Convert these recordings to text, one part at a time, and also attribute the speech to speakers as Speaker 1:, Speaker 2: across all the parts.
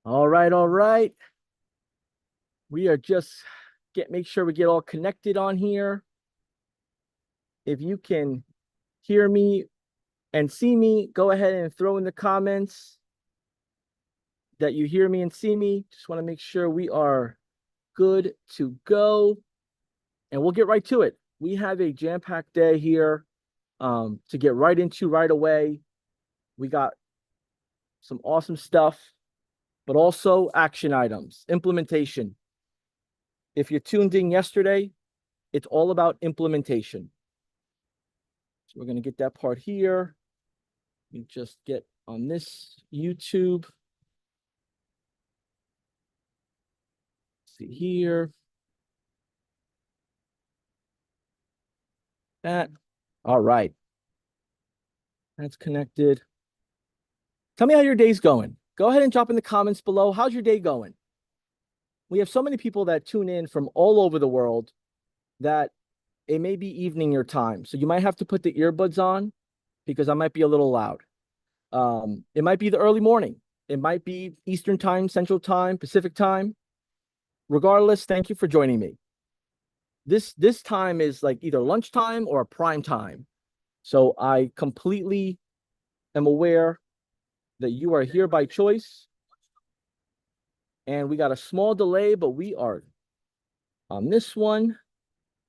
Speaker 1: All right, all right. We are just make sure we get all connected on here. If you can hear me and see me, go ahead and throw in the comments that you hear me and see me. Just want to make sure we are good to go. And we'll get right to it. We have a jam-packed day here to get right into right away. We got some awesome stuff, but also action items, implementation. If you tuned in yesterday, it's all about implementation. So we're going to get that part here. You just get on this YouTube. See here. That. All right. That's connected. Tell me how your day's going. Go ahead and drop in the comments below. How's your day going? We have so many people that tune in from all over the world that it may be evening your time. So you might have to put the earbuds on because I might be a little loud. It might be the early morning. It might be Eastern time, Central time, Pacific time. Regardless, thank you for joining me. This time is like either lunchtime or a prime time. So I completely am aware that you are here by choice. And we got a small delay, but we are on this one.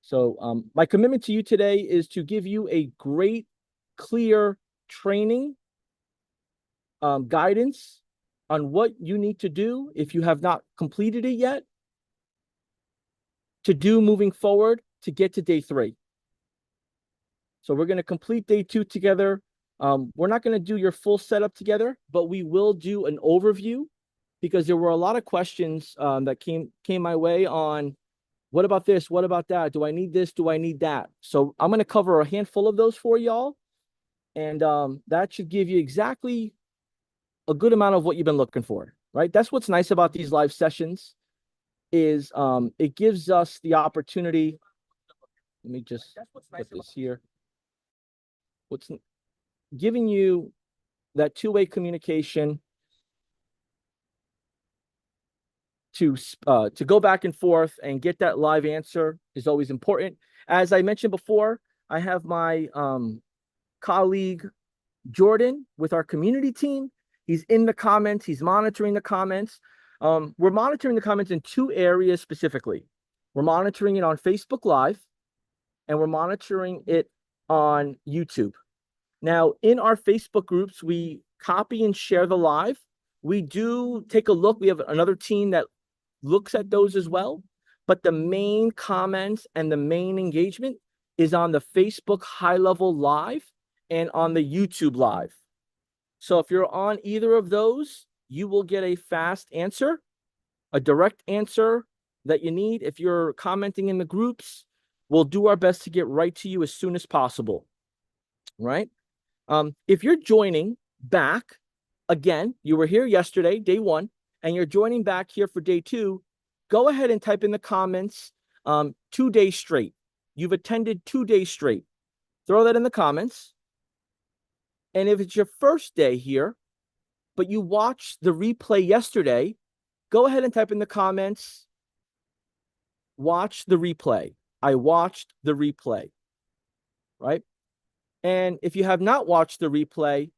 Speaker 1: So my commitment to you today is to give you a great, clear training guidance on what you need to do if you have not completed it yet, to do moving forward to get to day 3. So we're going to complete day 2 together. We're not going to do your full setup together, but we will do an overview because there were a lot of questions that came my way on what about this? What about that? Do I need this? Do I need that? So I'm going to cover a handful of those for y'all. And that should give you exactly a good amount of what you've been looking for, right? That's what's nice about these live sessions is it gives us the opportunity. Let me just put this here. What's giving you that two-way communication to go back and forth and get that live answer is always important. As I mentioned before, I have my colleague Jordan with our community team. He's in the comments. He's monitoring the comments. We're monitoring the comments in 2 areas specifically. We're monitoring it on Facebook Live, and we're monitoring it on YouTube. Now, in our Facebook groups, we copy and share the live. We do take a look. We have another team that looks at those as well. But the main comments and the main engagement is on the Facebook high-level live and on the YouTube live. So if you're on either of those, you will get a fast answer, a direct answer that you need. If you're commenting in the groups, we'll do our best to get right to you as soon as possible, right? If you're joining back, again, you were here yesterday, day 1, and you're joining back here for day 2, go ahead and type in the comments 2 days straight. You've attended 2 days straight. Throw that in the comments. And if it's your first day here, but you watched the replay yesterday, go ahead and type in the comments, watch the replay. I watched the replay, right? And if you have not watched the replay,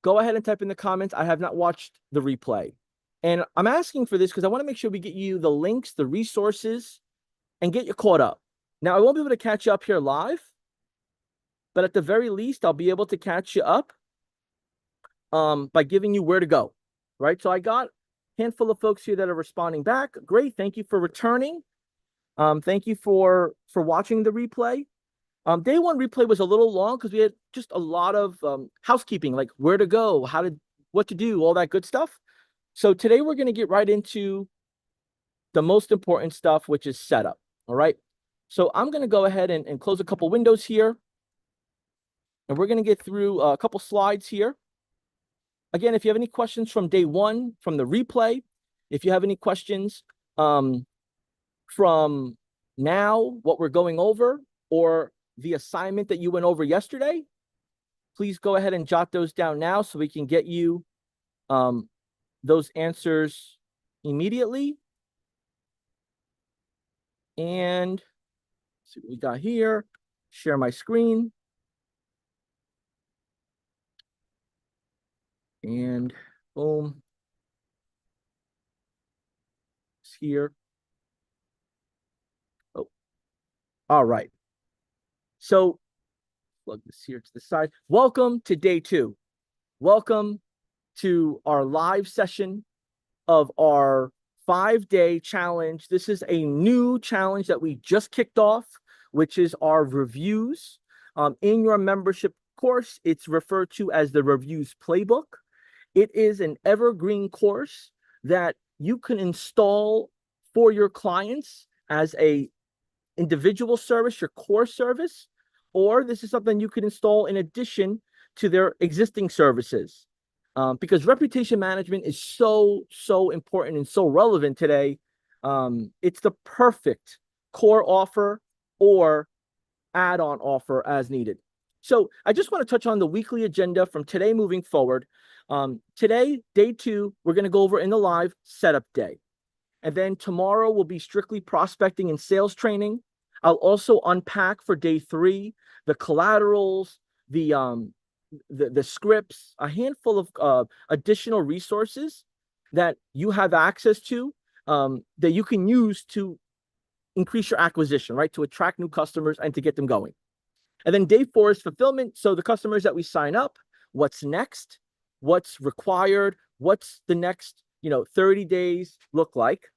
Speaker 1: go ahead and type in the comments, I have not watched the replay. And I'm asking for this because I want to make sure we get you the links, the resources, and get you caught up. Now, I won't be able to catch you up here live, but at the very least, I'll be able to catch you up by giving you where to go, right? So I got a handful of folks here that are responding back. Great. Thank you for returning. Thank you for watching the replay. Day 1 replay was a little long because we had just a lot of housekeeping, like where to go, what to do, all that good stuff. So today we're going to get right into the most important stuff, which is setup. All right. So I'm going to go ahead and close a couple windows here. And we're going to get through a couple slides here. Again, if you have any questions from day 1, from the replay, if you have any questions from now, what we're going over, or the assignment that you went over yesterday, please go ahead and jot those down now so we can get you those answers immediately. And see what we got here. Share my screen. And boom. It's here. Oh, all right. So plug this here to the side. Welcome to day 2. Welcome to our live session of our 5-day challenge. This is a new challenge that we just kicked off, which is our reviews. In your membership course, it's referred to as the Reviews Playbook. It is an evergreen course that you can install for your clients as a individual service, your core service, or this is something you can install in addition to their existing services. Because reputation management is so important and so relevant today. It's the perfect core offer or add-on offer as needed. So I just want to touch on the weekly agenda from today moving forward. Today, day 2, we're going to go over in the live setup day. And then tomorrow will be strictly prospecting and sales training. I'll also unpack for day 3 the collaterals, the scripts, a handful of additional resources that you have access to that you can use to increase your acquisition, right? To attract new customers and to get them going. And then day 4 is fulfillment. So the customers that we sign up, what's next, what's required, what's the next 30 days look like.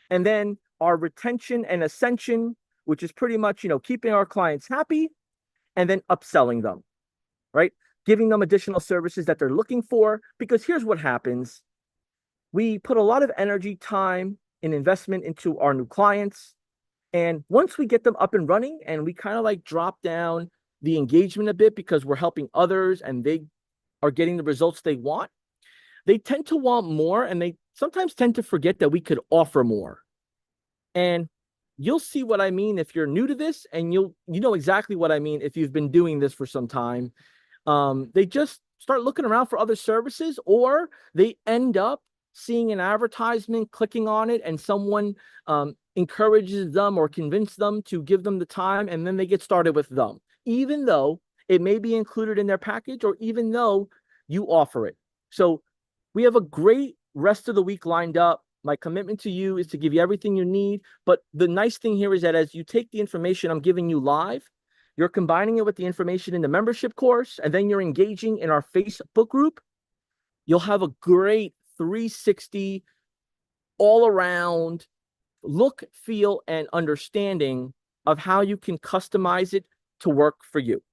Speaker 1: And then our retention and ascension, which is pretty much keeping our clients happy and then upselling them, right? Giving them additional services that they're looking for. Because here's what happens. We put a lot of energy, time, and investment into our new clients. And once we get them up and running and we kind of like drop down the engagement a bit because we're helping others and they are getting the results they want, they tend to want more and they sometimes tend to forget that we could offer more. And you'll see what I mean if you're new to this, and you know exactly what I mean if you've been doing this for some time. They just start looking around for other services, or they end up seeing an advertisement, clicking on it, and someone encourages them or convinces them to give them the time, and then they get started with them, even though it may be included in their package or even though you offer it. So we have a great rest of the week lined up. My commitment to you is to give you everything you need. But the nice thing here is that as you take the information I'm giving you live, you're combining it with the information in the membership course, and then you're engaging in our Facebook group. You'll have a great 360 all around look, feel, and understanding of how you can customize it to work for you.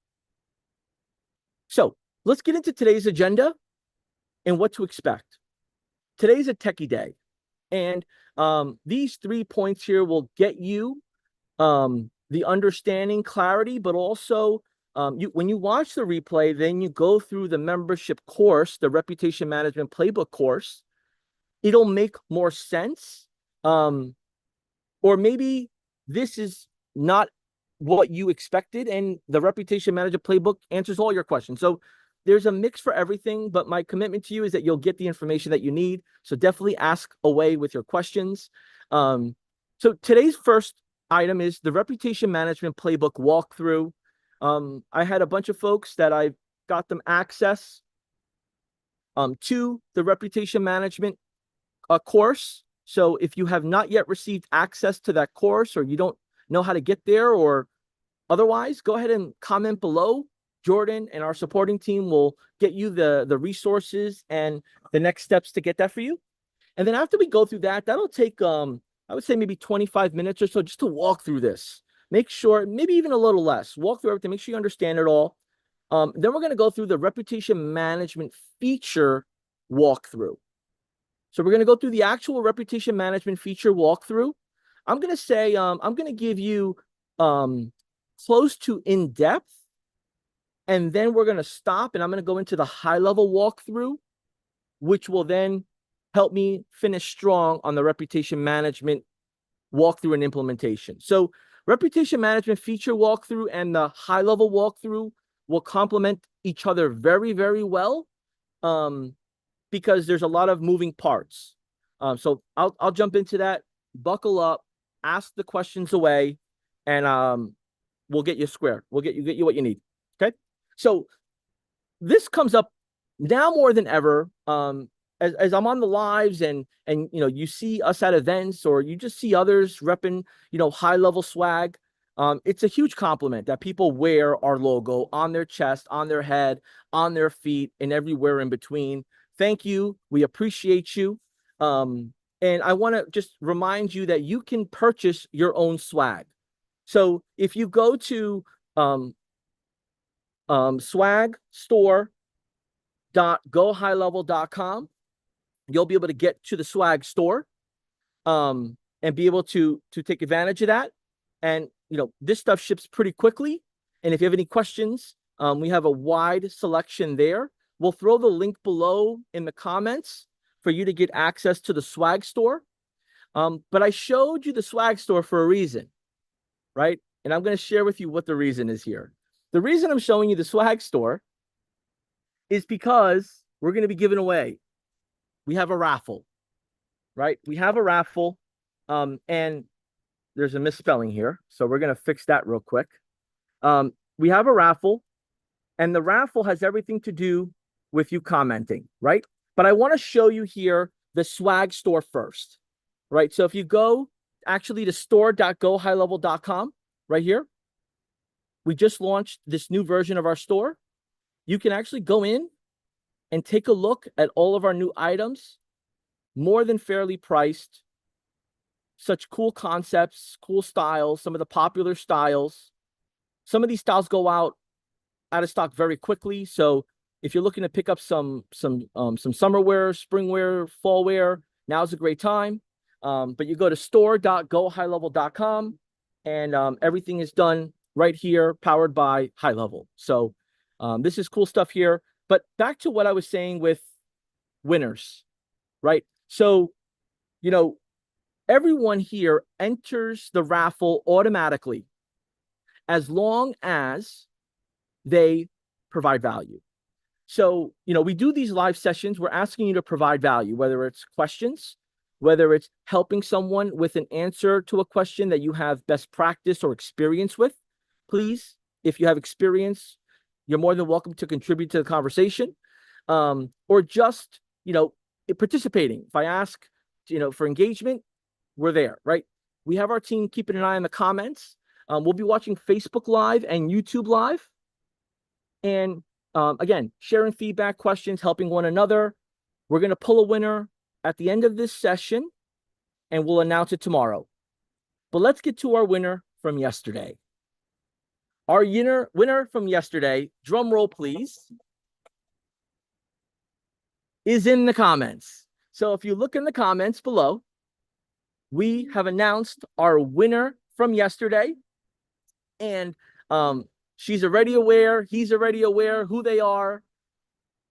Speaker 1: So let's get into today's agenda and what to expect. Today's a techie day. And these 3 points here will get you the understanding, clarity, but also when you watch the replay, then you go through the membership course, the Reputation Management Playbook course, it'll make more sense. Or maybe this is not what you expected, and the Reputation Management Playbook answers all your questions. So there's a mix for everything, but my commitment to you is that you'll get the information that you need. So definitely ask away with your questions. So today's first item is the Reputation Management Playbook walkthrough. I had a bunch of folks that I got them access to the Reputation Management course. So if you have not yet received access to that course, or you don't know how to get there, or otherwise, go ahead and comment below. Jordan and our supporting team will get you the resources and the next steps to get that for you. And then after we go through that, that'll take, I would say maybe 25 minutes or so just to walk through this. Make sure, maybe even a little less, walk through everything, make sure you understand it all. Then we're going to go through the Reputation Management feature walkthrough. So we're going to go through the actual Reputation Management feature walkthrough. I'm going to say, I'm going to give you close to in-depth, and then we're going to stop, and I'm going to go into the high-level walkthrough, which will then help me finish strong on the Reputation Management walkthrough and implementation. So Reputation Management feature walkthrough and the high-level walkthrough will complement each other very, very well. because there's a lot of moving parts. So I'll jump into that. Buckle up, ask the questions away, and we'll get you square. We'll get you what you need. Okay. So this comes up now more than ever. As I'm on the lives and you see us at events or you just see others repping high level swag. It's a huge compliment that people wear our logo on their chest, on their head, on their feet, and everywhere in between. Thank you. We appreciate you. And I want to just remind you that you can purchase your own swag. So if you go to swagstore.gohighlevel.com, you'll be able to get to the swag store and be able to take advantage of that. And this stuff ships pretty quickly. And if you have any questions, we have a wide selection there. We'll throw the link below in the comments for you to get access to the swag store. But I showed you the swag store for a reason, right? And I'm going to share with you what the reason is here. The reason I'm showing you the swag store is because we're going to be giving away. We have a raffle, right? We have a raffle, and there's a misspelling here, so we're going to fix that real quick. We have a raffle, and the raffle has everything to do with you commenting, right? But I want to show you here the swag store first, right? So if you go actually to store.gohighlevel.com right here, we just launched this new version of our store. You can actually go in and take a look at all of our new items, more than fairly priced, such cool concepts, cool styles, some of the popular styles. Some of these styles go out of stock very quickly. So if you're looking to pick up some summer wear, spring wear, fall wear, now's a great time. But you go to store.gohighlevel.com and everything is done right here, powered by High Level. So this is cool stuff here. But back to what I was saying with winners, right? So, everyone here enters the raffle automatically as long as they provide value. So, we do these live sessions. We're asking you to provide value, whether it's questions, whether it's helping someone with an answer to a question that you have best practice or experience with. Please, if you have experience, you're more than welcome to contribute to the conversation, or just, participating. If I ask, for engagement, we're there, right? We have our team keeping an eye on the comments. We'll be watching Facebook Live and YouTube Live. And again, sharing feedback, questions, helping one another. We're going to pull a winner at the end of this session, and we'll announce it tomorrow. But let's get to our winner from yesterday. Our winner from yesterday, drum roll please, is in the comments. So if you look in the comments below, we have announced our winner from yesterday. And she's already aware, he's already aware who they are.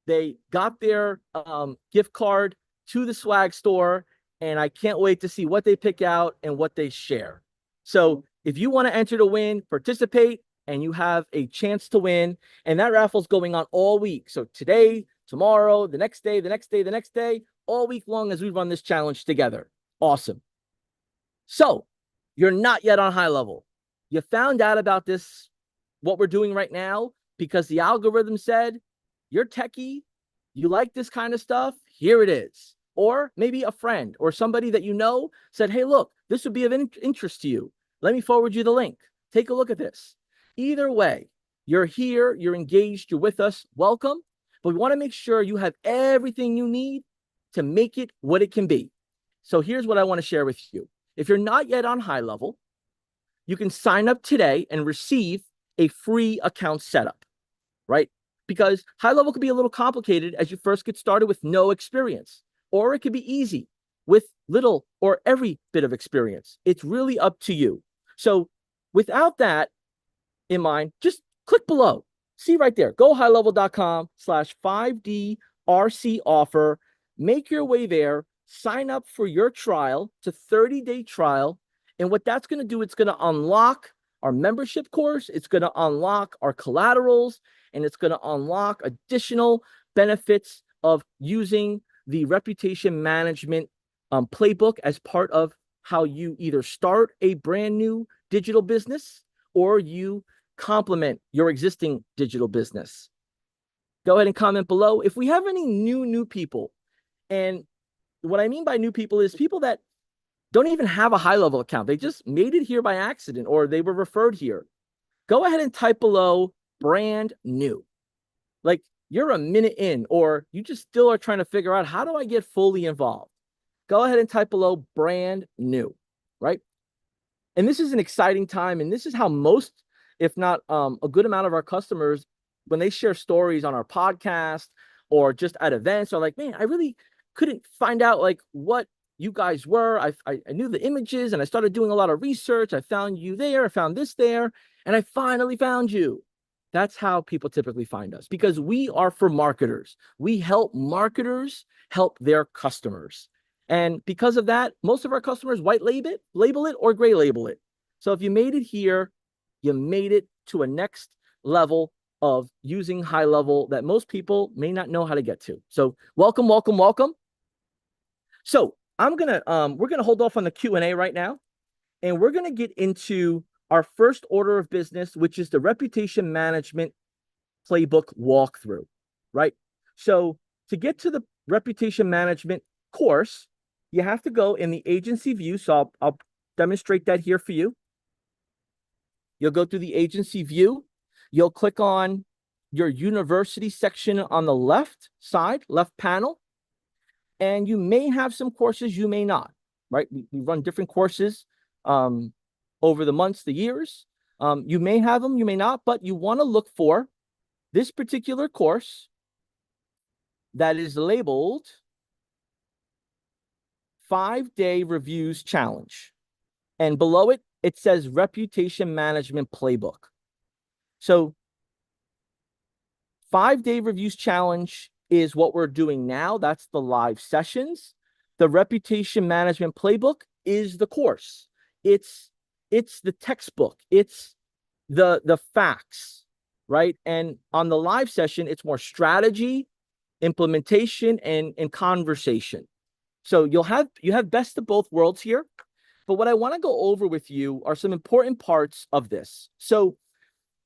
Speaker 1: They got their gift card to the swag store, and I can't wait to see what they pick out and what they share. So if you want to enter to win, participate, and you have a chance to win. And that raffle is going on all week. So today, tomorrow, the next day, the next day, the next day, all week long as we run this challenge together. Awesome. So you're not yet on High Level. You found out about this, what we're doing right now, because the algorithm said, you're techie, you like this kind of stuff, here it is. Or maybe a friend or somebody that you know said, hey, look, this would be of interest to you. Let me forward you the link. Take a look at this. Either way, you're here, you're engaged, you're with us, welcome. But we want to make sure you have everything you need to make it what it can be. So here's what I want to share with you. If you're not yet on High Level, you can sign up today and receive a free account setup, right? Because High Level could be a little complicated as you first get started with no experience, or it could be easy with little or every bit of experience. It's really up to you. So without that in mind, just click below. See right there, gohighlevel.com/5DRC offer. Make your way there, sign up for your trial. It's a 30-day trial. And what that's going to do, it's going to unlock our membership course. It's going to unlock our collaterals, and it's going to unlock additional benefits of using the reputation management playbook as part of how you either start a brand new digital business or you complement your existing digital business. Go ahead and comment below. If we have any new people, and what I mean by new people is people that don't even have a high-level account. They just made it here by accident or they were referred here. Go ahead and type below brand new. Like you're a minute in or you just still are trying to figure out how do I get fully involved? Go ahead and type below brand new, right? And this is an exciting time. And this is how most, if not a good amount of our customers, when they share stories on our podcast or just at events, are like, man, I really couldn't find out like what you guys were. I knew the images and I started doing a lot of research. I found you there, I found this there, and I finally found you. That's how people typically find us because we are for marketers. We help marketers help their customers. And because of that, most of our customers white label it or gray label it. So if you made it here, you made it to a next level of using high level that most people may not know how to get to. So welcome, welcome, welcome. So we're gonna hold off on the Q&A right now, and we're gonna get into our first order of business, which is the reputation management playbook walkthrough, right? So to get to the reputation management course, you have to go in the agency view. So I'll demonstrate that here for you. You'll go through the agency view. You'll click on your university section on the left side, left panel. And you may have some courses, you may not, right? We run different courses over the months, the years. You may have them, you may not, but you want to look for this particular course that is labeled 5-Day Reviews Challenge. And below it, it says Reputation Management Playbook. So 5-Day Reviews Challenge is what we're doing now. That's the live sessions. The Reputation Management Playbook is the course. It's the textbook. It's the facts, right? And on the live session, it's more strategy, implementation, and conversation. So you have best of both worlds here. But what I want to go over with you are some important parts of this. So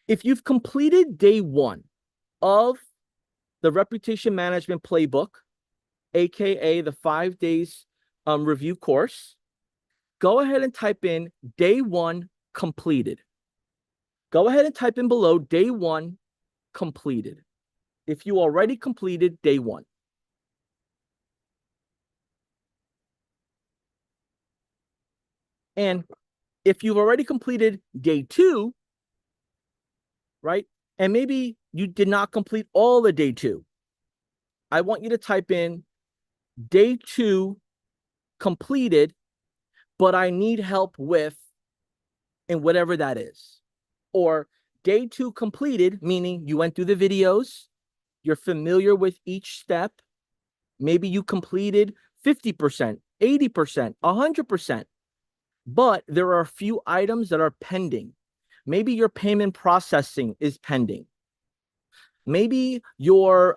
Speaker 1: if you've completed day 1 of the Reputation Management Playbook, aka the 5 days review course, go ahead and type in day 1 completed. Go ahead and type in below day 1 completed. If you already completed day 1. And if you've already completed day 2, right? And maybe you did not complete all the day 2. I want you to type in day 2 completed, but I need help with, and whatever that is. Or day 2 completed, meaning you went through the videos, you're familiar with each step. Maybe you completed 50%, 80%, 100%, but there are a few items that are pending. Maybe your payment processing is pending. Maybe your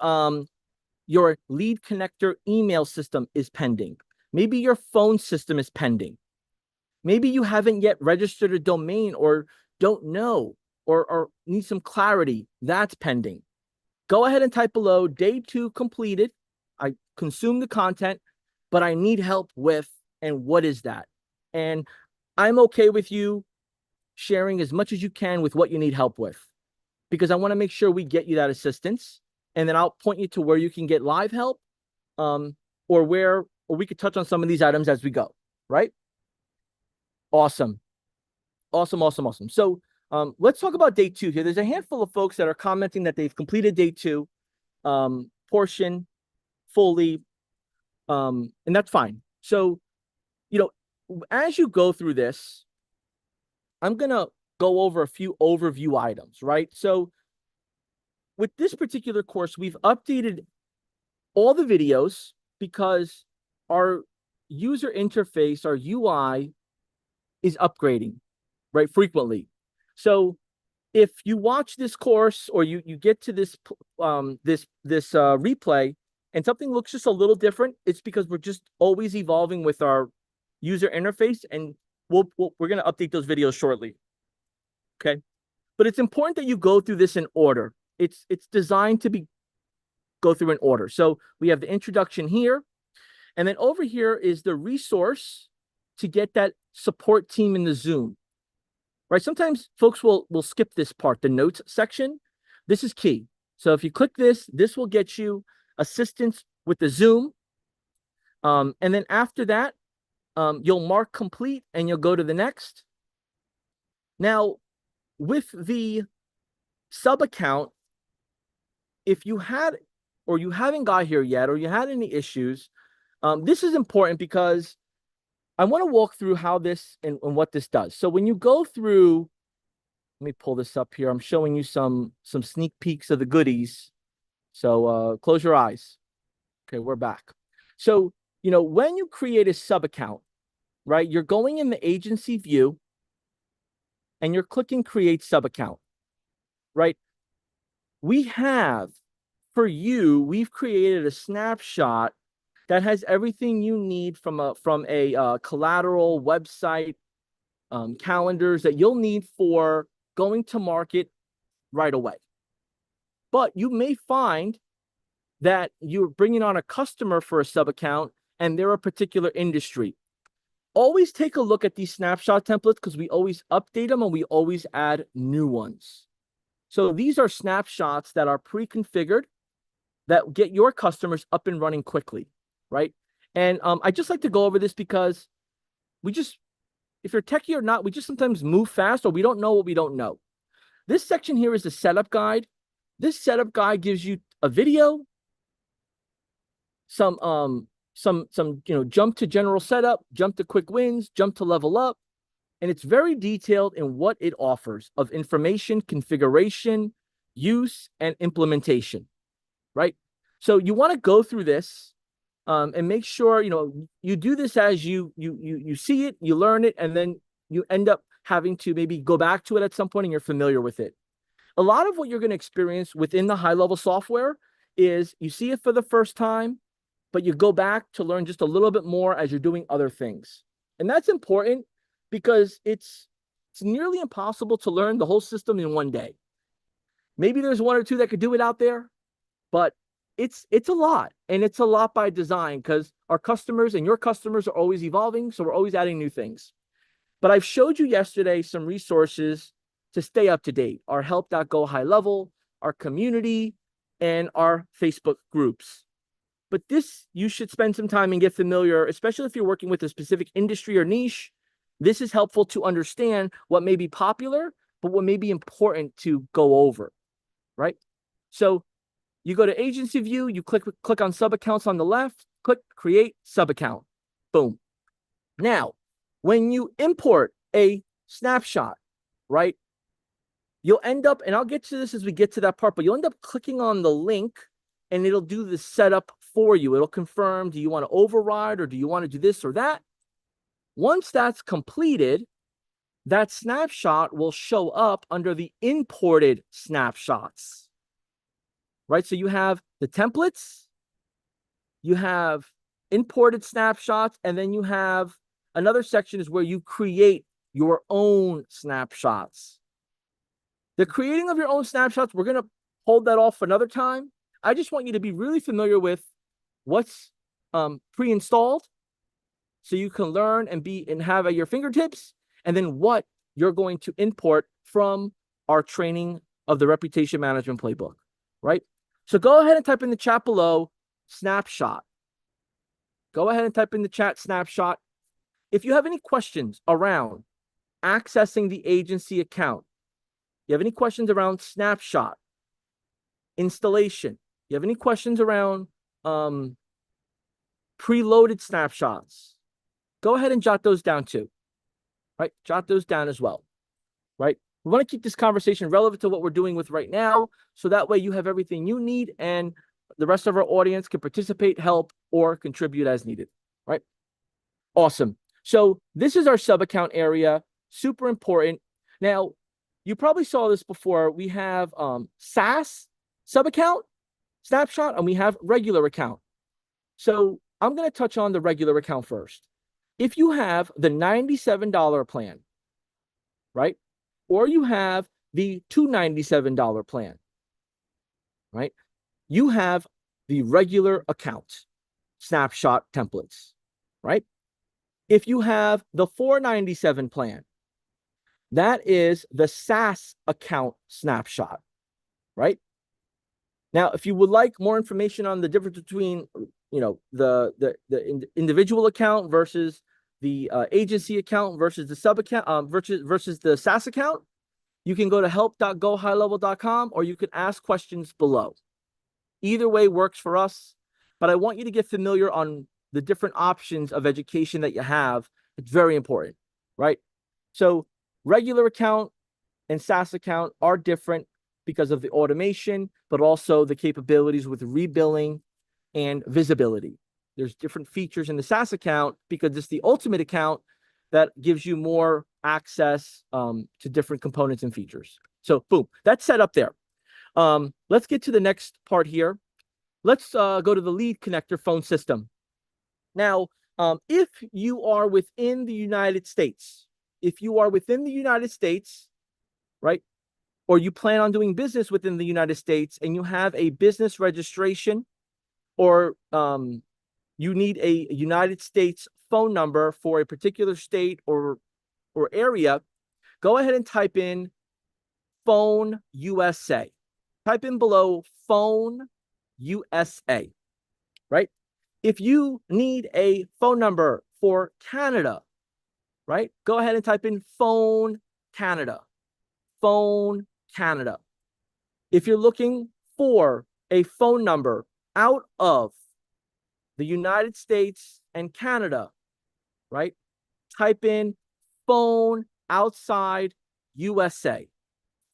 Speaker 1: lead connector email system is pending. Maybe your phone system is pending. Maybe you haven't yet registered a domain or don't know or need some clarity. That's pending. Go ahead and type below day 2 completed. I consume the content, but I need help with, and what is that? And I'm okay with you sharing as much as you can with what you need help with, because I want to make sure we get you that assistance. And then I'll point you to where you can get live help, or we could touch on some of these items as we go, right? Awesome. So let's talk about day 2 here. There's a handful of folks that are commenting that they've completed day 2 portion fully, and that's fine. So, as you go through this, I'm going to go over a few overview items, right? So with this particular course, we've updated all the videos because our user interface, our UI, is upgrading, right, frequently. So if you watch this course or you get to this replay and something looks just a little different, it's because we're just always evolving with our user interface, and we're going to update those videos shortly. Okay. But it's important that you go through this in order. It's designed to go through in order. So we have the introduction here, and then over here is the resource to get that support team in the Zoom. Right? Sometimes folks will skip this part, the notes section. This is key. So if you click this, this will get you assistance with the Zoom. And then after that, you'll mark complete and you'll go to the next. Now, with the sub account, if you had, or you haven't got here yet, or you had any issues, this is important because I want to walk through how this and what this does. So when you go through, let me pull this up here. I'm showing you some sneak peeks of the goodies. So close your eyes. Okay, we're back. So, when you create a sub account, right, you're going in the agency view and you're clicking create sub account, right? We've created a snapshot that has everything you need from a collateral website, calendars that you'll need for going to market right away. But you may find that you're bringing on a customer for a sub account and they're a particular industry. Always take a look at these snapshot templates because we always update them and we always add new ones. So these are snapshots that are pre-configured that get your customers up and running quickly, right? And I just like to go over this because if you're techie or not, we just sometimes move fast or we don't know what we don't know. This section here is the setup guide. This setup guide gives you a video, some jump to general setup, jump to quick wins, jump to level up. And it's very detailed in what it offers of information, configuration, use, and implementation, right? So you want to go through this and make sure, you do this as you see it, you learn it, and then you end up having to maybe go back to it at some point and you're familiar with it. A lot of what you're going to experience within the high-level software is you see it for the first time, but you go back to learn just a little bit more as you're doing other things. And that's important because it's nearly impossible to learn the whole system in one day. Maybe there's one or two that could do it out there, but it's a lot, and it's a lot by design because our customers and your customers are always evolving, so we're always adding new things. But I've showed you yesterday some resources to stay up to date, our help.go high level, our community, and our Facebook groups. But this, you should spend some time and get familiar, especially if you're working with a specific industry or niche. This is helpful to understand what may be popular, but what may be important to go over, right? So you go to agency view, you click on sub accounts on the left, click create sub account. Boom. Now, when you import a snapshot, right, you'll end up, and I'll get to this as we get to that part, but you'll end up clicking on the link and it'll do the setup for you. It'll confirm, do you want to override or do you want to do this or that? Once that's completed, that snapshot will show up under the imported snapshots, right? So you have the templates, you have imported snapshots, and then you have another section is where you create your own snapshots. The creating of your own snapshots, we're going to hold that off for another time. I just want you to be really familiar with what's pre-installed so you can learn and have at your fingertips, and then what you're going to import from our training of the reputation management playbook, right? So go ahead and type in the chat below, snapshot. Go ahead and type in the chat, snapshot. If you have any questions around accessing the agency account, you have any questions around snapshot, installation, you have any questions around preloaded snapshots, go ahead and jot those down too, right? Jot those down as well, right? We want to keep this conversation relevant to what we're doing with right now, so that way you have everything you need and the rest of our audience can participate, help, or contribute as needed, right? Awesome. So this is our sub account area, super important. Now, you probably saw this before. We have SaaS sub account snapshot and we have regular account. So I'm going to touch on the regular account first. If you have the $97 plan, right? Or you have the $297 plan, right? You have the regular account snapshot templates, right? If you have the $497 plan, that is the SaaS account snapshot, right? Now, if you would like more information on the difference between, the individual account versus the agency account versus the sub account versus the SaaS account, you can go to help.gohighlevel.com or you can ask questions below. Either way works for us, but I want you to get familiar on the different options of education that you have. It's very important, right? So regular account and SaaS account are different because of the automation, but also the capabilities with rebilling and visibility. There's different features in the SaaS account because it's the ultimate account that gives you more access to different components and features. So boom, that's set up there. Let's get to the next part here. Let's go to the lead connector phone system. Now, if you are within the United States, right, or you plan on doing business within the United States and you have a business registration or you need a United States phone number for a particular state or area, go ahead and type in phone USA. Type in below phone USA, right? If you need a phone number for Canada, right? Go ahead and type in phone Canada. Phone Canada. If you're looking for a phone number out of the United States and Canada, right? Type in phone outside USA.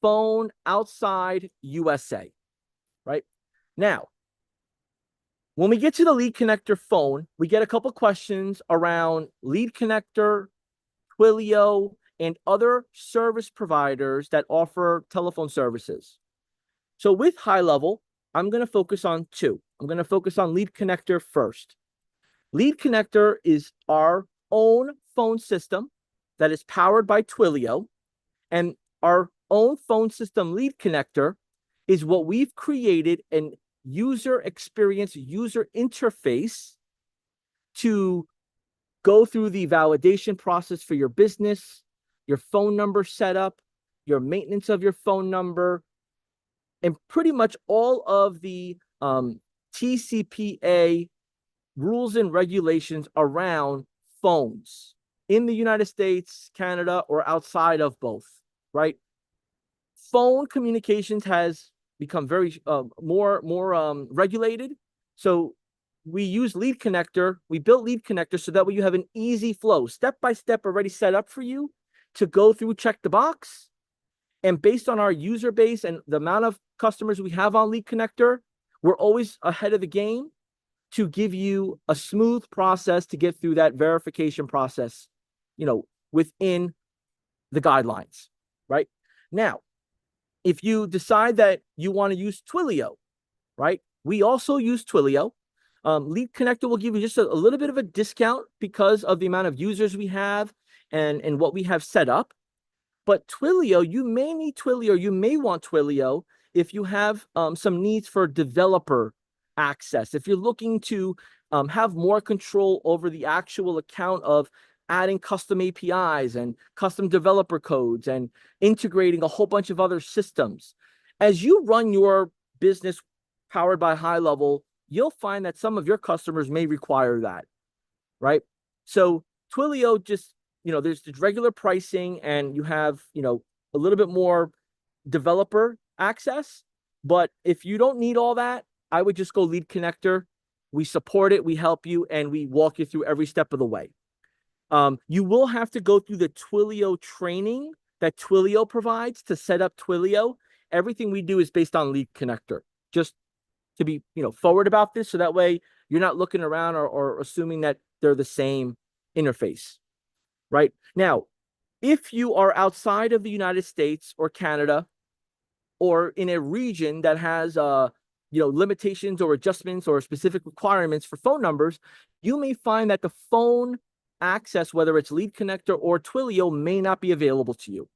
Speaker 1: Phone outside USA, right? Now, when we get to the lead connector phone, we get a couple questions around lead connector, Twilio, and other service providers that offer telephone services. So with high level, I'm going to focus on two. I'm going to focus on lead connector first. Lead connector is our own phone system that is powered by Twilio, and our own phone system lead connector is what we've created an user experience, user interface to go through the validation process for your business, your phone number setup, your maintenance of your phone number, and pretty much all of the TCPA rules and regulations around phones in the United States, Canada, or outside of both, right? Phone communications has become very more regulated. So we use lead connector. We built lead connector so that way you have an easy flow, step by step already set up for you to go through, check the box. And based on our user base and the amount of customers we have on lead connector, we're always ahead of the game to give you a smooth process to get through that verification process, within the guidelines, right? Now, if you decide that you want to use Twilio, right? We also use Twilio. Lead Connector will give you just a little bit of a discount because of the amount of users we have and what we have set up. But Twilio, you may need Twilio, you may want Twilio if you have some needs for developer access. If you're looking to have more control over the actual account of adding custom APIs and custom developer codes and integrating a whole bunch of other systems. As you run your business powered by high level, you'll find that some of your customers may require that, right? So Twilio just, there's the regular pricing and you have, a little bit more developer access. But if you don't need all that, I would just go lead connector. We support it, we help you, and we walk you through every step of the way. You will have to go through the Twilio training that Twilio provides to set up Twilio. Everything we do is based on lead connector, just to be, forward about this. So that way you're not looking around or assuming that they're the same interface, right? Now, if you are outside of the United States or Canada or in a region that has limitations or adjustments or specific requirements for phone numbers, you may find that the phone access, whether it's Lead Connector or Twilio, may not be available to you.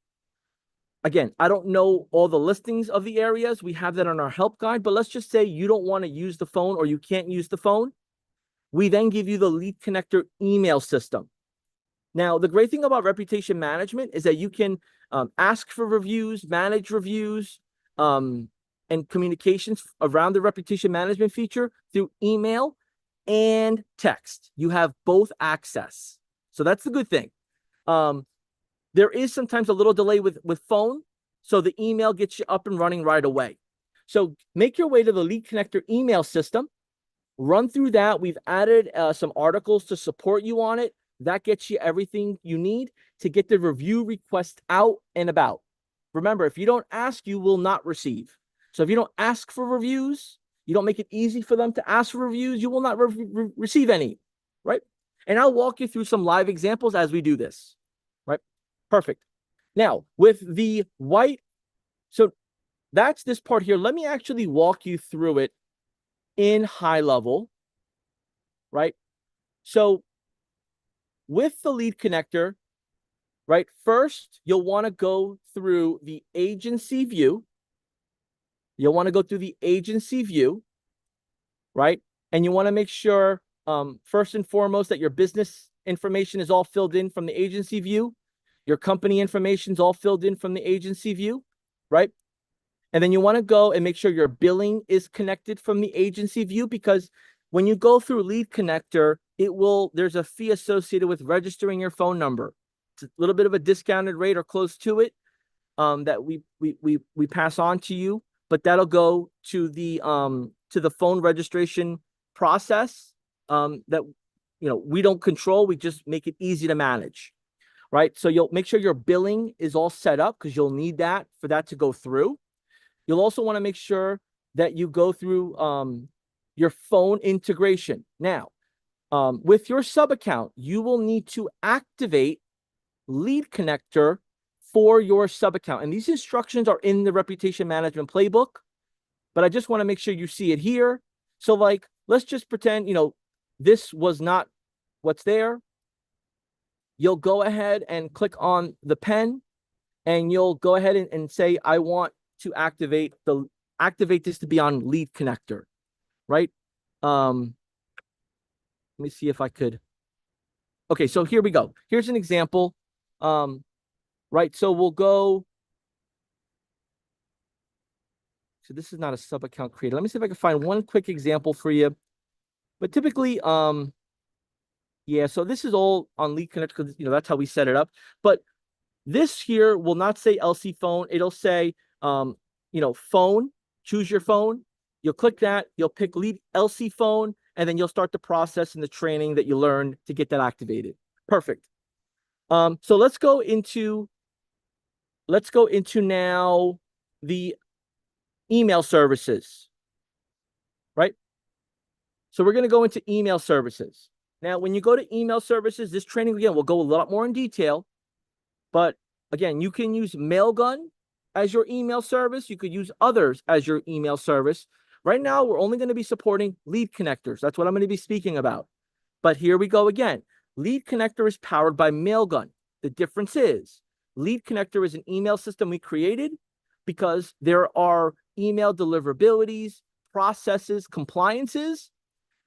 Speaker 1: Again, I don't know all the listings of the areas. We have that on our help guide, but let's just say you don't want to use the phone or you can't use the phone. We then give you the Lead Connector email system. Now, the great thing about reputation management is that you can ask for reviews, manage reviews, and communications around the reputation management feature through email and text. You have both access. So that's the good thing. There is sometimes a little delay with phone, so the email gets you up and running right away. So make your way to the Lead Connector email system, run through that. We've added some articles to support you on it. That gets you everything you need to get the review request out and about. Remember, if you don't ask, you will not receive. So if you don't ask for reviews, you don't make it easy for them to ask for reviews, you will not receive any, right? And I'll walk you through some live examples as we do this, right? Perfect. Now, with the white, so that's this part here. Let me actually walk you through it in high level, right? So with the Lead Connector, right, first, you'll want to go through the agency view. You'll want to go through the agency view, right? And you want to make sure, first and foremost, that your business information is all filled in from the agency view. Your company information is all filled in from the agency view, right? And then you want to go and make sure your billing is connected from the agency view, because when you go through Lead Connector, there's a fee associated with registering your phone number. It's a little bit of a discounted rate or close to it that we pass on to you, but that'll go to the phone registration process that we don't control. We just make it easy to manage, right? So you'll make sure your billing is all set up, because you'll need that for that to go through. You'll also want to make sure that you go through your phone integration. Now, with your sub account, you will need to activate Lead Connector for your sub account. And these instructions are in the reputation management playbook, but I just want to make sure you see it here. So like, let's just pretend, this was not what's there. You'll go ahead and click on the pen, and you'll go ahead and say, I want to activate this to be on Lead Connector, right? Let me see if I could. Okay, so here we go. Here's an example. Right, so we'll go. So this is not a sub account created. Let me see if I can find one quick example for you. But typically, yeah, so this is all on Lead Connector, because that's how we set it up. But this here will not say LC phone. It'll say phone. Choose your phone. You'll click that. You'll pick Lead LC phone, and then you'll start the process and the training that you learned to get that activated. Perfect. So let's go into now the email services, right? So we're going to go into email services. Now, when you go to email services, this training, again, will go a lot more in detail. But again, you can use Mailgun as your email service. You could use others as your email service. Right now, we're only going to be supporting Lead Connectors. That's what I'm going to be speaking about. But here we go again. Lead Connector is powered by Mailgun. The difference is Lead Connector is an email system we created because there are email deliverabilities, processes, compliances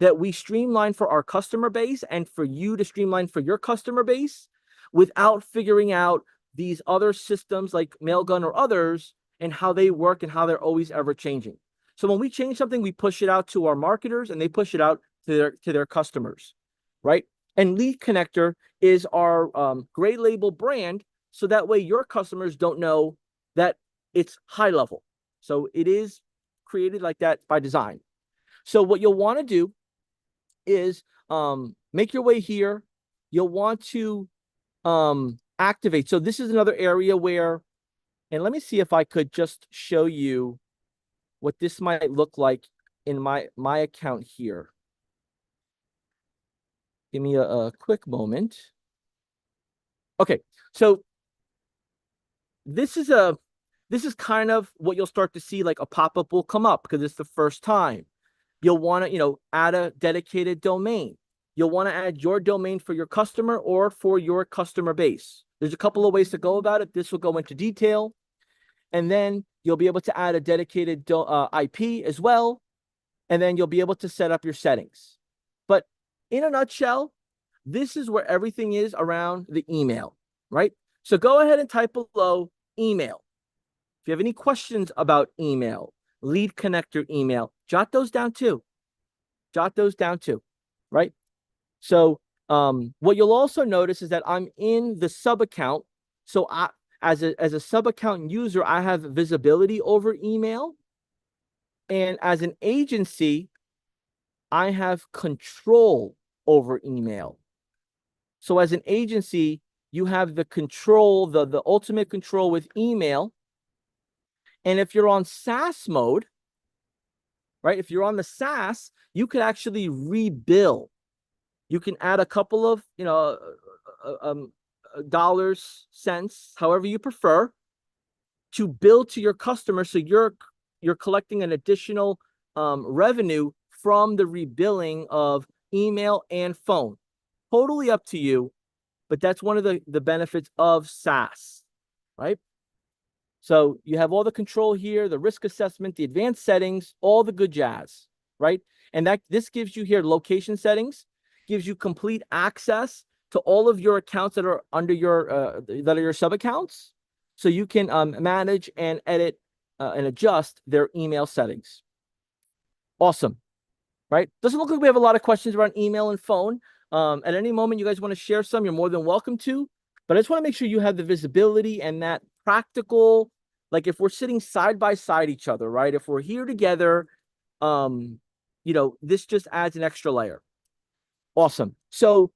Speaker 1: that we streamline for our customer base and for you to streamline for your customer base without figuring out these other systems like Mailgun or others and how they work and how they're always ever changing. So when we change something, we push it out to our marketers and they push it out to their customers, right? And Lead Connector is our gray label brand, so that way your customers don't know that it's high level. So it is created like that by design. So what you'll want to do is make your way here. You'll want to activate. So this is another area where, and let me see if I could just show you what this might look like in my account here. Give me a quick moment. Okay, so this is this is kind of what you'll start to see, like a pop-up will come up because it's the first time. You'll want to, add a dedicated domain. You'll want to add your domain for your customer or for your customer base. There's a couple of ways to go about it. This will go into detail. And then you'll be able to add a dedicated IP as well. And then you'll be able to set up your settings. But in a nutshell, this is where everything is around the email, right? So go ahead and type below email. If you have any questions about email, lead connector email, jot those down too. Jot those down too, right? So what you'll also notice is that I'm in the sub account. So as a sub account user, I have visibility over email. And as an agency, I have control over email. So as an agency, you have the control, the ultimate control with email. And if you're on SaaS mode, right? If you're on the SaaS, you could actually rebill. You can add a couple of, dollars, cents, however you prefer, to bill to your customer. So you're collecting an additional revenue from the rebilling of email and phone. Totally up to you, but that's one of the benefits of SaaS, right? So you have all the control here, the risk assessment, the advanced settings, all the good jazz, right? And this gives you here location settings, gives you complete access to all of your accounts that are under that are your sub accounts. So you can manage and edit and adjust their email settings. Awesome, right? Doesn't look like we have a lot of questions around email and phone. At any moment you guys want to share some, you're more than welcome to. But I just want to make sure you have the visibility and that practical, like if we're sitting side by side each other, right? If we're here together, this just adds an extra layer. Awesome. So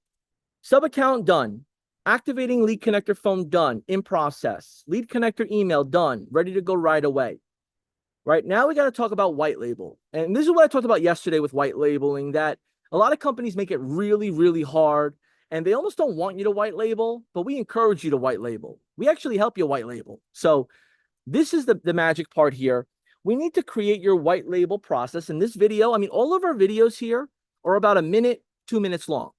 Speaker 1: sub account done. Activating lead connector phone done, in process. Lead connector email done, ready to go right away. Right now we got to talk about white label. And this is what I talked about yesterday with white labeling, that a lot of companies make it really, really hard. And they almost don't want you to white label, but we encourage you to white label. We actually help you white label. So this is the magic part here. We need to create your white label process. In this video, I mean, all of our videos here are about 1 minute, 2 minutes long.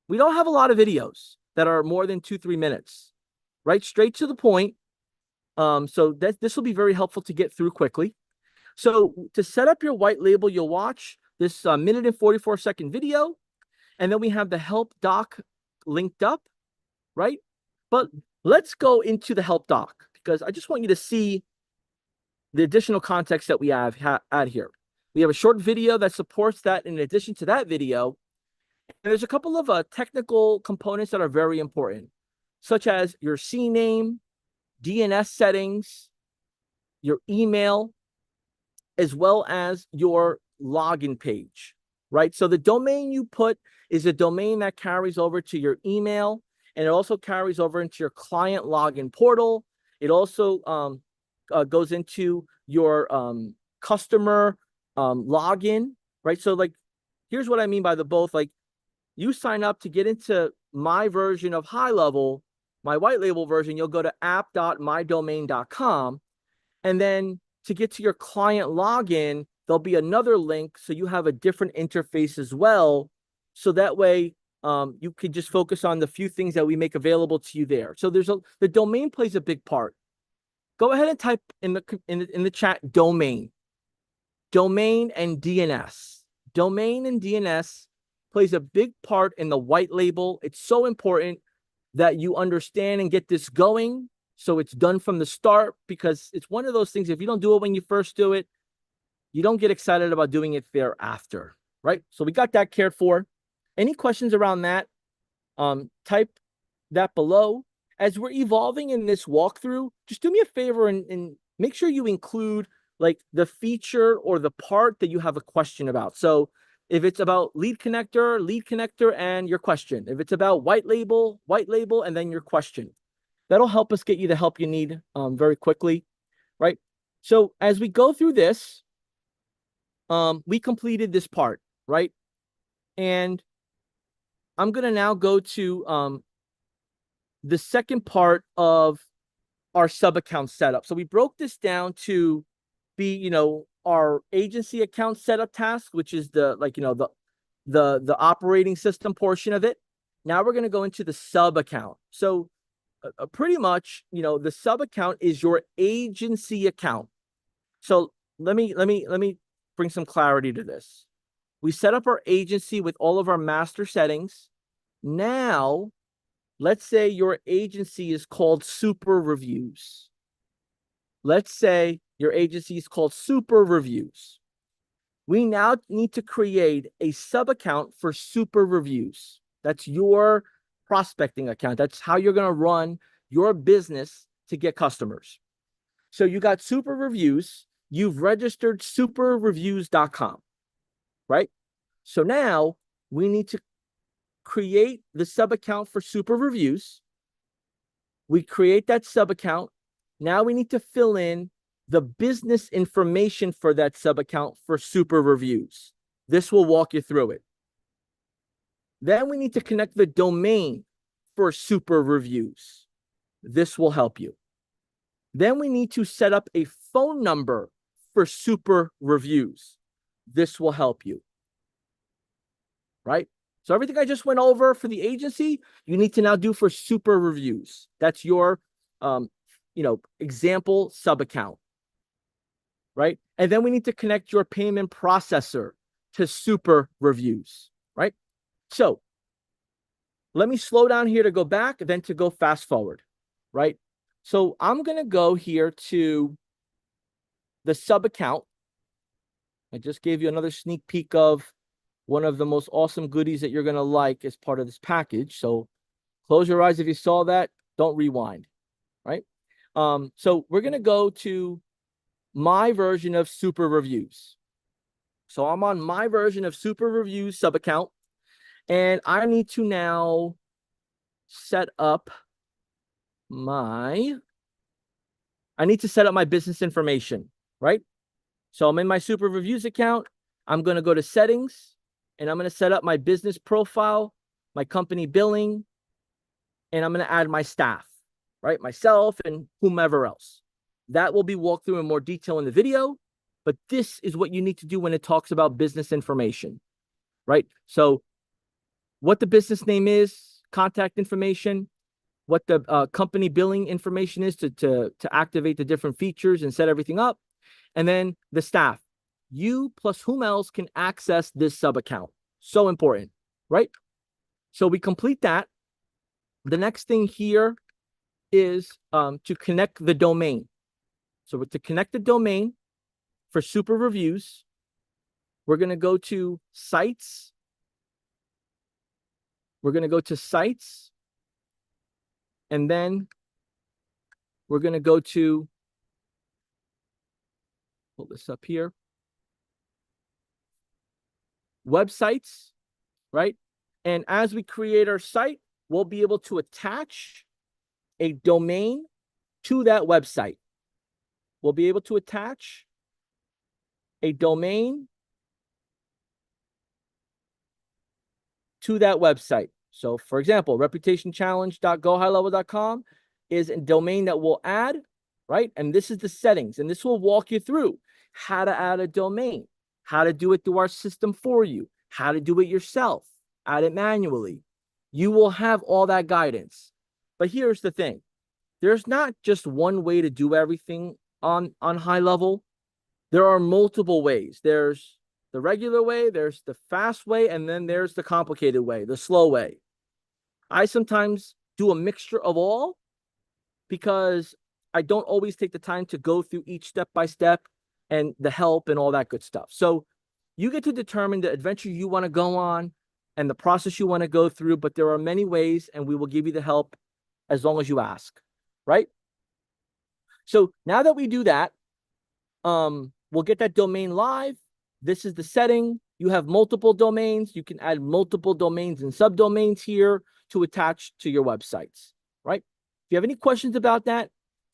Speaker 1: We don't have a lot of videos that are more than 2-3 minutes, right? Straight to the point. So this will be very helpful to get through quickly. So to set up your white label, you'll watch this 1 minute and 44-second video. And then we have the help doc linked up, right? But let's go into the help doc because I just want you to see the additional context that we have here. We have a short video that supports that in addition to that video. And there's a couple of technical components that are very important, such as your CNAME, DNS settings, your email, as well as your login page, right? So the domain you put is a domain that carries over to your email, and it also carries over into your client login portal. It also goes into your customer login, right? So like, here's what I mean by the both. Like, you sign up to get into my version of high level, my white label version, you'll go to app.mydomain.com. And then to get to your client login, there'll be another link. So you have a different interface as well. So that way you can just focus on the few things that we make available to you there. So the domain plays a big part. Go ahead and type in the chat domain and DNS. Domain and DNS plays a big part in the white label. It's so important that you understand and get this going so it's done from the start, because it's one of those things, if you don't do it when you first do it, you don't get excited about doing it thereafter, right? So we got that cared for. Any questions around that? Type that below. As we're evolving in this walkthrough, just do me a favor and make sure you include like the feature or the part that you have a question about. So if it's about lead connector and your question. If it's about white label, and then your question. That'll help us get you the help you need very quickly, right? So as we go through this, we completed this part, right? And I'm going to now go to the second part of our sub account setup. So we broke this down to be, you know, our agency account setup task, which is the, like, you know, the operating system portion of it. Now we're going to go into the sub account. So pretty much, you know, the sub account is your agency account. So let me bring some clarity to this. We set up our agency with all of our master settings. Now, let's say your agency is called Super Reviews. Let's say your agency is called Super Reviews. We now need to create a sub account for Super Reviews. That's your prospecting account. That's how you're going to run your business to get customers. So you got Super Reviews. You've registered superreviews.com, right? So now we need to create the sub account for Super Reviews. We create that sub account. Now we need to fill in the business information for that sub account for Super Reviews. This will walk you through it. Then we need to connect the domain for Super Reviews. This will help you. Then we need to set up a phone number for Super Reviews. This will help you. Right? So everything I just went over for the agency, you need to now do for Super Reviews. That's your, you know, example sub account. Right? And then we need to connect your payment processor to Super Reviews. Right? So let me slow down here to go back, then to go fast forward. Right? So I'm going to go here to the sub account. I just gave you another sneak peek of one of the most awesome goodies that you're going to like as part of this package. So close your eyes if you saw that. Don't rewind, right? So we're going to go to my version of Super Reviews. So I'm on my version of Super Reviews sub account, and I need to now set up my business information, right? So I'm in my Super Reviews account. I'm going to go to settings, and I'm going to set up my business profile, my company billing, and I'm going to add my staff, right? Myself and whomever else. That will be walked through in more detail in the video, but this is what you need to do when it talks about business information, right? So what the business name is, contact information, what the company billing information is to activate the different features and set everything up, and then the staff. You plus whom else can access this sub account. So important, right? So we complete that. The next thing here is to connect the domain. So to connect the domain for Super Reviews, we're going to go to sites. We're going to go to sites. And then we're going to go to, pull this up here, websites, right? And as we create our site, we'll be able to attach a domain to that website. We'll be able to attach a domain to that website. So for example, reputationchallenge.gohighlevel.com is a domain that we'll add, right? And this is the settings, and this will walk you through how to add a domain, how to do it through our system for you, how to do it yourself, add it manually. You will have all that guidance. But here's the thing. There's not just one way to do everything on high level. There are multiple ways. There's the regular way, there's the fast way, and then there's the complicated way, the slow way. I sometimes do a mixture of all because I don't always take the time to go through each step by step and the help and all that good stuff. So you get to determine the adventure you want to go on and the process you want to go through, but there are many ways, and we will give you the help as long as you ask, right? So now that we do that, we'll get that domain live. This is the setting. You have multiple domains. You can add multiple domains and subdomains here to attach to your websites, right? If you have any questions about that,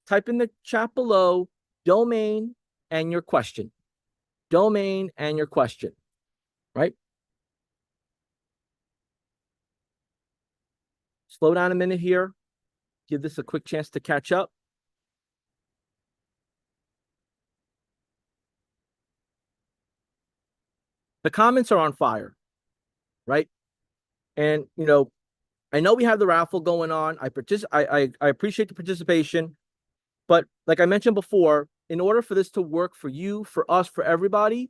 Speaker 1: type in the chat below domain and your question. Domain and your question, right? Slow down a minute here. Give this a quick chance to catch up. The comments are on fire, right? And, I know we have the raffle going on. I appreciate the participation, but like I mentioned before, in order for this to work for you, for us, for everybody,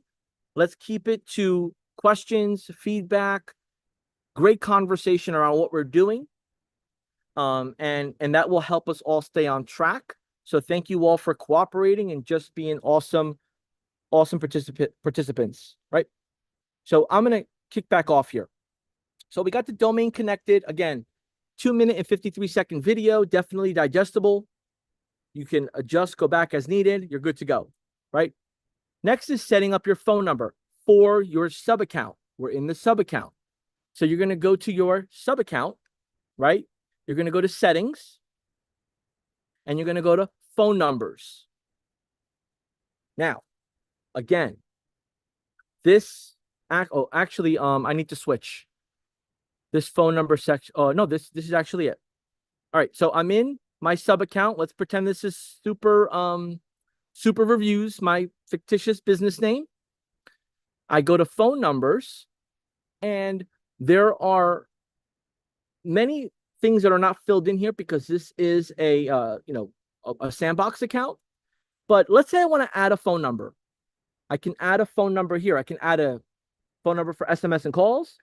Speaker 1: let's keep it to questions, feedback, great conversation around what we're doing. And that will help us all stay on track. So thank you all for cooperating and just being awesome participants, right? So I'm going to kick back off here. So we got the domain connected. Again, 2-minute and 53-second video, definitely digestible. You can adjust, go back as needed. You're good to go, right? Next is setting up your phone number for your sub account. We're in the sub account. So you're going to go to your sub account, right? You're going to go to settings and you're going to go to phone numbers. Now, again, actually, I need to switch this phone number section. Oh, no, this is actually it. All right. So I'm in my sub account. Let's pretend this is super reviews, my fictitious business name. I go to phone numbers and there are many things that are not filled in here because this is a sandbox account. But let's say I want to add a phone number. I can add a phone number here. I can add a phone number for SMS and calls.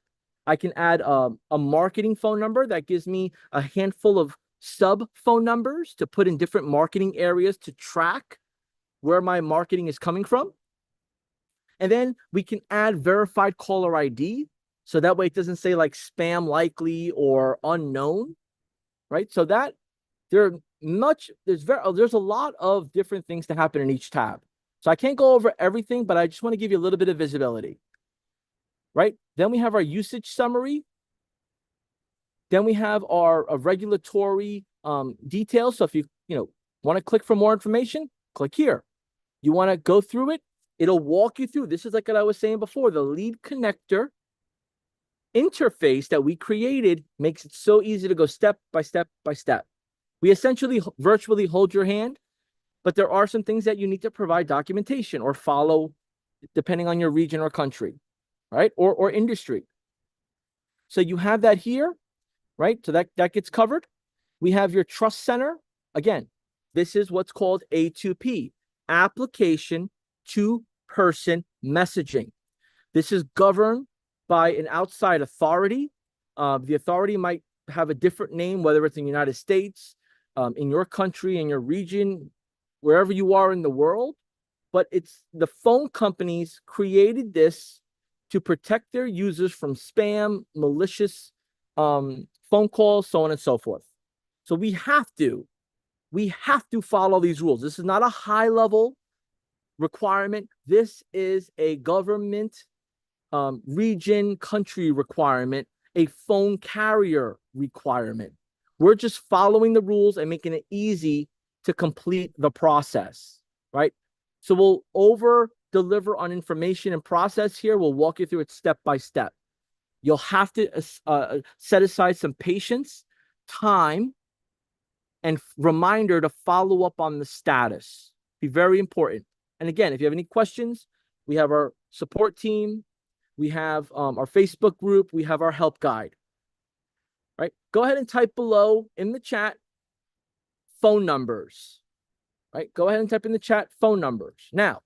Speaker 1: I can add a marketing phone number that gives me a handful of sub phone numbers to put in different marketing areas to track where my marketing is coming from. And then we can add verified caller ID. So that way it doesn't say like spam likely or unknown, right? So that there's a lot of different things to happen in each tab. So I can't go over everything, but I just want to give you a little bit of visibility, right? Then we have our usage summary. Then we have our regulatory details. So if you want to click for more information, click here. You want to go through it, it'll walk you through. This is like what I was saying before, the lead connector interface that we created makes it so easy to go step by step by step. We essentially virtually hold your hand, but there are some things that you need to provide documentation or follow depending on your region or country, right? Or industry. So you have that here, right? So that gets covered. We have your trust center. Again, this is what's called A2P, application to person messaging. This is governed by an outside authority. The authority might have a different name, whether it's in the United States, in your country, in your region, wherever you are in the world. But it's the phone companies created this to protect their users from spam, malicious phone calls, so on and so forth. So we have to follow these rules. This is not a high level requirement. This is a government region, country requirement, a phone carrier requirement. We're just following the rules and making it easy to complete the process, right? So we'll over deliver on information and process here. We'll walk you through it step by step. You'll have to set aside some patience, time, and reminder to follow up on the status. Be very important. And again, if you have any questions, we have our support team. We have our Facebook group. We have our help guide. Right? Go ahead and type below in the chat phone numbers. Right? Go ahead and type in the chat phone numbers. Now,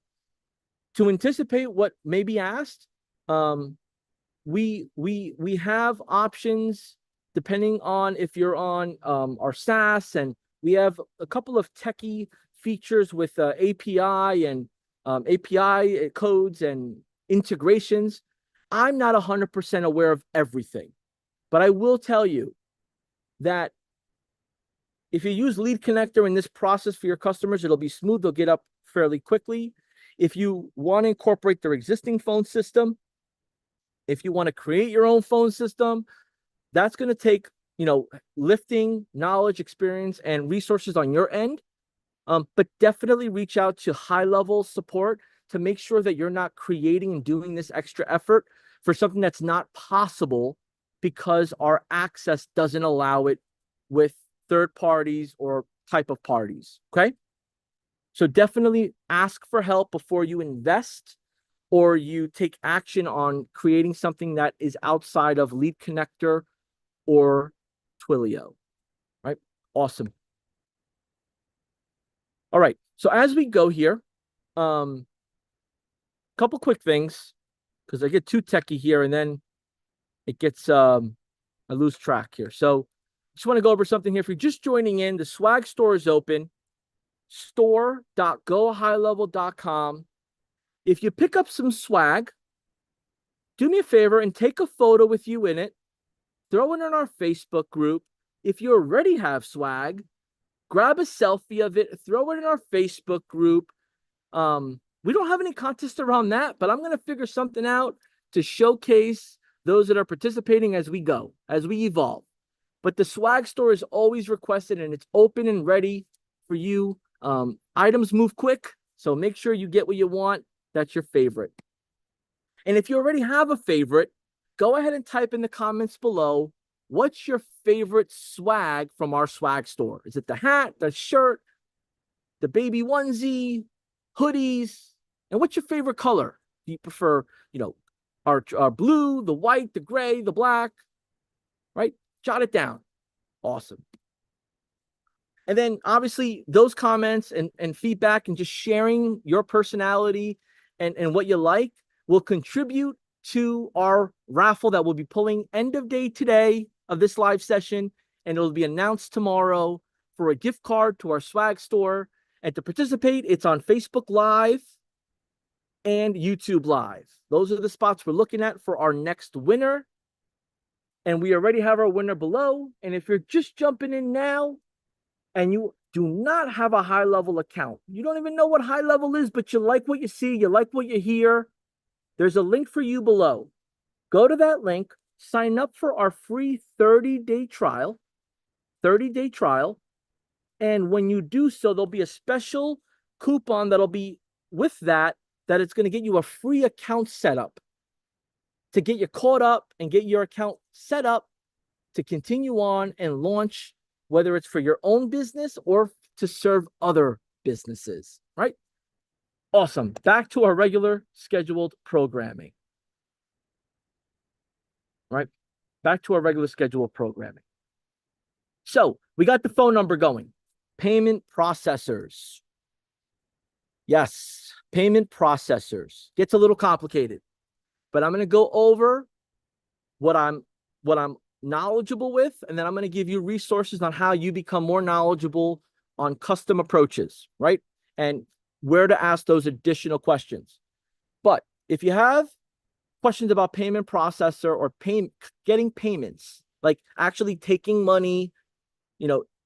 Speaker 1: to anticipate what may be asked, we have options depending on if you're on our SaaS, and we have a couple of techie features with API and API codes and integrations. I'm not 100% aware of everything, but I will tell you that if you use Lead Connector in this process for your customers, it'll be smooth. They'll get up fairly quickly. If you want to incorporate their existing phone system, if you want to create your own phone system, that's going to take, lifting, knowledge, experience, and resources on your end. But definitely reach out to high-level support to make sure that you're not creating and doing this extra effort for something that's not possible because our access doesn't allow it with third parties or type of parties, okay? So definitely ask for help before you invest or you take action on creating something that is outside of Lead Connector or Twilio, right? Awesome. All right. So as we go here, couple quick things, because I get too techie here and then it gets I lose track here. So just want to go over something here. If you're just joining in, the swag store is open, store.gohighlevel.com. If you pick up some swag, do me a favor and take a photo with you in it, throw it in our Facebook group. If you already have swag, grab a selfie of it, throw it in our Facebook group. We don't have any contests around that, but I'm going to figure something out to showcase those that are participating as we go, as we evolve. But the swag store is always requested and it's open and ready for you. Items move quick, so make sure you get what you want. That's your favorite. And if you already have a favorite, go ahead and type in the comments below, what's your favorite swag from our swag store? Is it the hat, the shirt, the baby onesie, hoodies? And what's your favorite color? Do you prefer, our blue, the white, the gray, the black, right? Jot it down. Awesome. And then obviously those comments and feedback and just sharing your personality and what you like will contribute to our raffle that we'll be pulling end of day today of this live session. And it'll be announced tomorrow for a gift card to our swag store. And to participate, it's on Facebook Live and YouTube Live. Those are the spots we're looking at for our next winner. And we already have our winner below. And if you're just jumping in now and you do not have a high level account, you don't even know what high level is, but you like what you see, you like what you hear, there's a link for you below. Go to that link, sign up for our free 30-day trial. And when you do so, there'll be a special coupon that'll be with that it's going to get you a free account setup to get you caught up and get your account set up to continue on and launch, whether it's for your own business or to serve other businesses, right? Awesome. Back to our regular scheduled programming, right? Back to our regular scheduled programming. So we got the phone number going. Payment processors. Yes, payment processors. Gets a little complicated, but I'm going to go over what I'm knowledgeable with, and then I'm going to give you resources on how you become more knowledgeable on custom approaches, right? And where to ask those additional questions. But if you have questions about payment processor or getting payments, like actually taking money,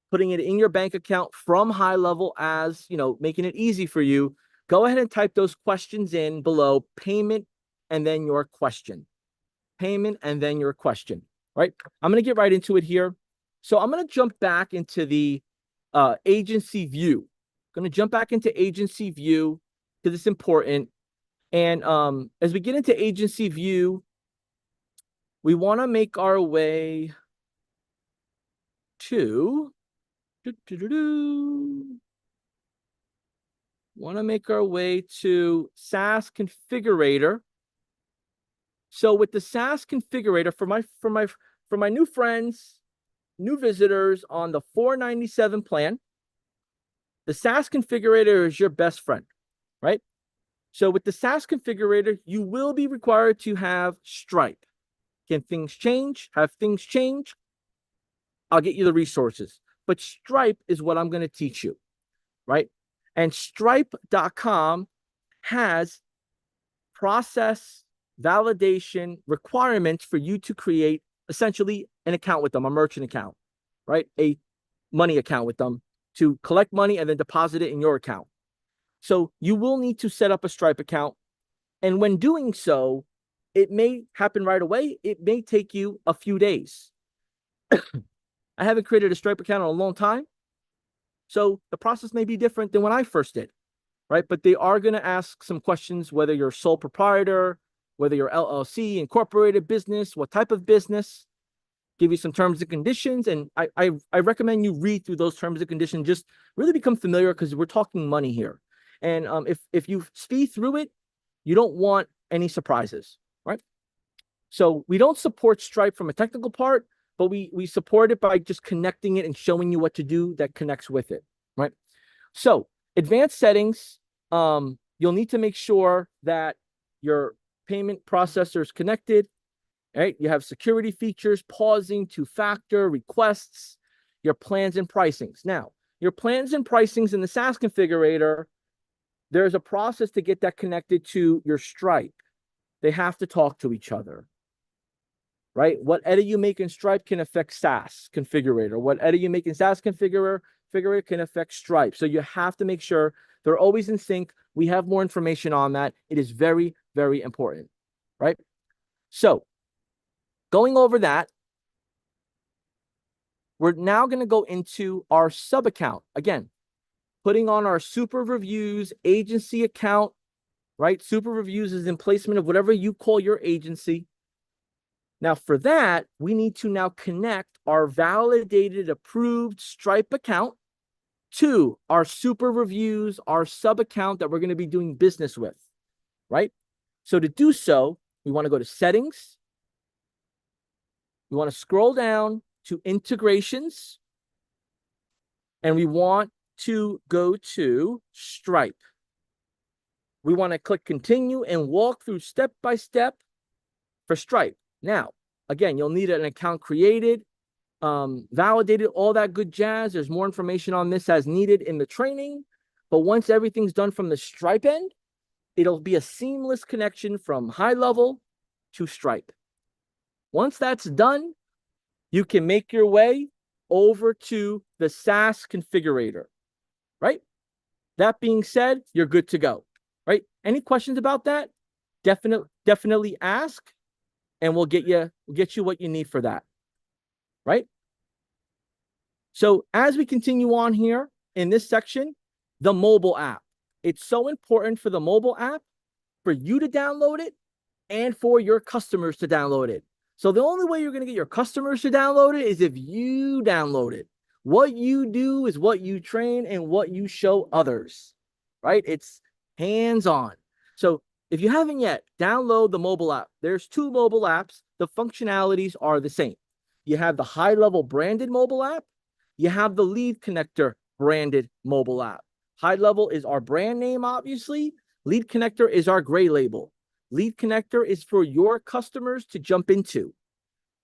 Speaker 1: putting it in your bank account from high level as, making it easy for you, go ahead and type those questions in below, payment and then your question. Payment and then your question, right? I'm going to get right into it here. So I'm going to jump back into the agency view. Going to jump back into agency view because it's important. And as we get into agency view, we want to make our way to SaaS configurator. So with the SaaS configurator, for my new friends, new visitors on the $497 plan, the SaaS configurator is your best friend, right? So with the SaaS configurator, you will be required to have Stripe. Can things change? Have things change? I'll get you the resources. But Stripe is what I'm going to teach you, right? And Stripe.com has process validation requirements for you to create essentially an account with them, a merchant account, right? A money account with them to collect money and then deposit it in your account. So you will need to set up a Stripe account. And when doing so, it may happen right away. It may take you a few days. I haven't created a Stripe account in a long time. So the process may be different than when I first did, right? But they are going to ask some questions, whether you're sole proprietor, whether you're LLC, incorporated business, what type of business, give you some terms and conditions. And I recommend you read through those terms and conditions, just really become familiar because we're talking money here. And if you speed through it, You don't want any surprises, right? So we don't support Stripe from a technical part, but we support it by just connecting it and showing you what to do that connects with it, right? So advanced settings, you'll need to make sure that your payment processor is connected, right? You have security features, pausing, two-factor, requests, your plans and pricings. Now, your plans and pricings in the SaaS configurator, there's a process to get that connected to your Stripe. They have to talk to each other, right? What edit you make in Stripe can affect SaaS configurator. What edit you make in SaaS configurator can affect Stripe. So you have to make sure they're always in sync. We have more information on that. It is very, very important, right? So going over that, we're now going to go into our sub account. Again, putting on our super reviews agency account, right? Super reviews is in placement of whatever you call your agency. Now for that, we need to now connect our validated, approved Stripe account to our super reviews, our sub account that we're going to be doing business with, right? So to do so, we want to go to settings. We want to scroll down to integrations, and we want to go to Stripe. We want to click continue and walk through step by step for Stripe. Now, again, you'll need an account created, validated, all that good jazz. There's more information on this as needed in the training. But once everything's done from the Stripe end, it'll be a seamless connection from high level to Stripe. Once that's done, you can make your way over to the SaaS configurator, right? That being said, you're good to go, right? Any questions about that? Definitely ask, and we'll get you what you need for that, right? So as we continue on here in this section, the mobile app. It's so important for the mobile app for you to download it and for your customers to download it. So the only way you're going to get your customers to download it is if you download it. What you do is what you train and what you show others, right? It's hands-on. So if you haven't yet, download the mobile app. There's 2 mobile apps. The functionalities are the same. You have the high-level branded mobile app. You have the Lead Connector branded mobile app. High level is our brand name, obviously. Lead Connector is our gray label. Lead Connector is for your customers to jump into,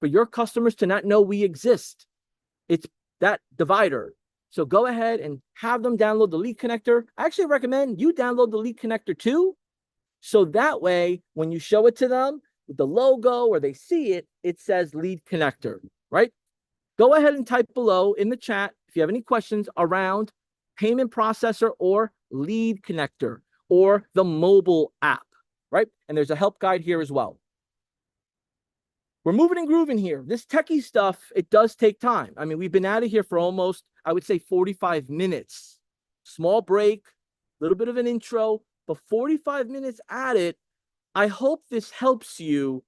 Speaker 1: for your customers to not know we exist. It's that divider. So go ahead and have them download the Lead Connector. I actually recommend you download the Lead Connector too. So that way, when you show it to them with the logo or they see it, it says Lead Connector, right? Go ahead and type below in the chat if you have any questions around payment processor or Lead Connector or the mobile app, right? And there's a help guide here as well. We're moving and grooving here. This techie stuff, it does take time. I mean, we've been out of here for almost, I would say 45 minutes. Small break, a little bit of an intro, but 45 minutes at it. I hope this helps you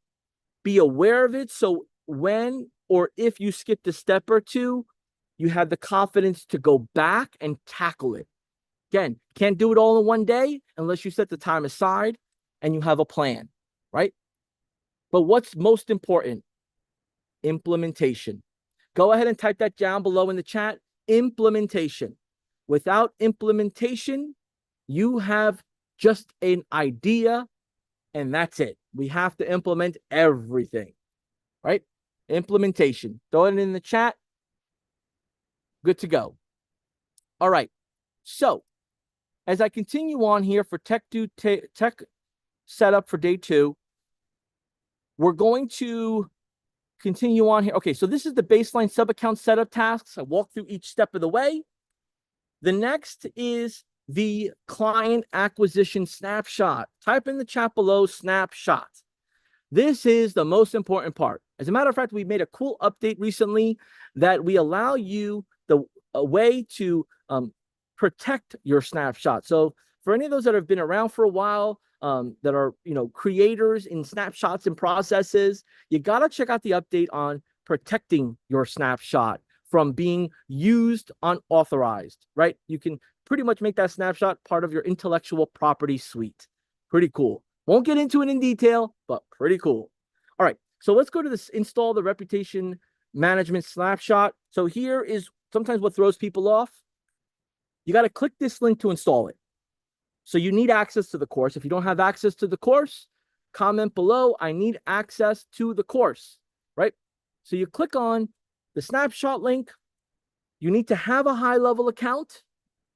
Speaker 1: be aware of it. So when or if you skipped a step or two, you have the confidence to go back and tackle it. Again, can't do it all in one day unless you set the time aside and you have a plan, right? But what's most important? Implementation. Go ahead and type that down below in the chat. Implementation. Without implementation, you have just an idea and that's it. We have to implement everything, right? Implementation. Throw it in the chat. Good to go. All right. So as I continue on here for tech setup for day 2, we're going to continue on here. Okay, so this is the baseline sub-account setup tasks. I walk through each step of the way. The next is the client acquisition snapshot. Type in the chat below, snapshot. This is the most important part. As a matter of fact, we made a cool update recently that we allow you a way to protect your snapshot. So for any of those that have been around for a while, that are creators in snapshots and processes, you got to check out the update on protecting your snapshot from being used unauthorized, right? You can pretty much make that snapshot part of your intellectual property suite. Pretty cool. Won't get into it in detail, but pretty cool. All right, so let's go to this install the reputation management snapshot. So here is sometimes what throws people off. You got to click this link to install it. So you need access to the course. If you don't have access to the course, comment below, I need access to the course, right? So you click on the snapshot link. You need to have a high-level account.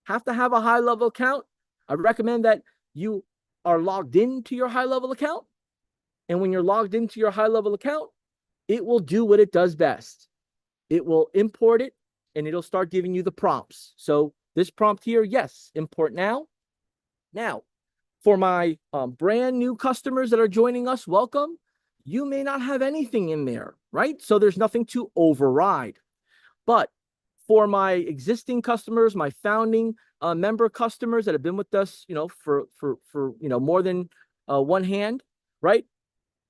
Speaker 1: Have to have a high-level account. I recommend that you are logged into your high-level account. And when you're logged into your high-level account, it will do what it does best. It will import it, and it'll start giving you the prompts. So this prompt here, yes, import now. Now, for my brand new customers that are joining us, welcome. You may not have anything in there, right? So there's nothing to override. But for my existing customers, my founding member customers that have been with us, for more than one hand, right?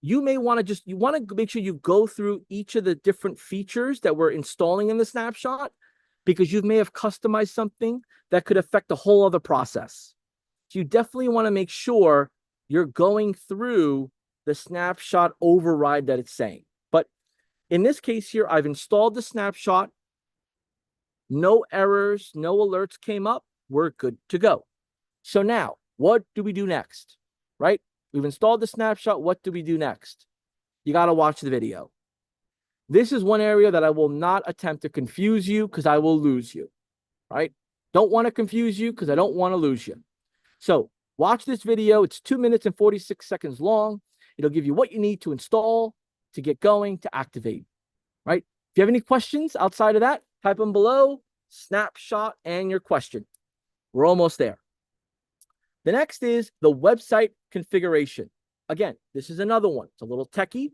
Speaker 1: You may want to you want to make sure you go through each of the different features that we're installing in the snapshot, because you may have customized something that could affect the whole other process. So you definitely want to make sure you're going through the snapshot override that it's saying. But in this case here, I've installed the snapshot. No errors, no alerts came up. We're good to go. So now, what do we do next, right? We've installed the snapshot. What do we do next? You got to watch the video. This is one area that I will not attempt to confuse you, because I will lose you, right? Don't want to confuse you because I don't want to lose you. So watch this video. It's 2 minutes and 46 seconds long. It'll give you what you need to install, to get going, to activate, right? If you have any questions outside of that, type them below, snapshot, and your question. We're almost there. The next is the website configuration. Again, this is another one. It's a little techie,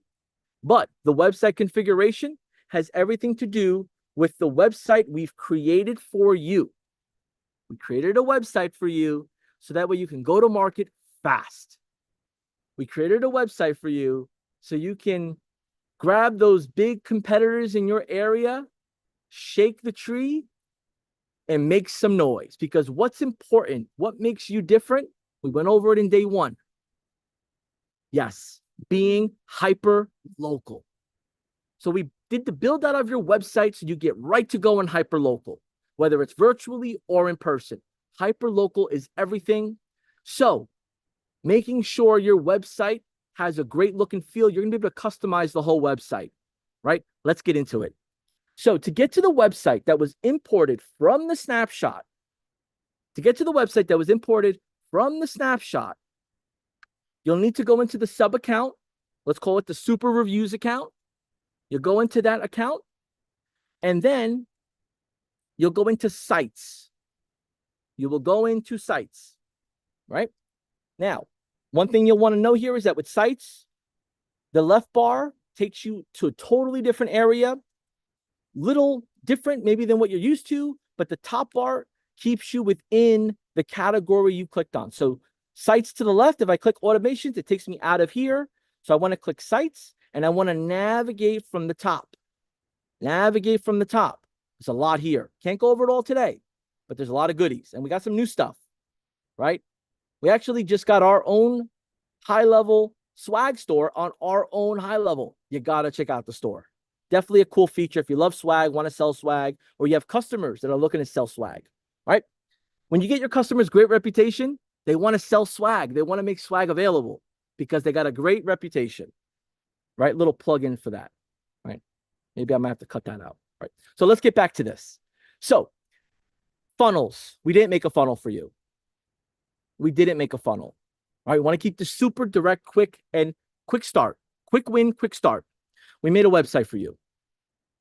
Speaker 1: but the website configuration has everything to do with the website we've created for you. We created a website for you so that way you can go to market fast. We created a website for you so you can grab those big competitors in your area, shake the tree, and make some noise. Because what's important, what makes you different, we went over it in day one. Yes, being hyper local. So we did the build out of your website so you get right to go in hyper local, whether it's virtually or in person. Hyper local is everything. So making sure your website has a great look and feel, you're going to be able to customize the whole website, right? Let's get into it. So to get to the website that was imported from the snapshot, you'll need to go into the sub account. Let's call it the super reviews account. You'll go into that account, and then you'll go into sites. You will go into sites, right? Now, one thing you'll want to know here is that with sites, the left bar takes you to a totally different area, little different maybe than what you're used to, but the top bar keeps you within the category you clicked on. So sites to the left, if I click automations, it takes me out of here. So I want to click sites, and I want to navigate from the top. Navigate from the top. There's a lot here. Can't go over it all today, but there's a lot of goodies, and we got some new stuff, right? We actually just got our own high-level swag store on our own high level. You got to check out the store. Definitely a cool feature if you love swag, want to sell swag, or you have customers that are looking to sell swag, right? When you get your customers great reputation, they want to sell swag. They want to make swag available because they got a great reputation, right? Little plug-in for that, right? Maybe I might have to cut that out, right? So let's get back to this. So funnels. We didn't make a funnel for you. We didn't make a funnel. All right, we want to keep this super direct, quick, and quick start. Quick win, quick start. We made a website for you,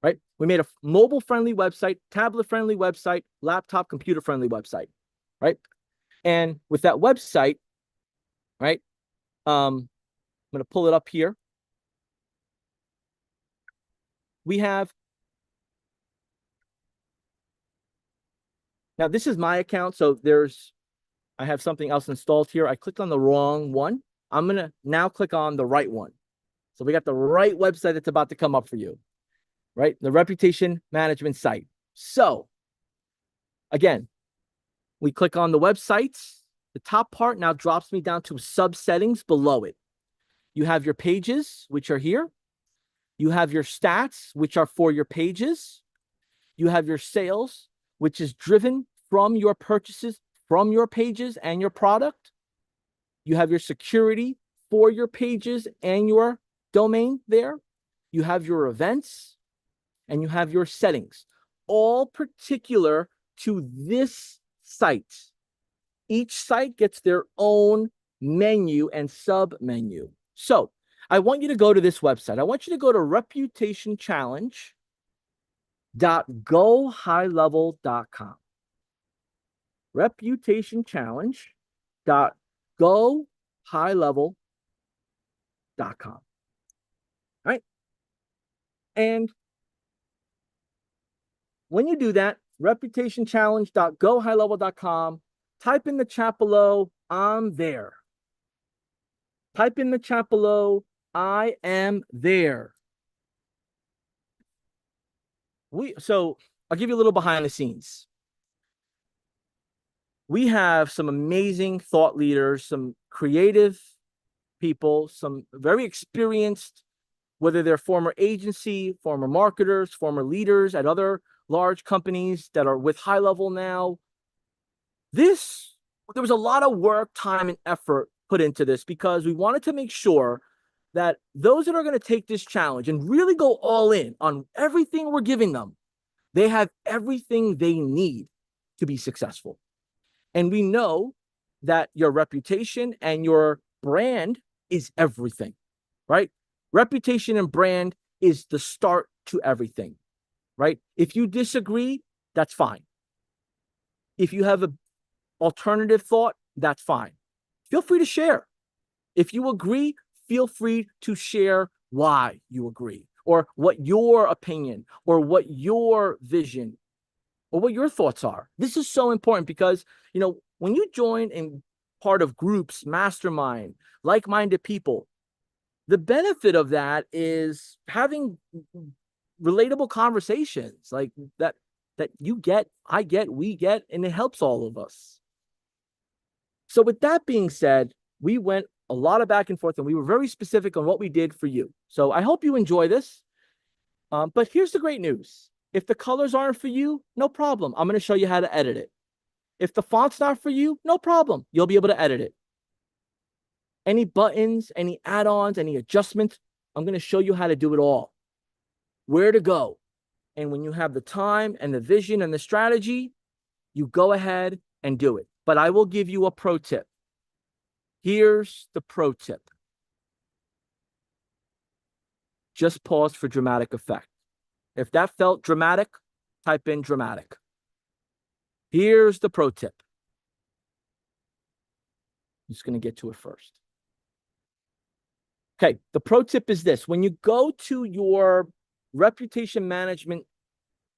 Speaker 1: right? We made a mobile-friendly website, tablet-friendly website, laptop, computer-friendly website, right? And with that website, right, I'm going to pull it up here. We have, now this is my account, so I have something else installed here. I clicked on the wrong one. I'm going to now click on the right one. So we got the right website that's about to come up for you, right? The reputation management site. So again, we click on the websites. The top part now drops me down to sub settings below it. You have your pages, which are here. You have your stats, which are for your pages. You have your sales, which is driven from your purchases, from your pages and your product. You have your security for your pages and your domain there. You have your events and you have your settings, all particular to this site. Each site gets their own menu and sub menu. So I want you to go to this website. I want you to go to reputationchallenge.gohighlevel.com. reputationchallenge.gohighlevel.com. All right. And when you do that, reputationchallenge.gohighlevel.com, type in the chat below, I'm there. Type in the chat below, I am there. So I'll give you a little behind the scenes. We have some amazing thought leaders, some creative people, some very experienced, whether they're former agency, former marketers, former leaders at other large companies that are with High Level now. There was a lot of work, time, and effort put into this because we wanted to make sure that those that are going to take this challenge and really go all in on everything we're giving them, they have everything they need to be successful. And we know that your reputation and your brand is everything, right? Reputation and brand is the start to everything, right? If you disagree, that's fine. If you have an alternative thought, that's fine. Feel free to share. If you agree, feel free to share why you agree, or what your opinion, or what your vision, or what your thoughts are. This is so important because, you know, when you join in part of groups, mastermind, like-minded people, the benefit of that is having relatable conversations like that you get, I get, we get, and it helps all of us. So with that being said, we went a lot of back and forth and we were very specific on what we did for you. So I hope you enjoy this. But here's the great news. If the colors aren't for you, no problem. I'm going to show you how to edit it. If the font's not for you, no problem. You'll be able to edit it. Any buttons, any add-ons, any adjustments, I'm going to show you how to do it all. Where to go. And when you have the time and the vision and the strategy, you go ahead and do it. But I will give you a pro tip. Here's the pro tip. Just pause for dramatic effect. If that felt dramatic, type in dramatic. Here's the pro tip. I'm just going to get to it first. Okay, the pro tip is this. When you go to your reputation management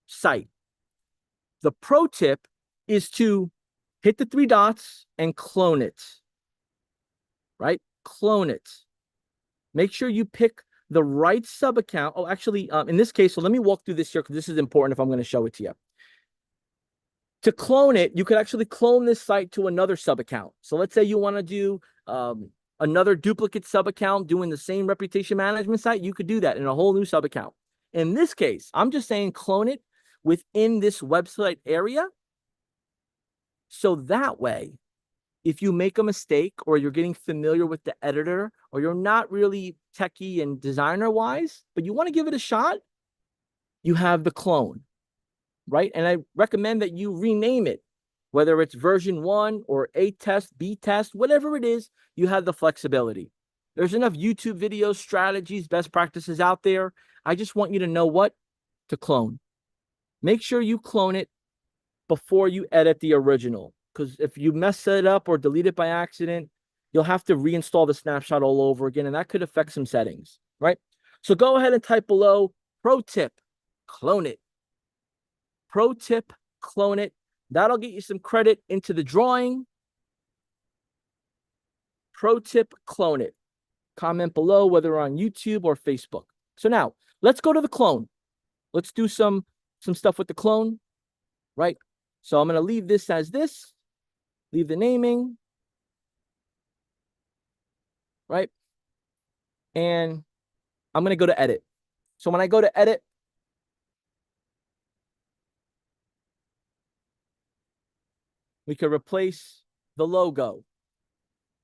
Speaker 1: site, the pro tip is to hit the 3 dots and clone it, right? Clone it. Make sure you pick the right sub account. Oh, actually, in this case, so let me walk through this here because this is important if I'm going to show it to you. To clone it, you could actually clone this site to another sub account. So let's say you want to do another duplicate sub account doing the same reputation management site. You could do that in a whole new sub account. In this case, I'm just saying clone it within this website area. So that way, if you make a mistake or you're getting familiar with the editor or you're not really techie and designer wise, but you want to give it a shot, you have the clone, right? And I recommend that you rename it, whether it's version 1 or A test, B test, whatever it is, you have the flexibility. There's enough YouTube videos, strategies, best practices out there. I just want you to know what to clone. Make sure you clone it before you edit the original. Because if you mess it up or delete it by accident, you'll have to reinstall the snapshot all over again, and that could affect some settings, right? So go ahead and type below, pro tip, clone it. Pro tip, clone it. That'll get you some credit into the drawing. Pro tip, clone it. Comment below whether on YouTube or Facebook. So now, let's go to the clone. Let's do some stuff with the clone, right? So I'm going to leave this as this. Leave the naming. right? And I'm going to go to edit. So when I go to edit, we could replace the logo.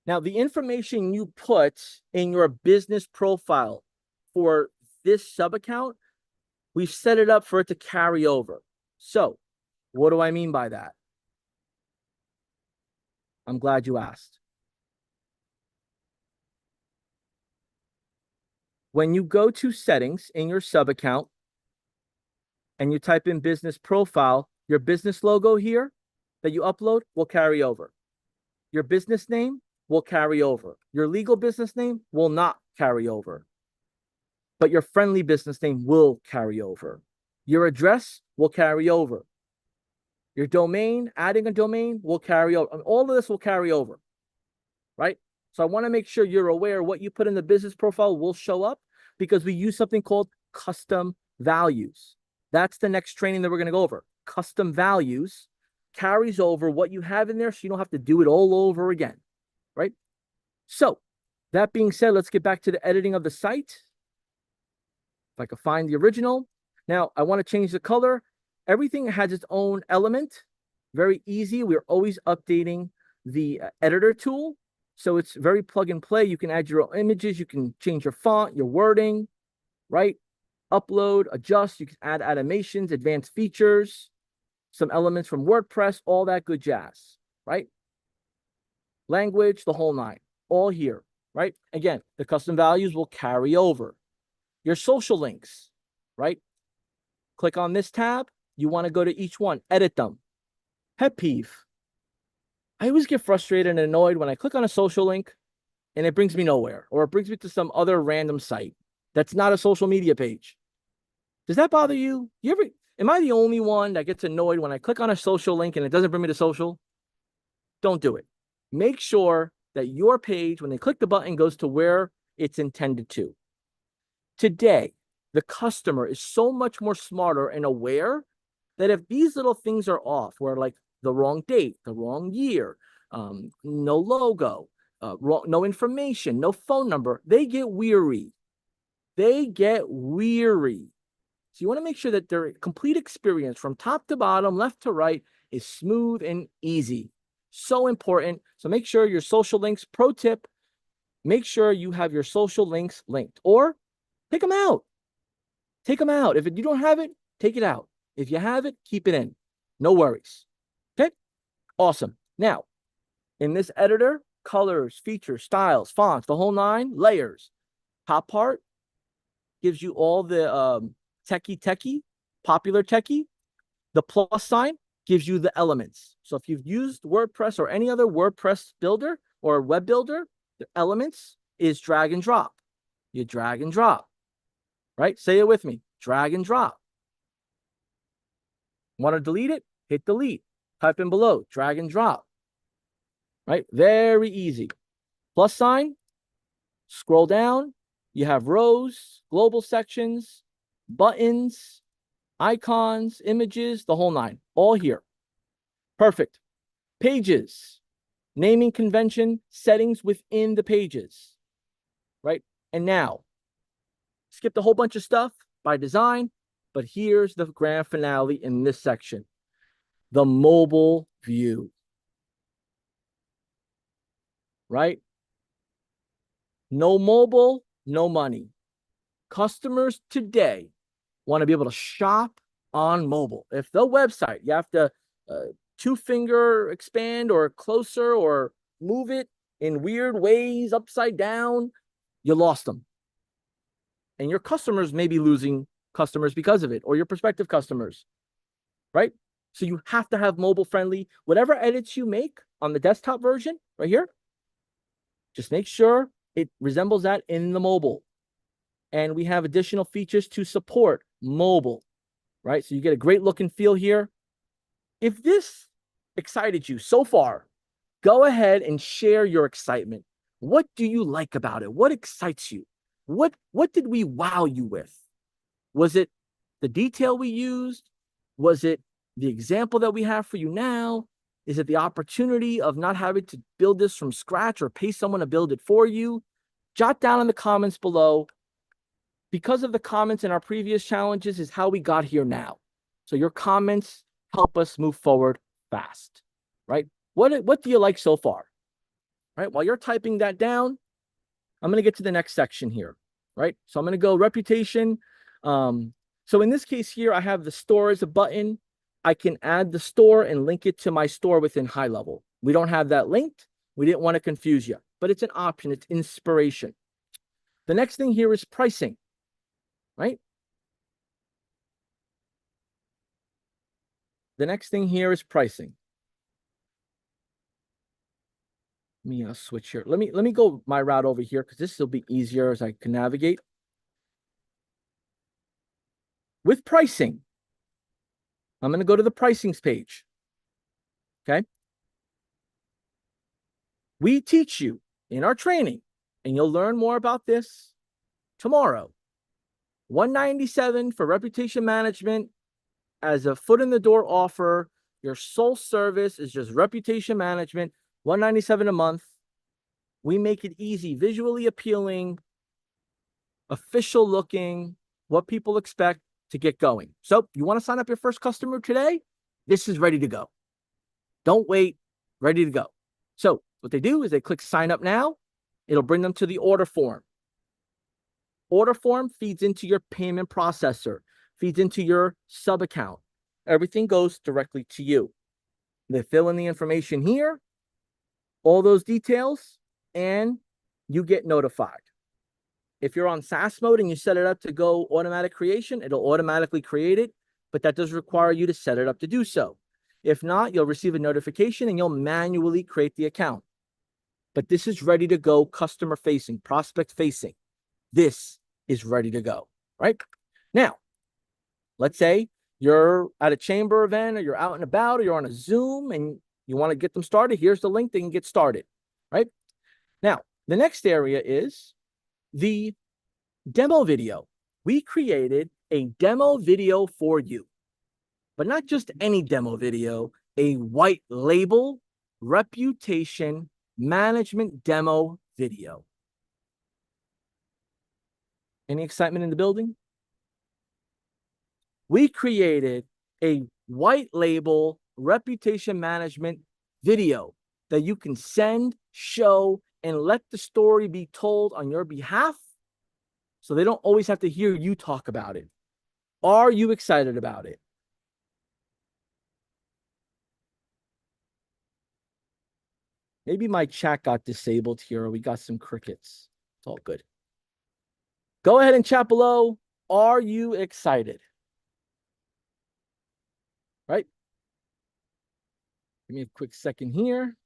Speaker 1: Now, the information you put in your business profile for this sub account, we've set it up for it to carry over. So what do I mean by that? I'm glad you asked. When you go to settings in your sub account and you type in business profile, your business logo here that you upload will carry over. Your business name will carry over. Your legal business name will not carry over. But your friendly business name will carry over. Your address will carry over. Your domain, adding a domain will carry over. All of this will carry over, right? So I want to make sure you're aware what you put in the business profile will show up because we use something called custom values. That's the next training that we're going to go over. Custom values carries over what you have in there so you don't have to do it all over again, right? So that being said, let's get back to the editing of the site. If I could find the original. Now I want to change the color. Everything has its own element. Very easy. We're always updating the editor tool. So it's very plug and play. You can add your own images. You can change your font, your wording, right? Upload, adjust. You can add animations, advanced features, some elements from WordPress, all that good jazz, right? Language, the whole nine, all here, right? Again, the custom values will carry over. Your social links, right? Click on this tab. You want to go to each one, edit them. Pet peeve. I always get frustrated and annoyed when I click on a social link and it brings me nowhere, or it brings me to some other random site that's not a social media page. Does that bother you? Am I the only one that gets annoyed when I click on a social link and it doesn't bring me to social? Don't do it. Make sure that your page, when they click the button, goes to where it's intended to. Today, the customer is so much more smarter and aware that if these little things are off, where like the wrong date, the wrong year, no logo, no information, no phone number, they get weary. They get weary. So you want to make sure that their complete experience from top to bottom, left to right, is smooth and easy. So important. So make sure your social links, pro tip, make sure you have your social links linked or take them out. Take them out. If you don't have it, take it out. If you have it, keep it in. No worries. Okay? Awesome. Now, in this editor, colors, features, styles, fonts, the whole nine, layers. Top part gives you all the techie, popular techie. The plus sign gives you the elements. So if you've used WordPress or any other WordPress builder or web builder, the elements is drag and drop. You drag and drop, right? Say it with me, drag and drop. Want to delete it? Hit delete. Type in below, drag and drop, right? Very easy. Plus sign, scroll down. You have rows, global sections, buttons, icons, images, the whole nine, all here. Perfect. Pages, naming convention, settings within the pages, right? And now, skipped a whole bunch of stuff by design, but here's the grand finale in this section, the mobile view, right? No mobile, no money. Customers today want to be able to shop on mobile. If the website, you have to two-finger expand or closer or move it in weird ways, upside down, you lost them. And your customers may be losing customers because of it, or your prospective customers, right? So you have to have mobile friendly. Whatever edits you make on the desktop version right here, just make sure it resembles that in the mobile. And we have additional features to support mobile, right? So you get a great look and feel here. If this excited you so far, go ahead and share your excitement. What do you like about it? What excites you? What did we wow you with? Was it the detail we used? Was it the example that we have for you now? Is it the opportunity of not having to build this from scratch or pay someone to build it for you? jot down in the comments below, because of the comments in our previous challenges is how we got here now. So your comments help us move forward fast, right? What do you like so far? Right? While you're typing that down, I'm going to get to the next section here, right? So I'm going to go reputation. So in this case here, I have the store as a button. I can add the store and link it to my store within high level. We don't have that linked. We didn't want to confuse you, but it's an option. It's inspiration. The next thing here is pricing, right? The next thing here is pricing. Let me switch here. Let me go my route over here because this will be easier as I can navigate. With pricing, I'm going to go to the pricings page. Okay. We teach you in our training, and you'll learn more about this tomorrow. $197 for reputation management as a foot in the door offer. Your sole service is just reputation management, $197 a month. We make it easy, visually appealing, official looking, what people expect to get going. So you want to sign up your first customer today? This is ready to go. Don't wait, ready to go. So what they do is they click sign up now. It'll bring them to the order form. Order form feeds into your payment processor, feeds into your sub account. Everything goes directly to you. They fill in the information here, all those details, and you get notified. If you're on SaaS mode and you set it up to go automatic creation, it'll automatically create it, but that does require you to set it up to do so. If not, you'll receive a notification and you'll manually create the account. But this is ready to go, customer facing, prospect facing. This is ready to go, right? Now, let's say you're at a chamber event or you're out and about or you're on a Zoom and you want to get them started. Here's the link. They can get started, right? Now, the next area is the demo video. We created a demo video for you, but not just any demo video, a white label reputation management demo video. Any excitement in the building? We created a white label reputation management video that you can send, show, and let the story be told on your behalf so they don't always have to hear you talk about it. Are you excited about it? Maybe my chat got disabled here or we got some crickets. It's all good. Go ahead and chat below. Are you excited? Right? Give me a quick second here.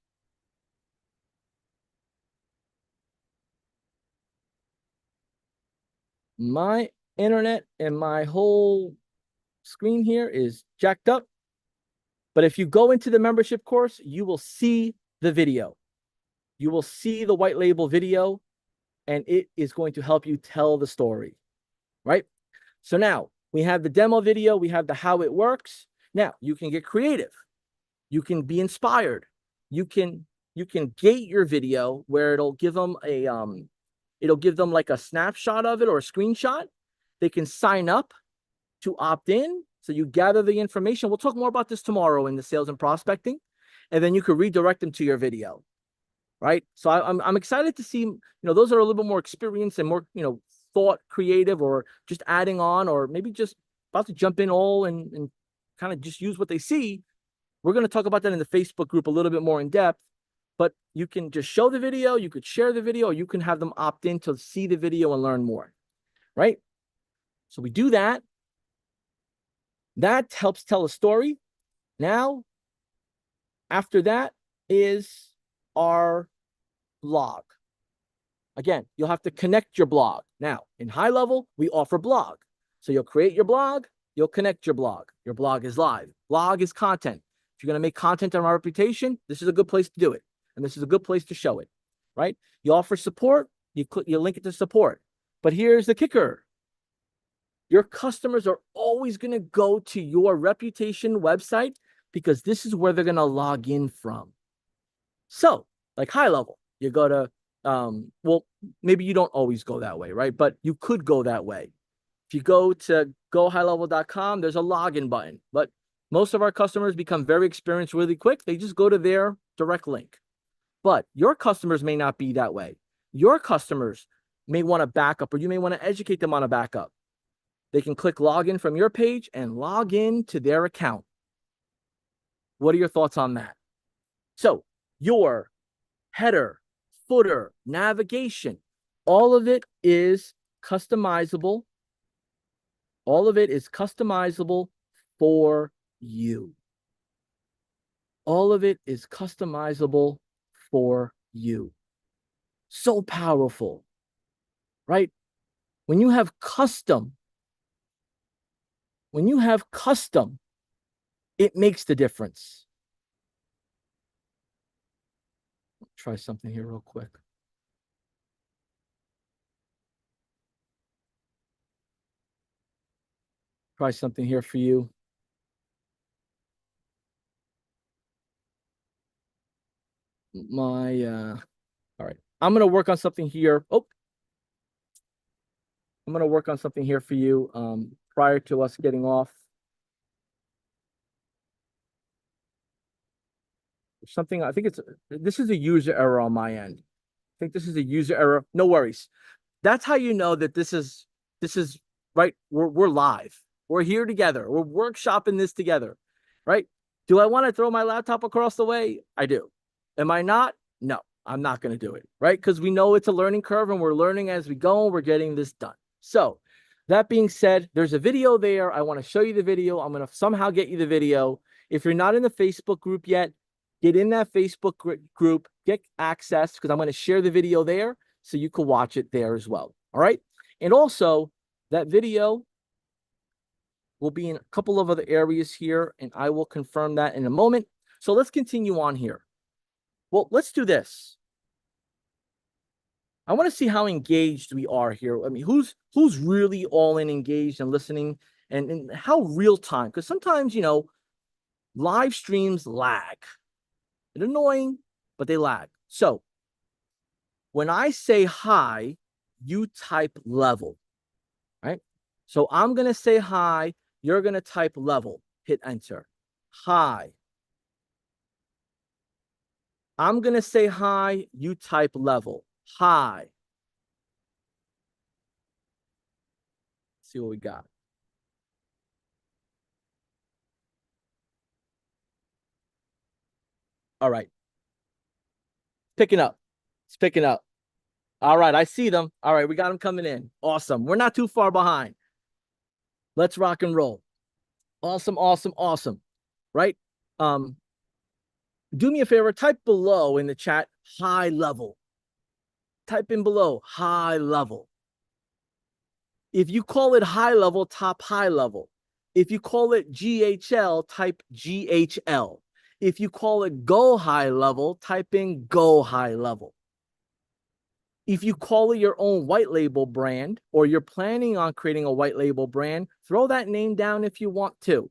Speaker 1: My internet and my whole screen here is jacked up. But if you go into the membership course, you will see the video. You will see the white label video, and it is going to help you tell the story, right? So now we have the demo video. We have the how it works. Now you can get creative. You can be inspired. You can gate your video where it'll give them a it'll give them like a snapshot of it or a screenshot. They can sign up to opt in. So you gather the information. We'll talk more about this tomorrow in the sales and prospecting, and then you can redirect them to your video, right? So I'm excited to see, those are a little bit more experienced and more, thought creative or just adding on, or maybe just about to jump in all and kind of just use what they see. We're going to talk about that in the Facebook group a little bit more in depth, but you can just show the video, you could share the video, or you can have them opt in to see the video and learn more, right? So we do that. That helps tell a story. Now, after that is our blog. Again, you'll have to connect your blog. Now, in high level, we offer blog. So you'll create your blog, you'll connect your blog. Your blog is live. Blog is content. If you're going to make content on our reputation, this is a good place to do it. And this is a good place to show it, right? You offer support, you link it to support. But here's the kicker. Your customers are always going to go to your reputation website because this is where they're going to log in from. So, like high level, you go to well, maybe you don't always go that way, right? But you could go that way. If you go to gohighlevel.com, there's a login button, but most of our customers become very experienced really quick. They just go to their direct link. But your customers may not be that way. Your customers may want a backup, or you may want to educate them on a backup. They can click login from your page and log in to their account. What are your thoughts on that? So your header, footer, navigation, all of it is customizable. All of it is customizable for you. All of it is customizable for you. So powerful, right? When you have custom, it makes the difference. Try something here real quick. Try something here for you. All right. I'm going to work on something here. I'm going to work on something here for you prior to us getting off. Something, I think this is a user error on my end. I think this is a user error. No worries. That's how you know that this is right. We're live. We're here together. We're workshopping this together, right? Do I want to throw my laptop across the way? I do. Am I not? No, I'm not going to do it, right? Because we know it's a learning curve and we're learning as we go and we're getting this done. So that being said, there's a video there. I want to show you the video. I'm going to somehow get you the video. If you're not in the Facebook group yet, get in that Facebook group, get access, because I'm going to share the video there so you can watch it there as well. All right. And also that video will be in a couple of other areas here, and I will confirm that in a moment. So let's continue on here. Well, let's do this. I want to see how engaged we are here. I mean, who's really all in engaged and listening, and how real time, because sometimes, you know, live streams lag. It's annoying, but they lag. So when I say hi, you type level, right? So I'm going to say hi. You're going to type level. Hit enter. Hi. I'm going to say hi. You type level. Hi. Let's see what we got. All right. Picking up. It's picking up. All right. I see them. All right. We got them coming in. Awesome. We're not too far behind. Let's rock and roll. Awesome. Awesome. Awesome. Right. Do me a favor. Type below in the chat, high level. Type in below, high level. If you call it high level, top high level. If you call it GHL, type GHL. If you call it go high level, type in go high level. If you call it your own white label brand, or you're planning on creating a white label brand, throw that name down if you want to.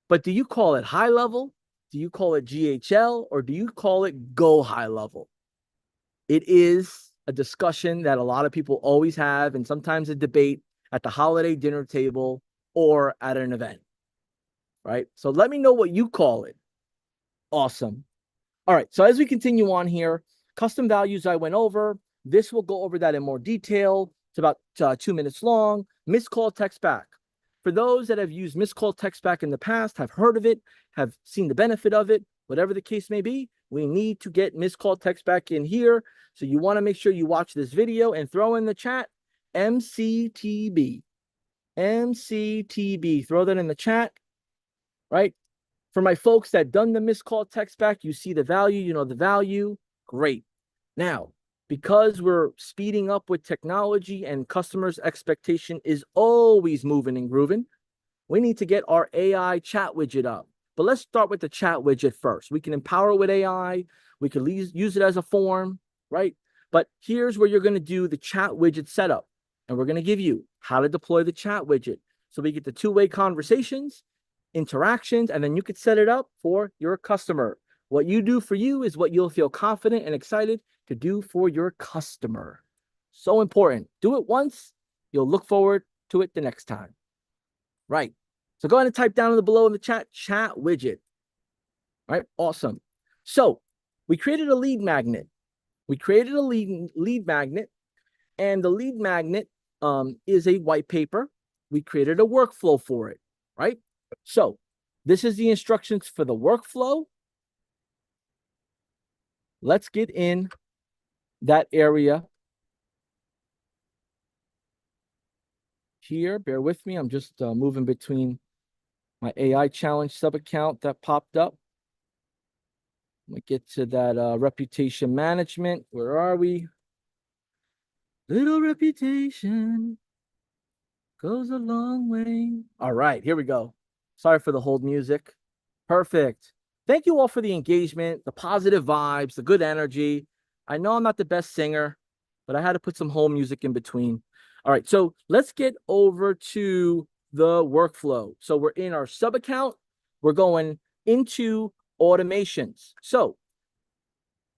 Speaker 1: But do you call it high level? Do you call it GHL, or do you call it go high level? It is a discussion that a lot of people always have, and sometimes a debate at the holiday dinner table or at an event, right? So let me know what you call it. Awesome. All right. So as we continue on here, custom values I went over. This will go over that in more detail. It's about 2 minutes long. Missed call text back. For those that have used missed call text back in the past, have heard of it, have seen the benefit of it, whatever the case may be, we need to get missed call text back in here. So you want to make sure you watch this video and throw in the chat MCTB. MCTB. Throw that in the chat, right? For my folks that done the missed call text back, you see the value, you know the value. Great. Now, because we're speeding up with technology and customers' expectation is always moving and grooving, we need to get our AI chat widget up. But let's start with the chat widget first. We can empower it with AI. We can use it as a form, right? But here's where you're going to do the chat widget setup. And we're going to give you how to deploy the chat widget. So we get the two-way conversations, interactions, and then you could set it up for your customer. What you do for you is what you'll feel confident and excited to do for your customer. So important. Do it once, you'll look forward to it the next time. Right. So go ahead and type down below in the chat widget. All right. Awesome. So we created a lead magnet. We created a lead magnet, and the lead magnet is a white paper. We created a workflow for it, right? So this is the instructions for the workflow. Let's get in that area here. Bear with me. I'm just moving between my AI challenge sub account that popped up. I'm gonna get to that reputation management. Where are we? Little reputation goes a long way. All right, here we go. Sorry for the hold music. Perfect. Thank you all for the engagement, the positive vibes, the good energy. I know I'm not the best singer, but I had to put some hold music in between. All right, so let's get over to the workflow. So we're in our sub account. We're going into automations. So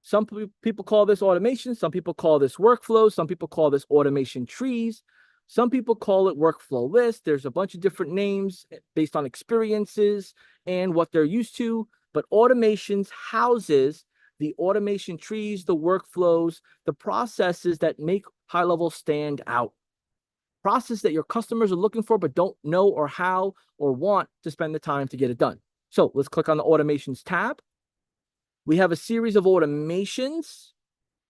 Speaker 1: some people call this automation. Some people call this workflow. Some people call this automation trees. Some people call it workflow list. There's a bunch of different names based on experiences and what they're used to. But automations houses the automation trees, the workflows, the processes that make high level stand out. Process that your customers are looking for but don't know or how or want to spend the time to get it done. So let's click on the automations tab. We have a series of automations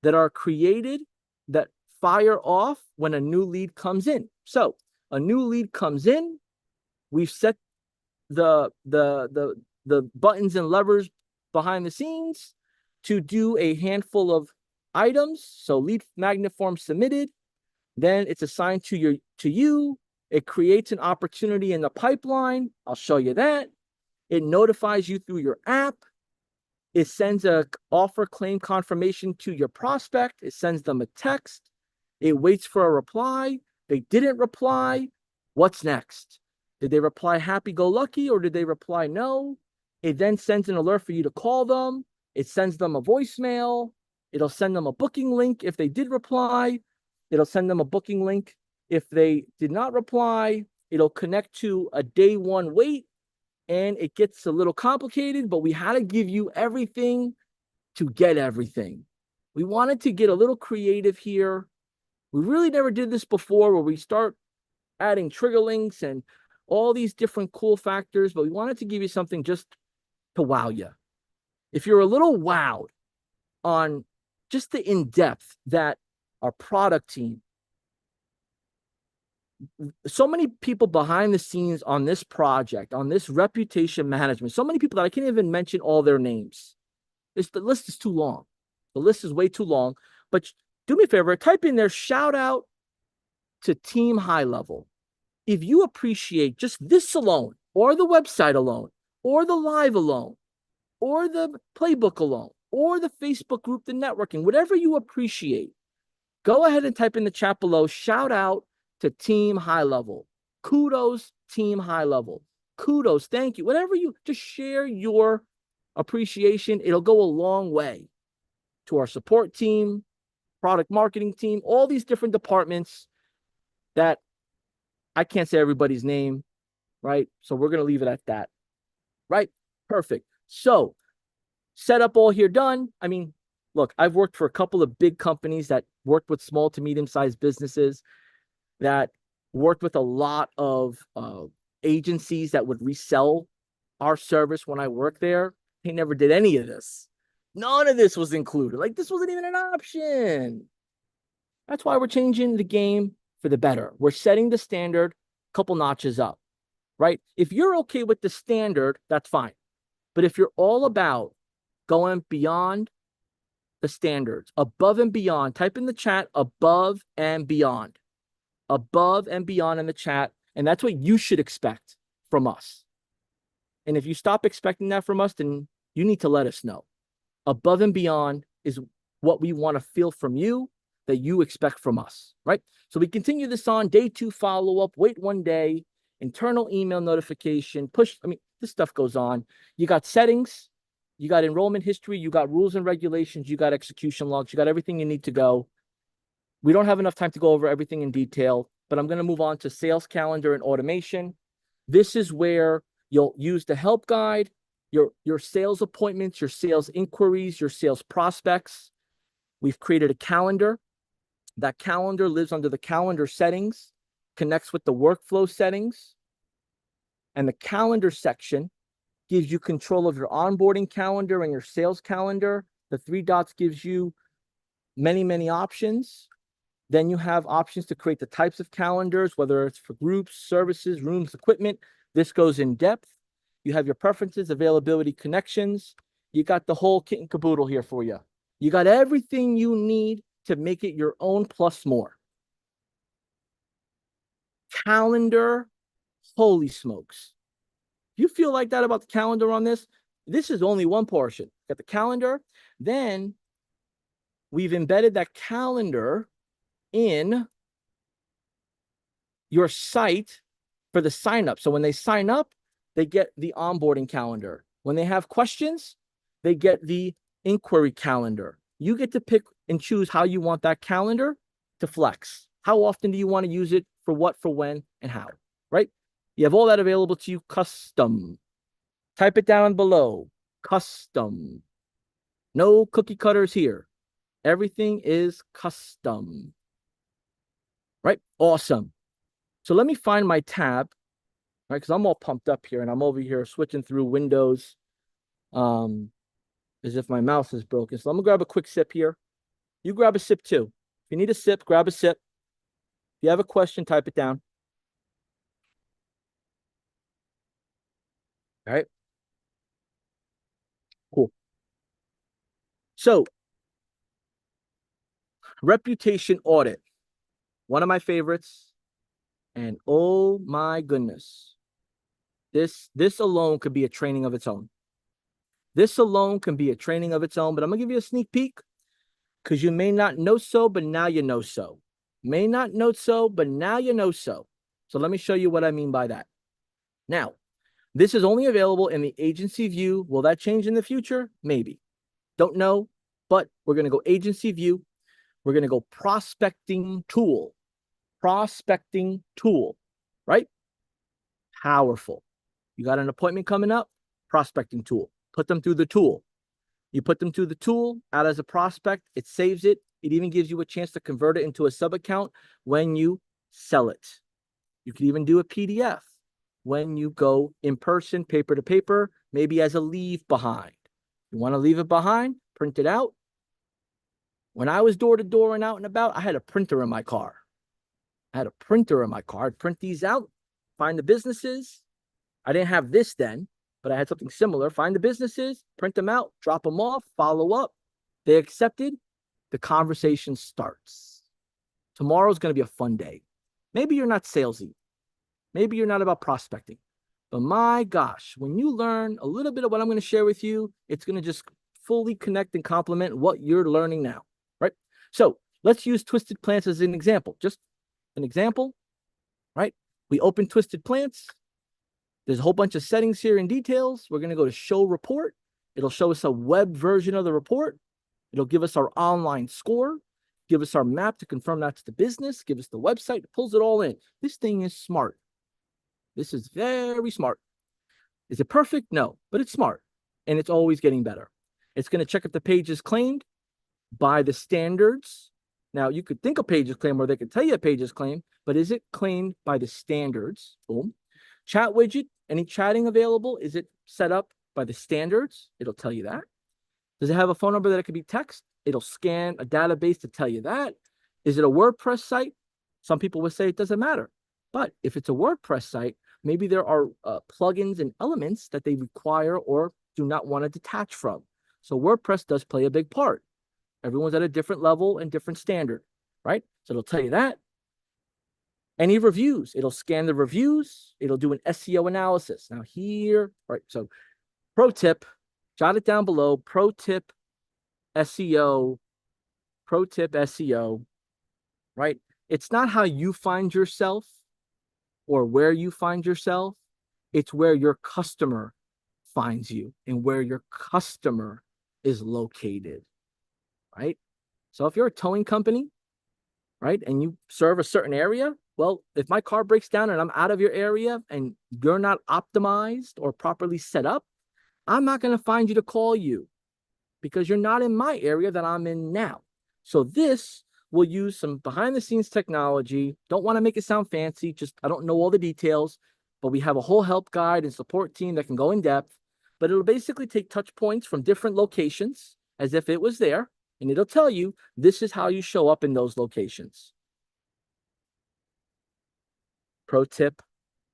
Speaker 1: that are created that fire off when a new lead comes in. So a new lead comes in, we've set the buttons and levers behind the scenes to do a handful of items. So lead magnet form submitted, then it's assigned to you. It creates an opportunity in the pipeline. I'll show you that. It notifies you through your app. It sends a offer claim confirmation to your prospect. It sends them a text. It waits for a reply. They didn't reply. What's next? Did they reply happy-go-lucky or did they reply no? It then sends an alert for you to call them. It sends them a voicemail. It'll send them a booking link if they did reply. It'll send them a booking link if they did not reply. It'll connect to a day one wait. And it gets a little complicated, but we had to give you everything to get everything. We wanted to get a little creative here. We really never did this before where we start adding trigger links and all these different cool factors, but we wanted to give you something just to wow you. If you're a little wowed on just the in-depth that our product team, so many people behind the scenes on this project, on this reputation management, so many people that I can't even mention all their names. The list is too long. The list is way too long. But do me a favor, type in there, shout out to Team High Level. If you appreciate just this alone, or the website alone, or the live alone, or the playbook alone, or the Facebook group, the networking, whatever you appreciate, go ahead and type in the chat below, shout out to Team High Level. Kudos, Team High Level. Kudos, thank you. Whatever you, just share your appreciation. It'll go a long way to our support team, product marketing team, all these different departments that I can't say everybody's name, right? So we're going to leave it at that, right? Perfect. So setup all here done. I mean, look, I've worked for a couple of big companies that worked with small to medium-sized businesses, that worked with a lot of agencies that would resell our service when I worked there. They never did any of this. None of this was included. Like, this wasn't even an option. That's why we're changing the game for the better. We're setting the standard a couple notches up, right? If you're okay with the standard, that's fine. But if you're all about going beyond the standards, above and beyond, type in the chat, above and beyond. Above and beyond in the chat. And that's what you should expect from us. And if you stop expecting that from us, then you need to let us know. Above and beyond is what we want to feel from you, that you expect from us, right? So we continue this on day 2 follow-up, wait 1 day, internal email notification, push. I mean, this stuff goes on. You got settings. You got enrollment history, you got rules and regulations, you got execution logs, you got everything you need to go. We don't have enough time to go over everything in detail, but I'm going to move on to sales calendar and automation. This is where you'll use the help guide, your sales appointments, your sales inquiries, your sales prospects. We've created a calendar. That calendar lives under the calendar settings, connects with the workflow settings. And the calendar section gives you control of your onboarding calendar and your sales calendar. The 3 dots gives you many, many options. Then you have options to create the types of calendars, whether it's for groups, services, rooms, equipment. This goes in depth. You have your preferences, availability, connections. You got the whole kit and caboodle here for you. You got everything you need to make it your own plus more. Calendar, holy smokes. You feel like that about the calendar on this? This is only one portion. Got the calendar. Then we've embedded that calendar in your site for the sign up. So when they sign up, they get the onboarding calendar. When they have questions, they get the inquiry calendar. You get to pick and choose how you want that calendar to flex. How often do you want to use it, for what, for when, and how, right? You have all that available to you custom. Type it down below, custom. No cookie cutters here. Everything is custom, right? Awesome. So let me find my tab, right? Because I'm all pumped up here and I'm over here switching through windows as if my mouse is broken. So I'm gonna grab a quick sip here. You grab a sip too. If you need a sip, grab a sip. If you have a question, type it down. All right. Cool. So, reputation audit, one of my favorites. And oh my goodness, this alone could be a training of its own. This alone can be a training of its own, but I'm gonna give you a sneak peek because you may not know so, but now you know so. May not know so, but now you know so. So let me show you what I mean by that. Now, this is only available in the agency view. Will that change in the future? Maybe. Don't know, but we're going to go agency view. We're going to go prospecting tool. Prospecting tool, right? Powerful. You got an appointment coming up? Prospecting tool. Put them through the tool. You put them through the tool, add as a prospect, it saves it. It even gives you a chance to convert it into a sub account when you sell it. You could even do a PDF when you go in person, paper to paper, maybe as a leave behind. You want to leave it behind, print it out. When I was door to door and out and about, I had a printer in my car. I'd print these out, find the businesses. I didn't have this then, but I had something similar. Find the businesses, print them out, drop them off, follow up. They accepted, the conversation starts. Tomorrow's going to be a fun day. Maybe you're not salesy. Maybe you're not about prospecting. But my gosh, when you learn a little bit of what I'm going to share with you, it's going to just fully connect and complement what you're learning now, right? So let's use Twisted Plants as an example. Just an example, right? We open Twisted Plants. There's a whole bunch of settings here and details. We're going to go to show report. It'll show us a web version of the report. It'll give us our online score, give us our map to confirm that's the business, give us the website. It pulls it all in. This thing is smart. This is very smart. Is it perfect? No, but it's smart. And it's always getting better. It's going to check if the page is claimed by the standards. Now, you could think a page is claimed or they could tell you a page is claimed, but is it claimed by the standards? Boom. Chat widget, any chatting available? Is it set up by the standards? It'll tell you that. Does it have a phone number that it could be text? It'll scan a database to tell you that. Is it a WordPress site? Some people would say it doesn't matter. But if it's a WordPress site, maybe there are plugins and elements that they require or do not want to detach from. So WordPress does play a big part. Everyone's at a different level and different standard, right? So it'll tell you that. Any reviews, it'll scan the reviews. It'll do an SEO analysis. Now here, right, so pro tip, jot it down below, pro tip SEO, right? It's not how you find yourself or where you find yourself. It's where your customer finds you and where your customer is located, right? So if you're a towing company, right, and you serve a certain area, well, if my car breaks down and I'm out of your area and you're not optimized or properly set up, I'm not going to find you to call you because you're not in my area that I'm in now. So this will use some behind the scenes technology. Don't want to make it sound fancy. Just, I don't know all the details, but we have a whole help guide and support team that can go in depth, but it'll basically take touch points from different locations as if it was there. And it'll tell you, this is how you show up in those locations. Pro tip,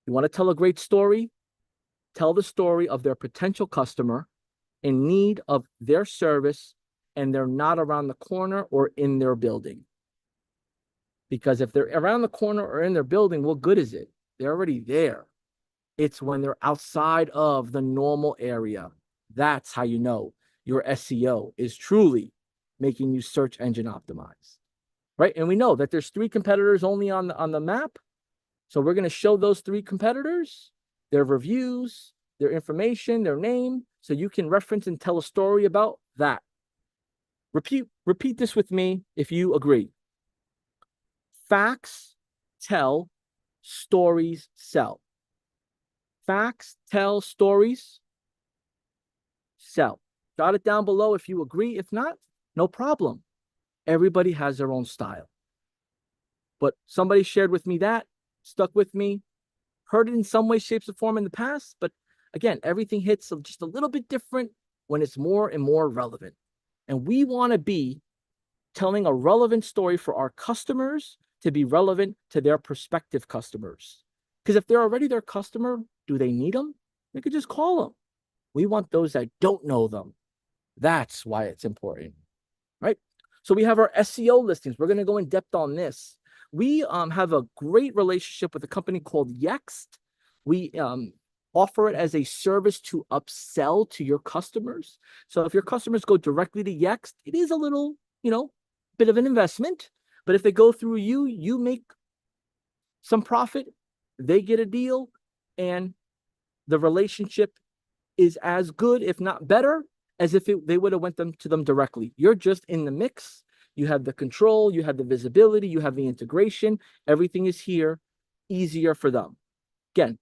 Speaker 1: you want to tell a great story? Tell the story of their potential customer in need of their service and they're not around the corner or in their building. Because if they're around the corner or in their building, what good is it? They're already there. It's when they're outside of the normal area. That's how you know your SEO is truly making you search engine optimized, right? And we know that there's 3 competitors only on the map. So we're going to show those 3 competitors, their reviews, their information, their name, so you can reference and tell a story about that. Repeat this with me if you agree. Facts tell, stories sell. Facts tell, stories sell. Jot it down below if you agree. If not, no problem. Everybody has their own style. But somebody shared with me that, stuck with me, heard it in some way, shapes, or form in the past. But again, everything hits just a little bit different when it's more and more relevant. And we want to be telling a relevant story for our customers to be relevant to their prospective customers. Because if they're already their customer, do they need them? They could just call them. We want those that don't know them. That's why it's important, right? So we have our SEO listings. We're going to go in depth on this. We have a great relationship with a company called Yext. We offer it as a service to upsell to your customers. So if your customers go directly to Yext, it is a little, bit of an investment. But if they go through you, you make some profit, they get a deal, and the relationship is as good, if not better, as if they would have went to them directly. You're just in the mix. You have the control, you have the visibility, you have the integration. Everything is here, easier for them. Again,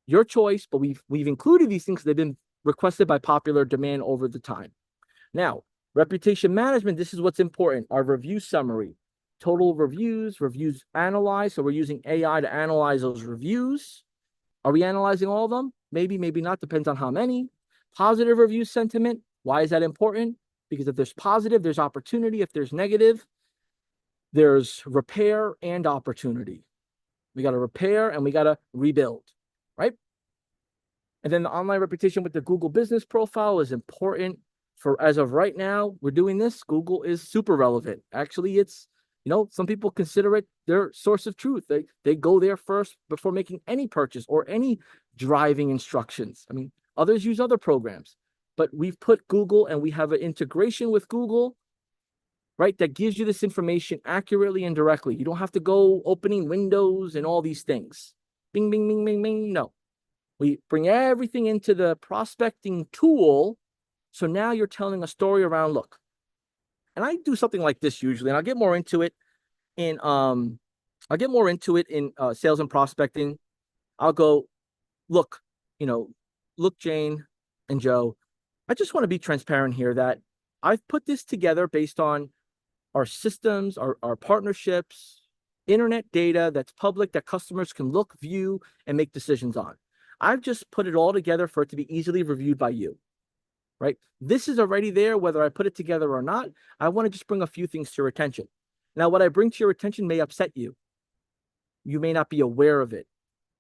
Speaker 1: your choice, but we've included these things. They've been requested by popular demand over the time. Now, reputation management, this is what's important. Our review summary, total reviews analyzed. So we're using AI to analyze those reviews. Are we analyzing all of them? Maybe, maybe not, depends on how many. Positive review sentiment, why is that important? Because if there's positive, there's opportunity. If there's negative, there's repair and opportunity. We got to repair and we got to rebuild, right? And then the online reputation with the Google business profile is important. For as of right now, we're doing this. Google is super relevant. Actually, it's, some people consider it their source of truth. They go there first before making any purchase or any driving instructions. I mean, others use other programs, but we've put Google and we have an integration with Google, right? That gives you this information accurately and directly. You don't have to go opening windows and all these things. Bing, bing, bing, bing, bing. No, we bring everything into the prospecting tool. So now you're telling a story around, look, and I do something like this usually, and I'll get more into it in sales and prospecting. I'll go, look, look, Jane and Joe, I just want to be transparent here that I've put this together based on our systems, our partnerships, internet data that's public that customers can look, view, and make decisions on. I've just put it all together for it to be easily reviewed by you. Right? This is already there, whether I put it together or not. I want to just bring a few things to your attention. Now, what I bring to your attention may upset you. You may not be aware of it,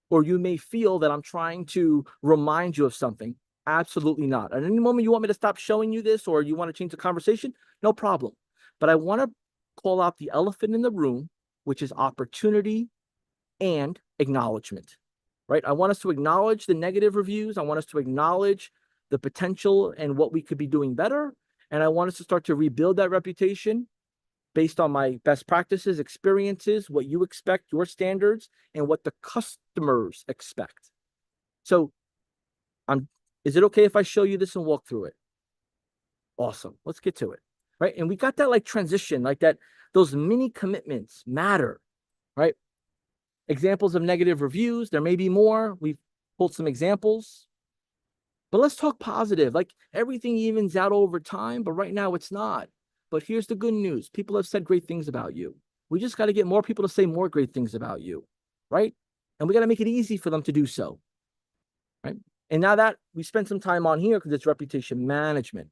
Speaker 1: or you may feel that I'm trying to remind you of something. Absolutely not. At any moment you want me to stop showing you this, or you want to change the conversation, no problem. But I want to call out the elephant in the room, which is opportunity and acknowledgement, right? I want us to acknowledge the negative reviews. I want us to acknowledge the potential and what we could be doing better. And I want us to start to rebuild that reputation based on my best practices, experiences, what you expect, your standards, and what the customers expect. So Is it okay if I show you this and walk through it? Awesome. Let's get to it. Right. And we got that like transition, like that, those mini commitments matter, right? Examples of negative reviews. There may be more. We've pulled some examples, but let's talk positive. Like everything evens out over time, but right now it's not. But here's the good news. People have said great things about you. We just got to get more people to say more great things about you, right? And we got to make it easy for them to do so, right? And now that we spent some time on here because it's reputation management,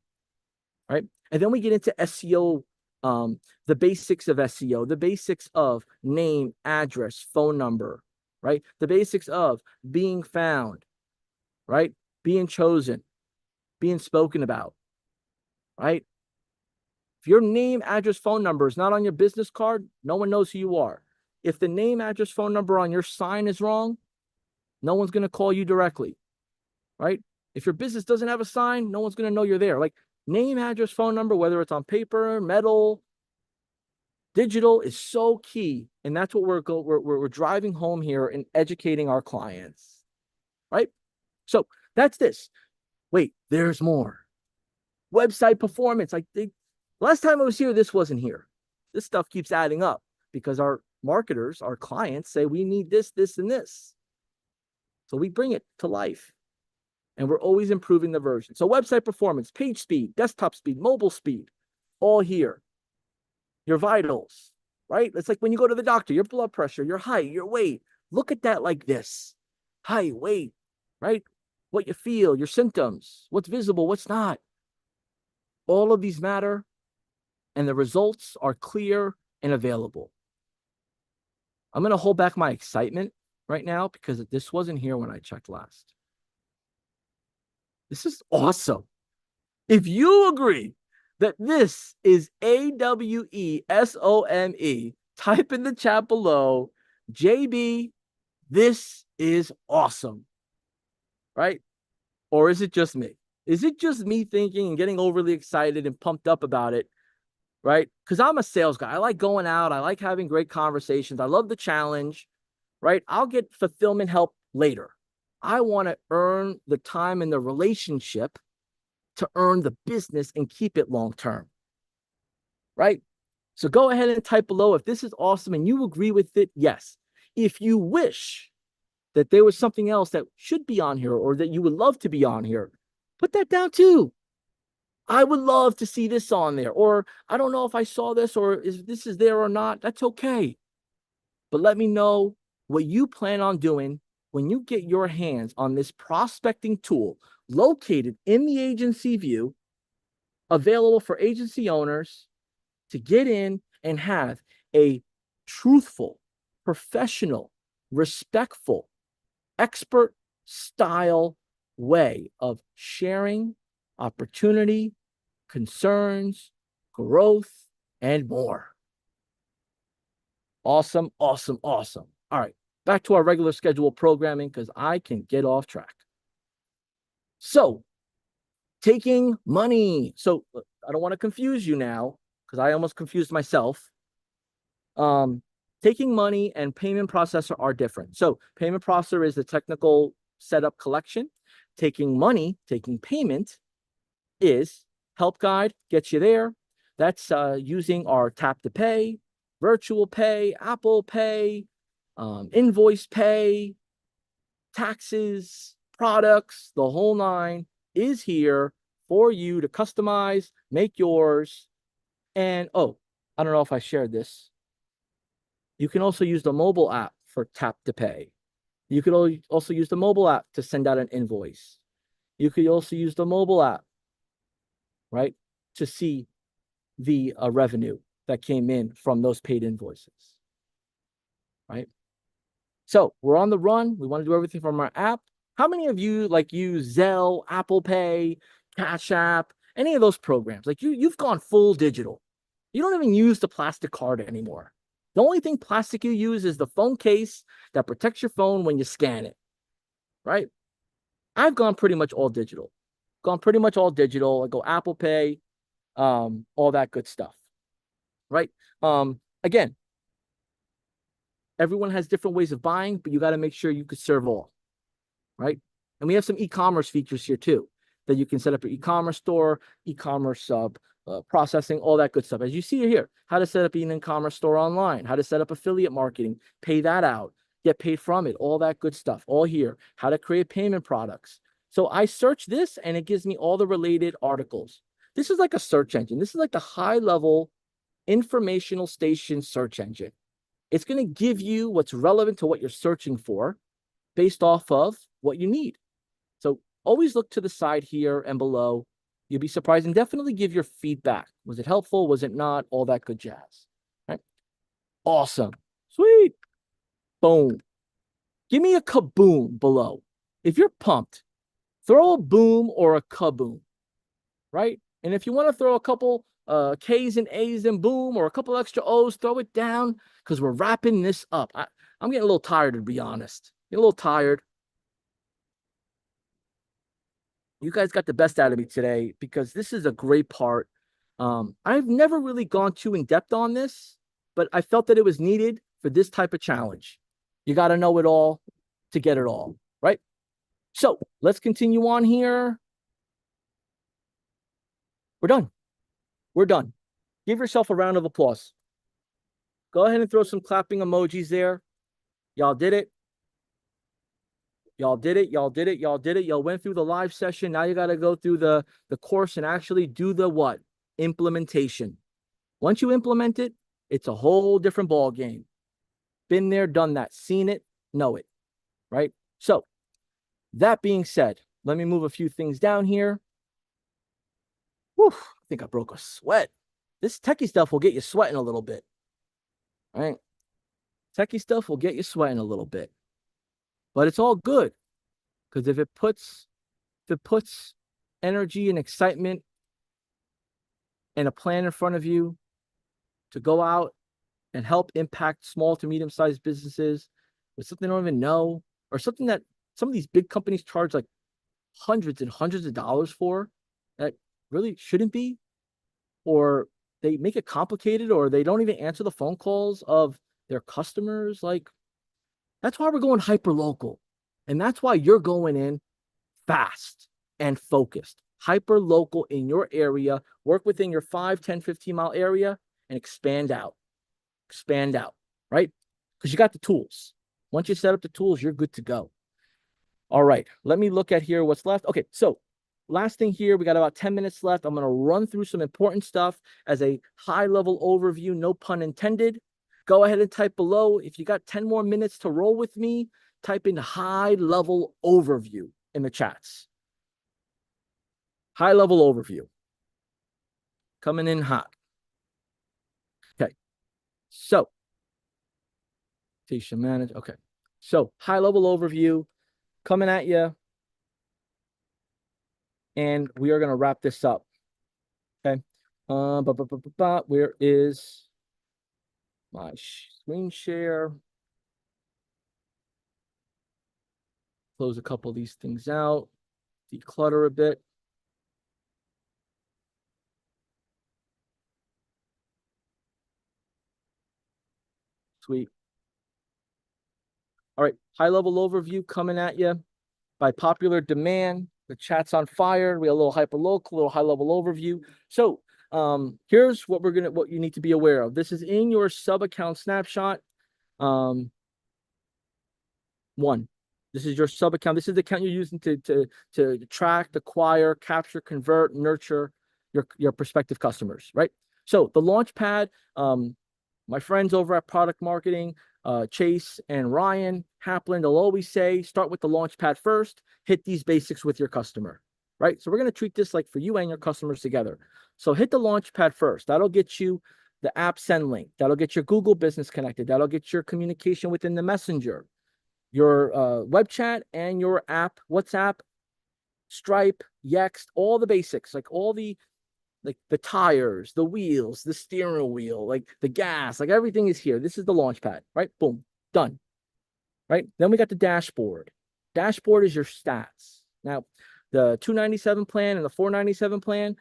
Speaker 1: right? And then we get into SEO, the basics of SEO, the basics of name, address, phone number, right? The basics of being found, right? Being chosen, being spoken about, right? If your name, address, phone number is not on your business card, no one knows who you are. If the name, address, phone number on your sign is wrong, no one's going to call you directly, right? If your business doesn't have a sign, no one's going to know you're there. Like name, address, phone number, whether it's on paper, metal, digital, is so key. And that's what we're driving home here and educating our clients, right? So that's this. Wait, there's more. Website performance. Last time I was here, this wasn't here. This stuff keeps adding up because our marketers, our clients say we need this, this, and this. So we bring it to life. And we're always improving the version. So website performance, page speed, desktop speed, mobile speed, all here. Your vitals, right? It's like when you go to the doctor, your blood pressure, your height, your weight. Look at that like this. Height, weight, right? What you feel, your symptoms, what's visible, what's not. All of these matter, and the results are clear and available. I'm going to hold back my excitement right now because this wasn't here when I checked last. This is awesome. If you agree that this is AWESOME, type in the chat below, JB, this is awesome, right? Or is it just me? Is it just me thinking and getting overly excited and pumped up about it, right? Because I'm a sales guy. I like going out. I like having great conversations. I love the challenge, right? I'll get fulfillment help later. I want to earn the time in the relationship to earn the business and keep it long-term, right? So go ahead and type below if this is awesome and you agree with it, yes. If you wish that there was something else that should be on here or that you would love to be on here, put that down too. I would love to see this on there, or I don't know if I saw this or if this is there or not. That's okay. But let me know what you plan on doing when you get your hands on this prospecting tool located in the agency view, available for agency owners to get in and have a truthful, professional, respectful, expert style way of sharing opportunity, concerns, growth, and more. Awesome, awesome, awesome. All right, back to our regular schedule programming because I can get off track. So, taking money. So, I don't want to confuse you now because I almost confused myself. Taking money and payment processor are different. So, payment processor is the technical setup collection. Taking money, taking payment is help guide, gets you there. That's using our tap to pay, virtual pay, Apple Pay, invoice pay, taxes, products, the whole nine is here for you to customize, make yours. And oh, I don't know if I shared this. You can also use the mobile app for tap to pay. You could also use the mobile app to send out an invoice. You could also use the mobile app, right, to see the revenue that came in from those paid invoices, right? So we're on the run. We want to do everything from our app. How many of you like use Zelle, Apple Pay, Cash App, any of those programs? Like you've gone full digital. You don't even use the plastic card anymore. The only thing plastic you use is the phone case that protects your phone when you scan it, right? I've gone pretty much all digital. I go Apple Pay, all that good stuff, right? Again, everyone has different ways of buying, but you got to make sure you could serve all, right? And we have some e-commerce features here too, that you can set up your e-commerce store, e-commerce processing, all that good stuff. As you see here, how to set up an e-commerce store online, how to set up affiliate marketing, pay that out, get paid from it, all that good stuff, all here. How to create payment products. So I search this and it gives me all the related articles. This is like a search engine. This is like the high level informational station search engine. It's going to give you what's relevant to what you're searching for based off of what you need. So always look to the side here and below. You'll be surprised, and definitely give your feedback. Was it helpful? Was it not? All that good jazz. Right? Awesome. Sweet. Boom. Give me a kaboom below. If you're pumped, throw a boom or a kaboom, right? And if you want to throw a couple K's and A's and boom, or a couple extra O's, throw it down, because we're wrapping this up. I'm getting a little tired, to be honest. Getting a little tired. You guys got the best out of me today, because this is a great part. I've never really gone too in depth on this, but I felt that it was needed for this type of challenge. You got to know it all to get it all, right? So let's continue on here. We're done. We're done. Give yourself a round of applause. Go ahead and throw some clapping emojis there. Y'all did it. Y'all did it. Y'all did it. Y'all did it. Y'all went through the live session. Now you got to go through the course and actually do the what? Implementation. Once you implement it, it's a whole different ball game. Been there, done that, seen it, know it, right? So that being said, let me move a few things down here. Whew, I think I broke a sweat. This techie stuff will get you sweating a little bit, right? Techie stuff will get you sweating a little bit, but it's all good, because if it puts energy and excitement and a plan in front of you to go out and help impact small to medium-sized businesses with something they don't even know, or something that some of these big companies charge like hundreds and hundreds of dollars for, that really shouldn't be, or they make it complicated, or they don't even answer the phone calls of their customers. Like, that's why we're going hyper local. And that's why you're going in fast and focused. Hyper local in your area. Work within your 5, 10, 15-mile area and expand out. Expand out, right? Because you got the tools. Once you set up the tools, you're good to go. All right, let me look at here what's left. Okay, so last thing here, we got about 10 minutes left. I'm going to run through some important stuff as a high-level overview, no pun intended. Go ahead and type below. If you got 10 more minutes to roll with me, type in high-level overview in the chats. High-level overview. Coming in hot. Okay. So, manage. Okay. So, high-level overview coming at you. And we are going to wrap this up. Okay. Where is my screen share? Close a couple of these things out. Declutter a bit. Sweet. All right. High-level overview coming at you by popular demand. The chat's on fire. We have a little hyper local, a little high-level overview. So here's what you need to be aware of. This is in your sub-account snapshot. One. This is your sub-account. This is the account you're using to attract, acquire, capture, convert, nurture your prospective customers, right? So the Launchpad, my friends over at Product Marketing, Chase and Ryan Haplin, they'll always say, start with the Launchpad first, hit these basics with your customer, right? So we're going to treat this like for you and your customers together. So hit the Launchpad first. That'll get you the app send link. That'll get your Google Business connected. That'll get your communication within the Messenger, your web chat, and your app, WhatsApp, Stripe, Yext, all the basics, like all the tires, the wheels, the steering wheel, like the gas, like everything is here. This is the Launchpad, right? Boom, done, right? Then we got the dashboard. Dashboard is your stats. Now, the $297 plan and the $497 plan,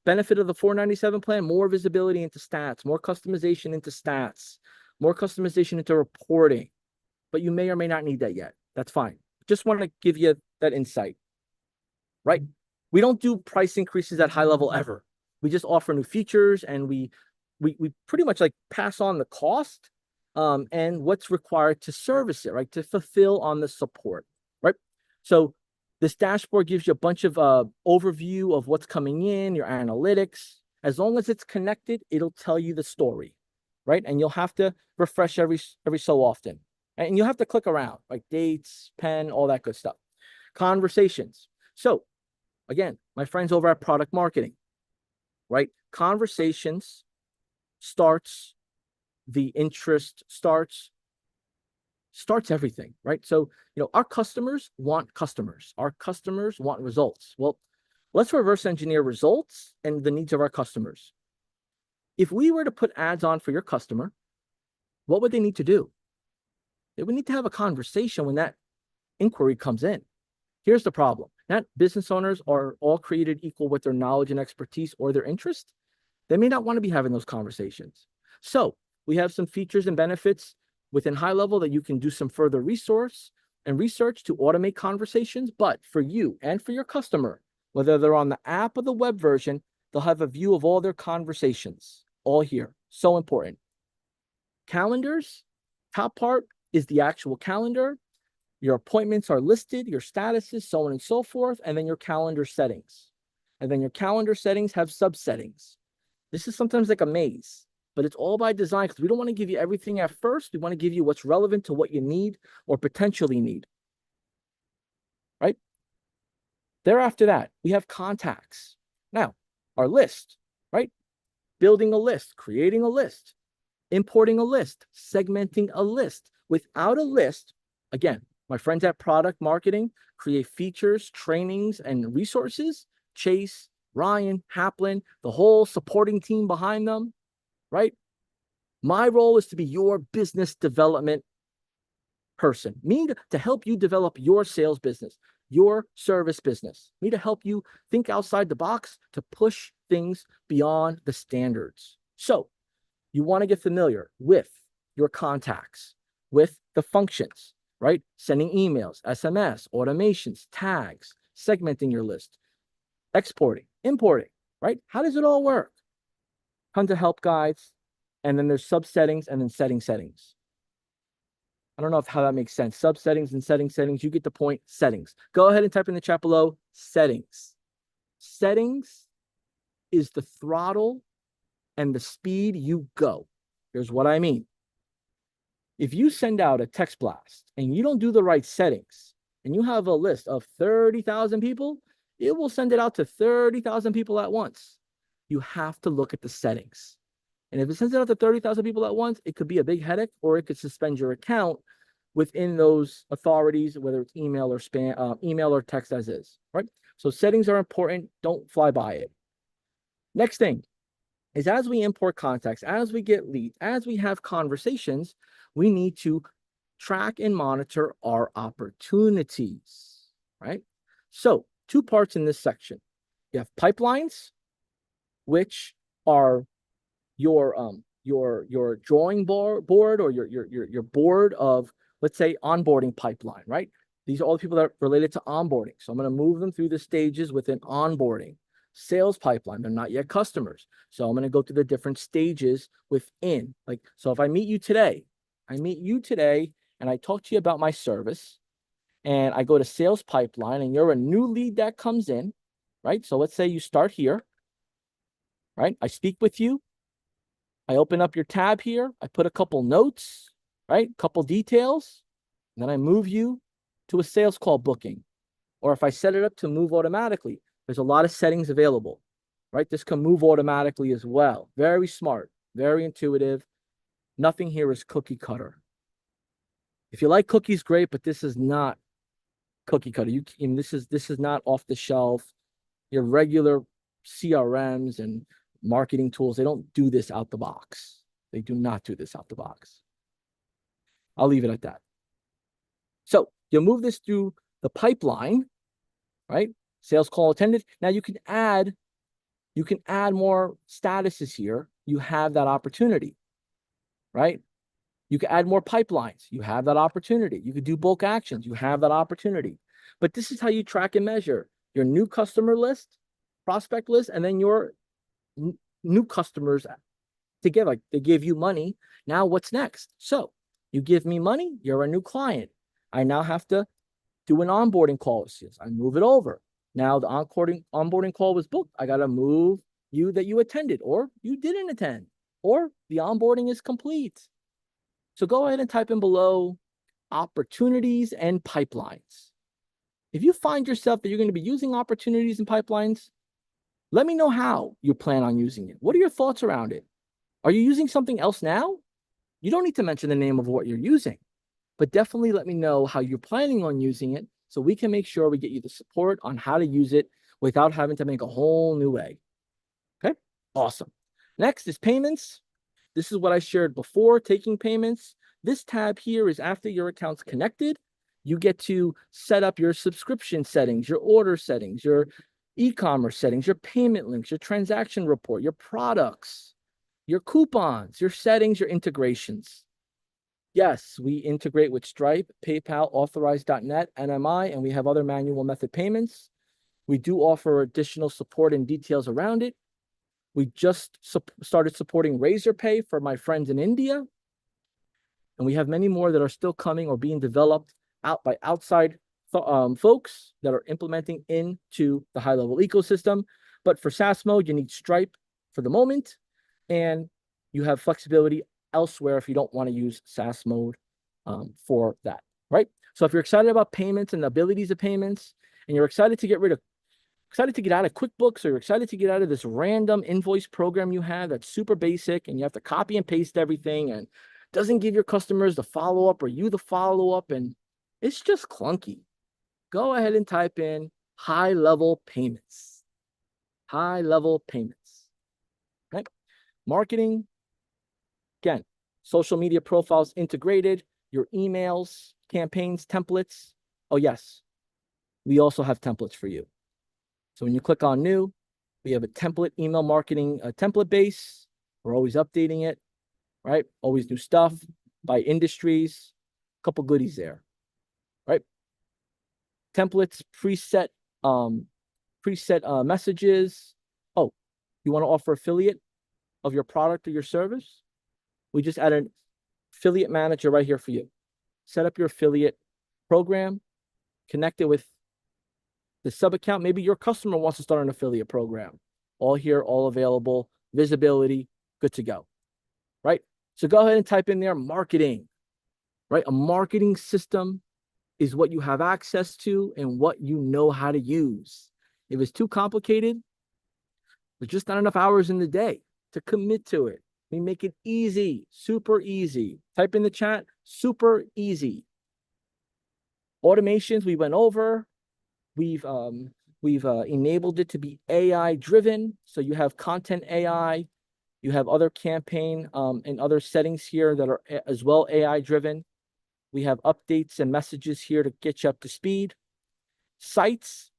Speaker 1: benefit of the $497 plan, more visibility into stats, more customization into stats, more customization into reporting. But you may or may not need that yet. That's fine. Just want to give you that insight, right? We don't do price increases at high level ever. We just offer new features, and we pretty much like pass on the cost and what's required to service it, right? To fulfill on the support, right? So this dashboard gives you a bunch of overview of what's coming in, your analytics. As long as it's connected, it'll tell you the story, right? And you'll have to refresh every so often. And you'll have to click around, like dates, pen, all that good stuff. Conversations. So again, my friends over at product marketing, right? Conversations starts the interest, starts everything, right? So, our customers want customers. Our customers want results. Well, let's reverse engineer results and the needs of our customers. If we were to put ads on for your customer, what would they need to do? They would need to have a conversation when that inquiry comes in. Here's the problem. Not business owners are all created equal with their knowledge and expertise or their interest. They may not want to be having those conversations. So we have some features and benefits within high level that you can do some further research to automate conversations. But for you and for your customer, whether they're on the app or the web version, they'll have a view of all their conversations, all here. So important. Calendars, top part is the actual calendar. Your appointments are listed, your statuses, so on and so forth, and then your calendar settings. And then your calendar settings have subsettings. This is sometimes like a maze, but it's all by design because we don't want to give you everything at first. We want to give you what's relevant to what you need or potentially need, right? Thereafter that, we have contacts. Now, our list, right? Building a list, creating a list, importing a list, segmenting a list. Without a list, again, my friends at product marketing create features, trainings, and resources. Chase, Ryan, Haplin, the whole supporting team behind them, right? My role is to be your business development person. Me to help you develop your sales business, your service business. Me to help you think outside the box to push things beyond the standards. So you want to get familiar with your contacts, with the functions, right? Sending emails, SMS, automations, tags, segmenting your list, exporting, importing, right? How does it all work? Tons of help guides, and then there's subsettings and then settings. I don't know how that makes sense. Subsettings and settings. You get the point. Settings. Go ahead and type in the chat below. Settings. Settings is the throttle and the speed you go. Here's what I mean. If you send out a text blast and you don't do the right settings and you have a list of 30,000 people, it will send it out to 30,000 people at once. You have to look at the settings. And if it sends it out to 30,000 people at once, it could be a big headache, or it could suspend your account within those authorities, whether it's email or spam, email or text as is, right? So settings are important. Don't fly by it. Next thing is, as we import contacts, as we get leads, as we have conversations, we need to track and monitor our opportunities, right? So 2 parts in this section. You have pipelines, which are your drawing board or your board of, let's say, onboarding pipeline, right? These are all the people that are related to onboarding. So I'm going to move them through the stages within onboarding. Sales pipeline, they're not yet customers. So I'm going to go through the different stages within. Like, so if I meet you today and I talk to you about my service and I go to sales pipeline and you're a new lead that comes in, right? So let's say you start here, right? I speak with you. I open up your tab here. I put a couple notes, right? Couple details. And then I move you to a sales call booking. Or if I set it up to move automatically, there's a lot of settings available, right? This can move automatically as well. Very smart, very intuitive. Nothing here is cookie cutter. If you like cookies, great, but this is not cookie cutter. This is not off the shelf. Your regular CRMs and marketing tools, they don't do this out the box. They do not do this out the box. I'll leave it at that. So you'll move this through the pipeline, right? Sales call attended. Now you can add more statuses here. You have that opportunity, right? You can add more pipelines. You have that opportunity. You could do bulk actions. You have that opportunity. But this is how you track and measure your new customer list, prospect list, and then your new customers together. Like they give you money. Now what's next? So you give me money, you're a new client. I now have to do an onboarding call with you. I move it over. Now the onboarding call was booked. I got to move you that you attended or you didn't attend or the onboarding is complete. So go ahead and type in below opportunities and pipelines. If you find yourself that you're going to be using opportunities and pipelines, let me know how you plan on using it. What are your thoughts around it? Are you using something else now? You don't need to mention the name of what you're using, but definitely let me know how you're planning on using it so we can make sure we get you the support on how to use it without having to make a whole new way. Okay, awesome. Next is payments. This is what I shared before, taking payments. This tab here is after your account's connected. You get to set up your subscription settings, your order settings, your e-commerce settings, your payment links, your transaction report, your products, your coupons, your settings, your integrations. Yes, we integrate with Stripe, PayPal, Authorize.net, NMI, and we have other manual method payments. We do offer additional support and details around it. We just started supporting Razorpay for my friends in India. And we have many more that are still coming or being developed out by outside folks that are implementing into the high-level ecosystem. But for SaaS mode, you need Stripe for the moment, and you have flexibility elsewhere if you don't want to use SaaS mode for that, right? So if you're excited about payments and the abilities of payments, and you're excited to get out of QuickBooks, or you're excited to get out of this random invoice program you have that's super basic and you have to copy and paste everything and doesn't give your customers the follow-up or you the follow-up, and it's just clunky. Go ahead and type in high-level payments. High-level payments, right? Marketing, again, social media profiles integrated, your emails, campaigns, templates. Oh, yes, we also have templates for you. So when you click on new, we have a template email marketing template base. We're always updating it, right? Always new stuff by industries, a couple goodies there, right? Templates, preset messages. Oh, you want to offer affiliate of your product or your service? We just added an affiliate manager right here for you. Set up your affiliate program, connect it with the sub account. Maybe your customer wants to start an affiliate program. All here, all available, visibility, good to go, right? So go ahead and type in there marketing, right? A marketing system is what you have access to and what you know how to use. If it's too complicated, there's just not enough hours in the day to commit to it. We make it easy, super easy. Type in the chat, super easy. Automations, we went over. We've enabled it to be AI driven. So you have content AI, you have other campaign and other settings here that are as well AI driven. We have updates and messages here to get you up to speed. Sites.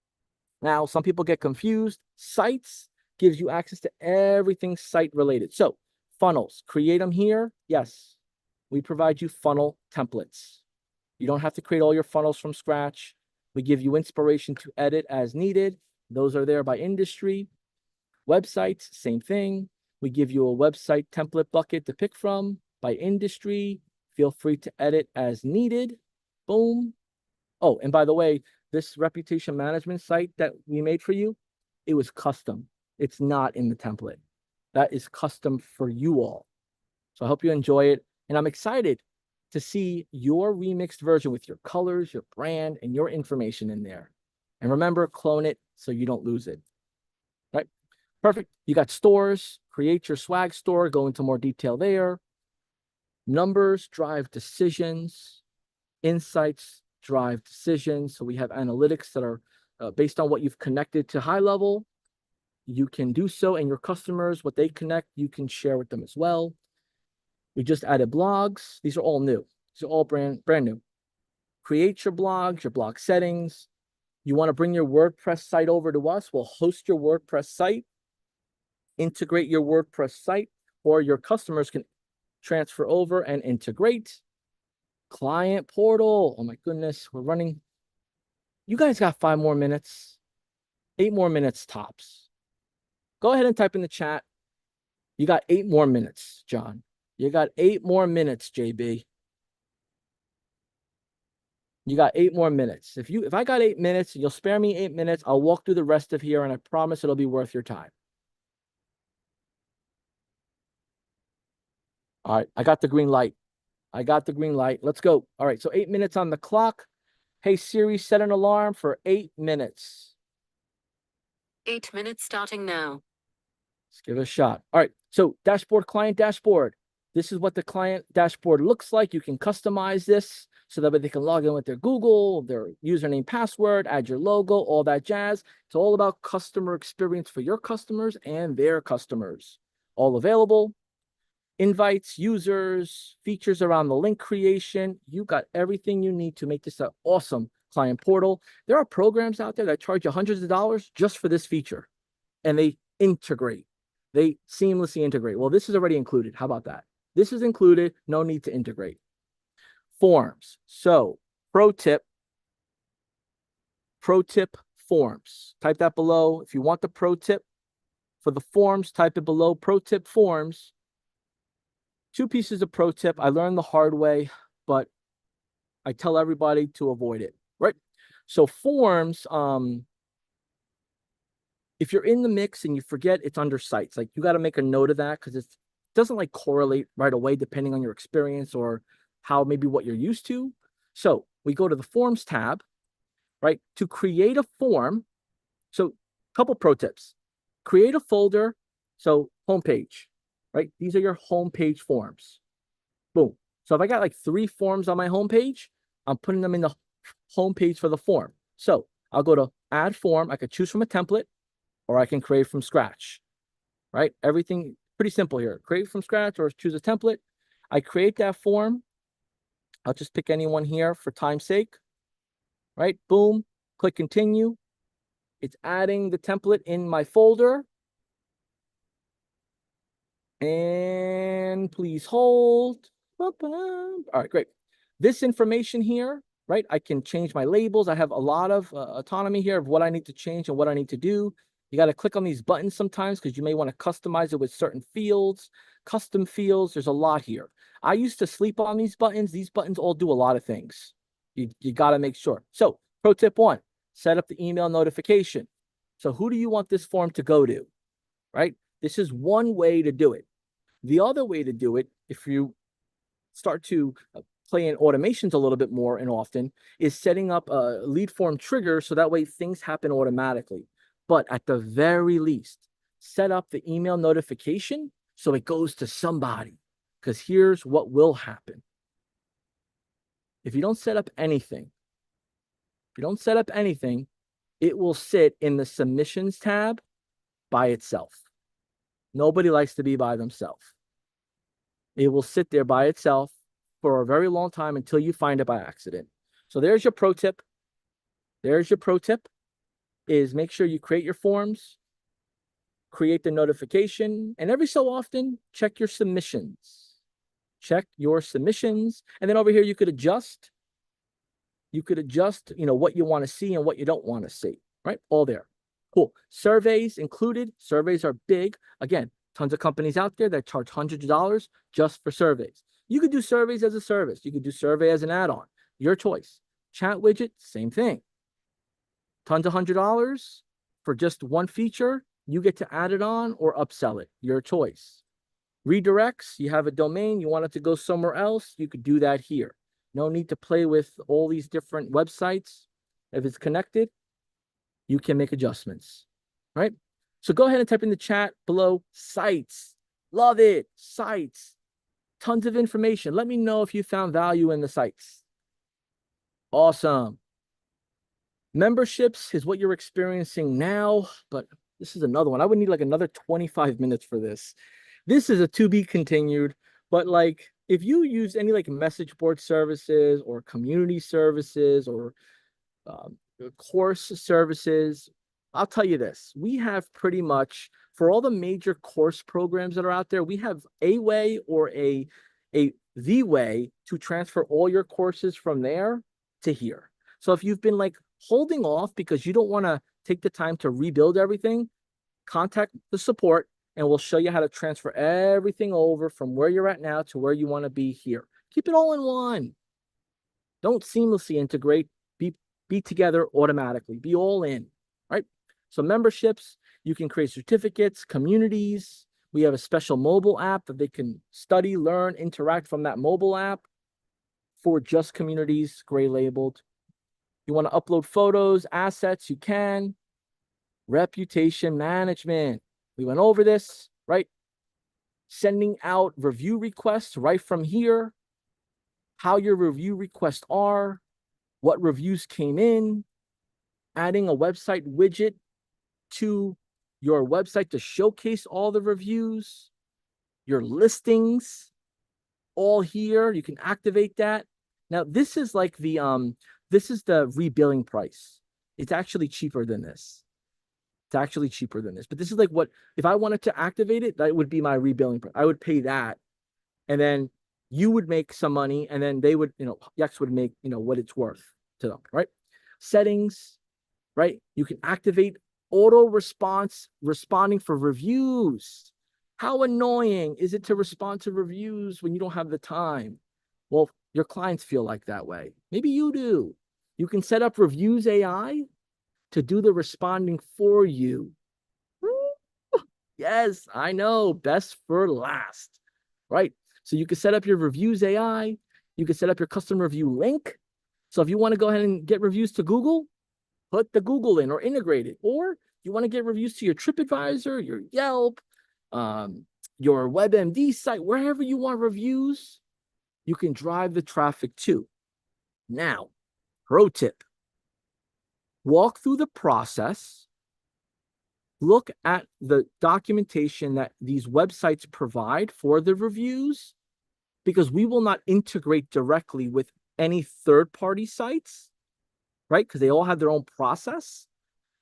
Speaker 1: Now, some people get confused. Sites gives you access to everything site related. So funnels, create them here. Yes, we provide you funnel templates. You don't have to create all your funnels from scratch. We give you inspiration to edit as needed. Those are there by industry. Websites, same thing. We give you a website template bucket to pick from by industry. Feel free to edit as needed. Boom. Oh, and by the way, this reputation management site that we made for you, it was custom. It's not in the template. That is custom for you all. So I hope you enjoy it. And I'm excited to see your remixed version with your colors, your brand, and your information in there. And remember, clone it so you don't lose it. Right? Perfect. You got stores, create your swag store, go into more detail there. Numbers drive decisions. Insights drive decisions. So we have analytics that are based on what you've connected to high level. You can do so, and your customers, what they connect, you can share with them as well. We just added blogs. These are all new. These are all brand new. Create your blogs, your blog settings. You want to bring your WordPress site over to us, we'll host your WordPress site, integrate your WordPress site, or your customers can transfer over and integrate. Client portal. Oh my goodness, we're running You guys got 5 more minutes, 8 more minutes tops. Go ahead and type in the chat. You got 8 more minutes, John. You got 8 more minutes, JB. You got 8 more minutes. If I got 8 minutes and you'll spare me 8 minutes, I'll walk through the rest of here and I promise it'll be worth your time. All right, I got the green light. I got the green light. Let's go. All right, so 8 minutes on the clock. Hey, Siri, set an alarm for 8 minutes.
Speaker 2: 8 minutes starting now.
Speaker 1: Let's give it a shot. All right, so dashboard, client dashboard. This is what the client dashboard looks like. You can customize this so that they can log in with their Google, their username, password, add your logo, all that jazz. It's all about customer experience for your customers and their customers. All available. Invites, users, features around the link creation. You got everything you need to make this an awesome client portal. There are programs out there that charge you hundreds of dollars just for this feature, and they integrate. They seamlessly integrate. Well, this is already included. How about that? This is included. No need to integrate. Forms. So, pro tip forms. Type that below. If you want the pro tip for the forms, type it below. Pro tip forms. 2 pieces of pro tip. I learned the hard way, but I tell everybody to avoid it, right? So forms, if you're in the mix and you forget it's under sites, like you got to make a note of that because it doesn't like correlate right away depending on your experience or how maybe what you're used to. So we go to the forms tab, right? To create a form. So a couple pro tips. Create a folder. So homepage, right? These are your homepage forms. Boom. So if I got like 3 forms on my homepage, I'm putting them in the homepage for the form. So I'll go to add form. I could choose from a template or I can create from scratch, right? Everything pretty simple here. Create from scratch or choose a template. I create that form. I'll just pick anyone here for time's sake, right? Boom, click continue. It's adding the template in my folder. And please hold. All right, great. This information here, right? I can change my labels. I have a lot of autonomy here of what I need to change and what I need to do. You got to click on these buttons sometimes because you may want to customize it with certain fields, custom fields. There's a lot here. I used to sleep on these buttons. These buttons all do a lot of things. You got to make sure. So pro tip 1, set up the email notification. So who do you want this form to go to, right? This is one way to do it. The other way to do it, if you start to play in automations a little bit more and often, is setting up a lead form trigger so that way things happen automatically. But at the very least, set up the email notification so it goes to somebody. Because here's what will happen. If you don't set up anything, it will sit in the submissions tab by itself. Nobody likes to be by themselves. It will sit there by itself for a very long time until you find it by accident. So there's your pro tip. There's your pro tip is make sure you create your forms, create the notification, and every so often check your submissions. Check your submissions. And then over here, you could adjust, what you want to see and what you don't want to see, right? All there. Cool. Surveys included. Surveys are big. Again, tons of companies out there that charge hundreds of dollars just for surveys. You could do surveys as a service. You could do survey as an add-on. Your choice. Chat widget, same thing. Tons of $100 for just one feature. You get to add it on or upsell it. Your choice. Redirects, you have a domain, you want it to go somewhere else, you could do that here. No need to play with all these different websites. If it's connected, you can make adjustments, right? So go ahead and type in the chat below, sites. Love it, sites. Tons of information. Let me know if you found value in the sites. Awesome. Memberships is what you're experiencing now, but this is another one. I would need like another 25 minutes for this. This is a to be continued, but like if you use any like message board services or community services or course services, I'll tell you this, we have pretty much for all the major course programs that are out there, we have a way or the way to transfer all your courses from there to here. So if you've been like holding off because you don't want to take the time to rebuild everything, contact the support and we'll show you how to transfer everything over from where you're at now to where you want to be here. Keep it all in one. Don't seamlessly integrate. Be together automatically. Be all in, right? So memberships, you can create certificates, communities. We have a special mobile app that they can study, learn, interact from that mobile app for just communities, gray labeled. You want to upload photos, assets, you can. Reputation management. We went over this, right? Sending out review requests right from here. How your review requests are, what reviews came in, adding a website widget to your website to showcase all the reviews, your listings, all here. You can activate that. Now, this is like this is the rebilling price. It's actually cheaper than this. It's actually cheaper than this. But this is like what, if I wanted to activate it, that would be my rebilling price. I would pay that. And then you would make some money and then they would, Yext would make, what it's worth to them, right? Settings, right? You can activate auto response, responding for reviews. How annoying is it to respond to reviews when you don't have the time? Well, your clients feel like that way. Maybe you do. You can set up Reviews AI to do the responding for you. Yes, I know, best for last, right? So you can set up your Reviews AI. You can set up your custom review link. So if you want to go ahead and get reviews to Google, put the Google in or integrate it. Or you want to get reviews to your TripAdvisor, your Yelp, your WebMD site, wherever you want reviews, you can drive the traffic to. Now, pro tip, walk through the process, look at the documentation that these websites provide for the reviews, because we will not integrate directly with any third-party sites, right? Because they all have their own process,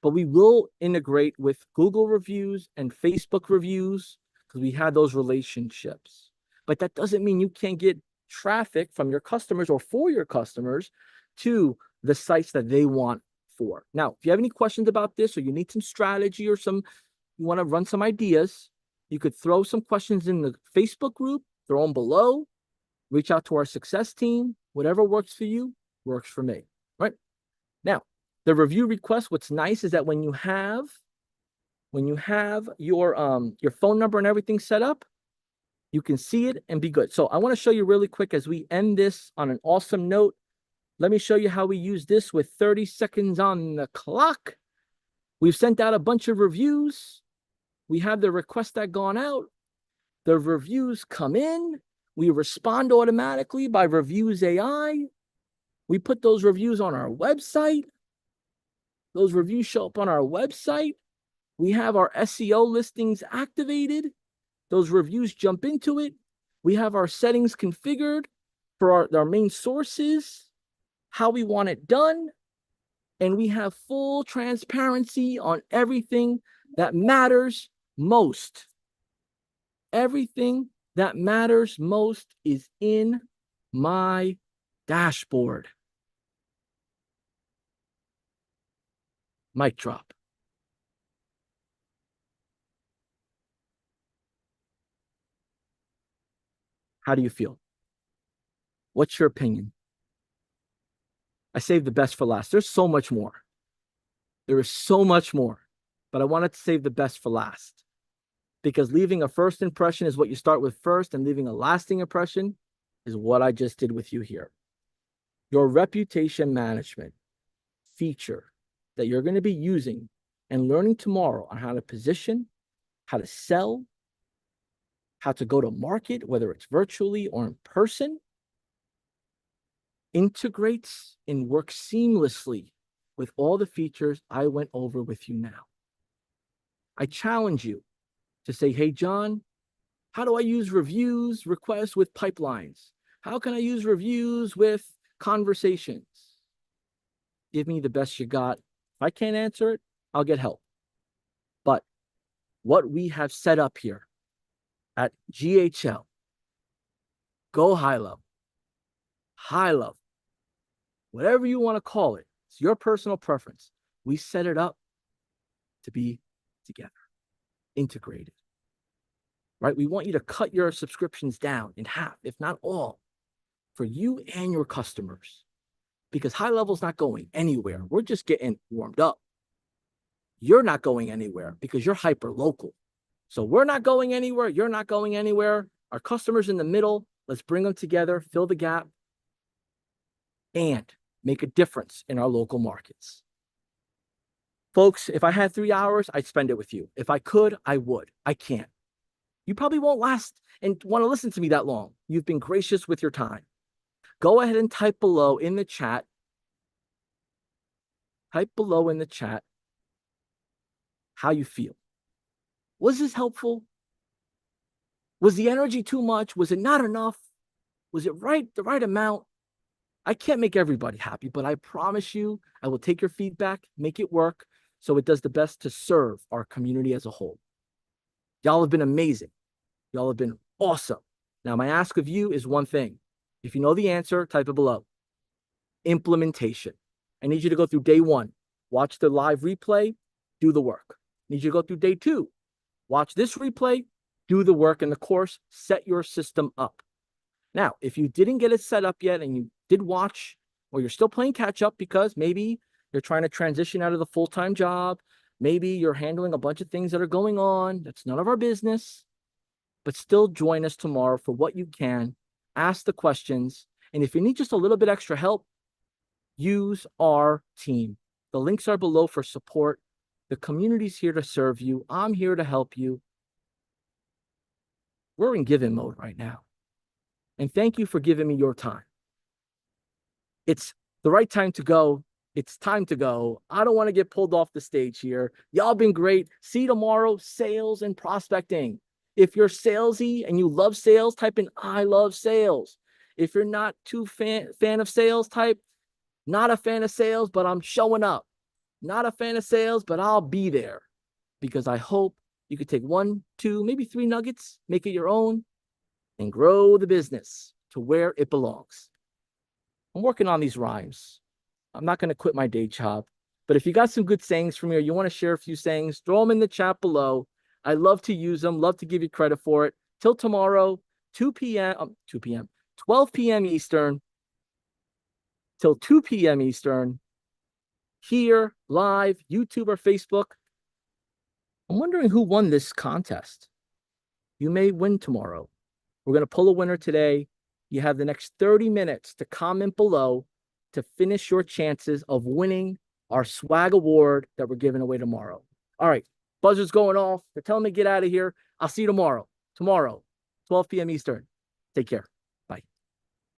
Speaker 1: but we will integrate with Google reviews and Facebook reviews because we have those relationships. But that doesn't mean you can't get traffic from your customers or for your customers to the sites that they want for. Now, if you have any questions about this or you need some strategy or you want to run some ideas, you could throw some questions in the Facebook group, throw them below, reach out to our success team. Whatever works for you works for me, right? Now, the review request, what's nice is that when you have your phone number and everything set up, you can see it and be good. So I want to show you really quick as we end this on an awesome note. Let me show you how we use this with 30 seconds on the clock. We've sent out a bunch of reviews. We have the requests that gone out. The reviews come in. We respond automatically by Reviews AI. We put those reviews on our website. Those reviews show up on our website. We have our SEO listings activated. Those reviews jump into it. We have our settings configured for our main sources, how we want it done, and we have full transparency on everything that matters most. Everything that matters most is in my dashboard. Mic drop. How do you feel? What's your opinion? I saved the best for last. There's so much more. There is so much more, but I wanted to save the best for last because leaving a first impression is what you start with first, and leaving a lasting impression is what I just did with you here. Your reputation management feature that you're going to be using and learning tomorrow on how to position, how to sell, how to go to market, whether it's virtually or in person, integrates and works seamlessly with all the features I went over with you now. I challenge you to say, hey, John, how do I use reviews, requests with pipelines? How can I use reviews with conversations? Give me the best you got. If I can't answer it, I'll get help. But what we have set up here at GHL, go high level, whatever you want to call it, It's your personal preference. We set it up to be together, integrated, right? We want you to cut your subscriptions down in half, if not all, for you and your customers, because high level's not going anywhere. We're just getting warmed up. You're not going anywhere because you're hyper local. So we're not going anywhere. You're not going anywhere. Our customers in the middle, let's bring them together, fill the gap, and make a difference in our local markets. Folks, if I had 3 hours, I'd spend it with you. If I could, I would. I can't. You probably won't last and want to listen to me that long. You've been gracious with your time. Go ahead and type below in the chat. Type below in the chat how you feel. Was this helpful? Was the energy too much? Was it not enough? Was it the right amount? I can't make everybody happy, but I promise you, I will take your feedback, make it work so it does the best to serve our community as a whole. Y'all have been amazing. Y'all have been awesome. Now, my ask of you is one thing. If you know the answer, type it below. Implementation. I need you to go through day 1. Watch the live replay, do the work. I need you to go through day 2. Watch this replay, do the work in the course, set your system up. Now, if you didn't get it set up yet and you did watch, or you're still playing catch up because maybe you're trying to transition out of the full-time job, maybe you're handling a bunch of things that are going on, that's none of our business, but still join us tomorrow for what you can, ask the questions, and if you need just a little bit extra help, use our team. The links are below for support. The community's here to serve you. I'm here to help you. We're in giving mode right now. And thank you for giving me your time. It's the right time to go. It's time to go. I don't want to get pulled off the stage here. Y'all been great. See you tomorrow. Sales and prospecting. If you're salesy and you love sales, type in I love sales. If you're not too fan of sales, type not a fan of sales, but I'm showing up. Not a fan of sales, but I'll be there. Because I hope you could take 1, 2, maybe 3 nuggets, make it your own, and grow the business to where it belongs. I'm working on these rhymes. I'm not going to quit my day job. But if you got some good sayings from me or you want to share a few sayings, throw them in the chat below. I love to use them, love to give you credit for it. Till tomorrow, 12 p.m. Eastern, till 2 p.m. Eastern, here, live, YouTube or Facebook. I'm wondering who won this contest. You may win tomorrow. We're going to pull a winner today. You have the next 30 minutes to comment below to finish your chances of winning our swag award that we're giving away tomorrow. All right, buzzer's going off. They're telling me to get out of here. I'll see you tomorrow. Tomorrow, 12 p.m. Eastern. Take care.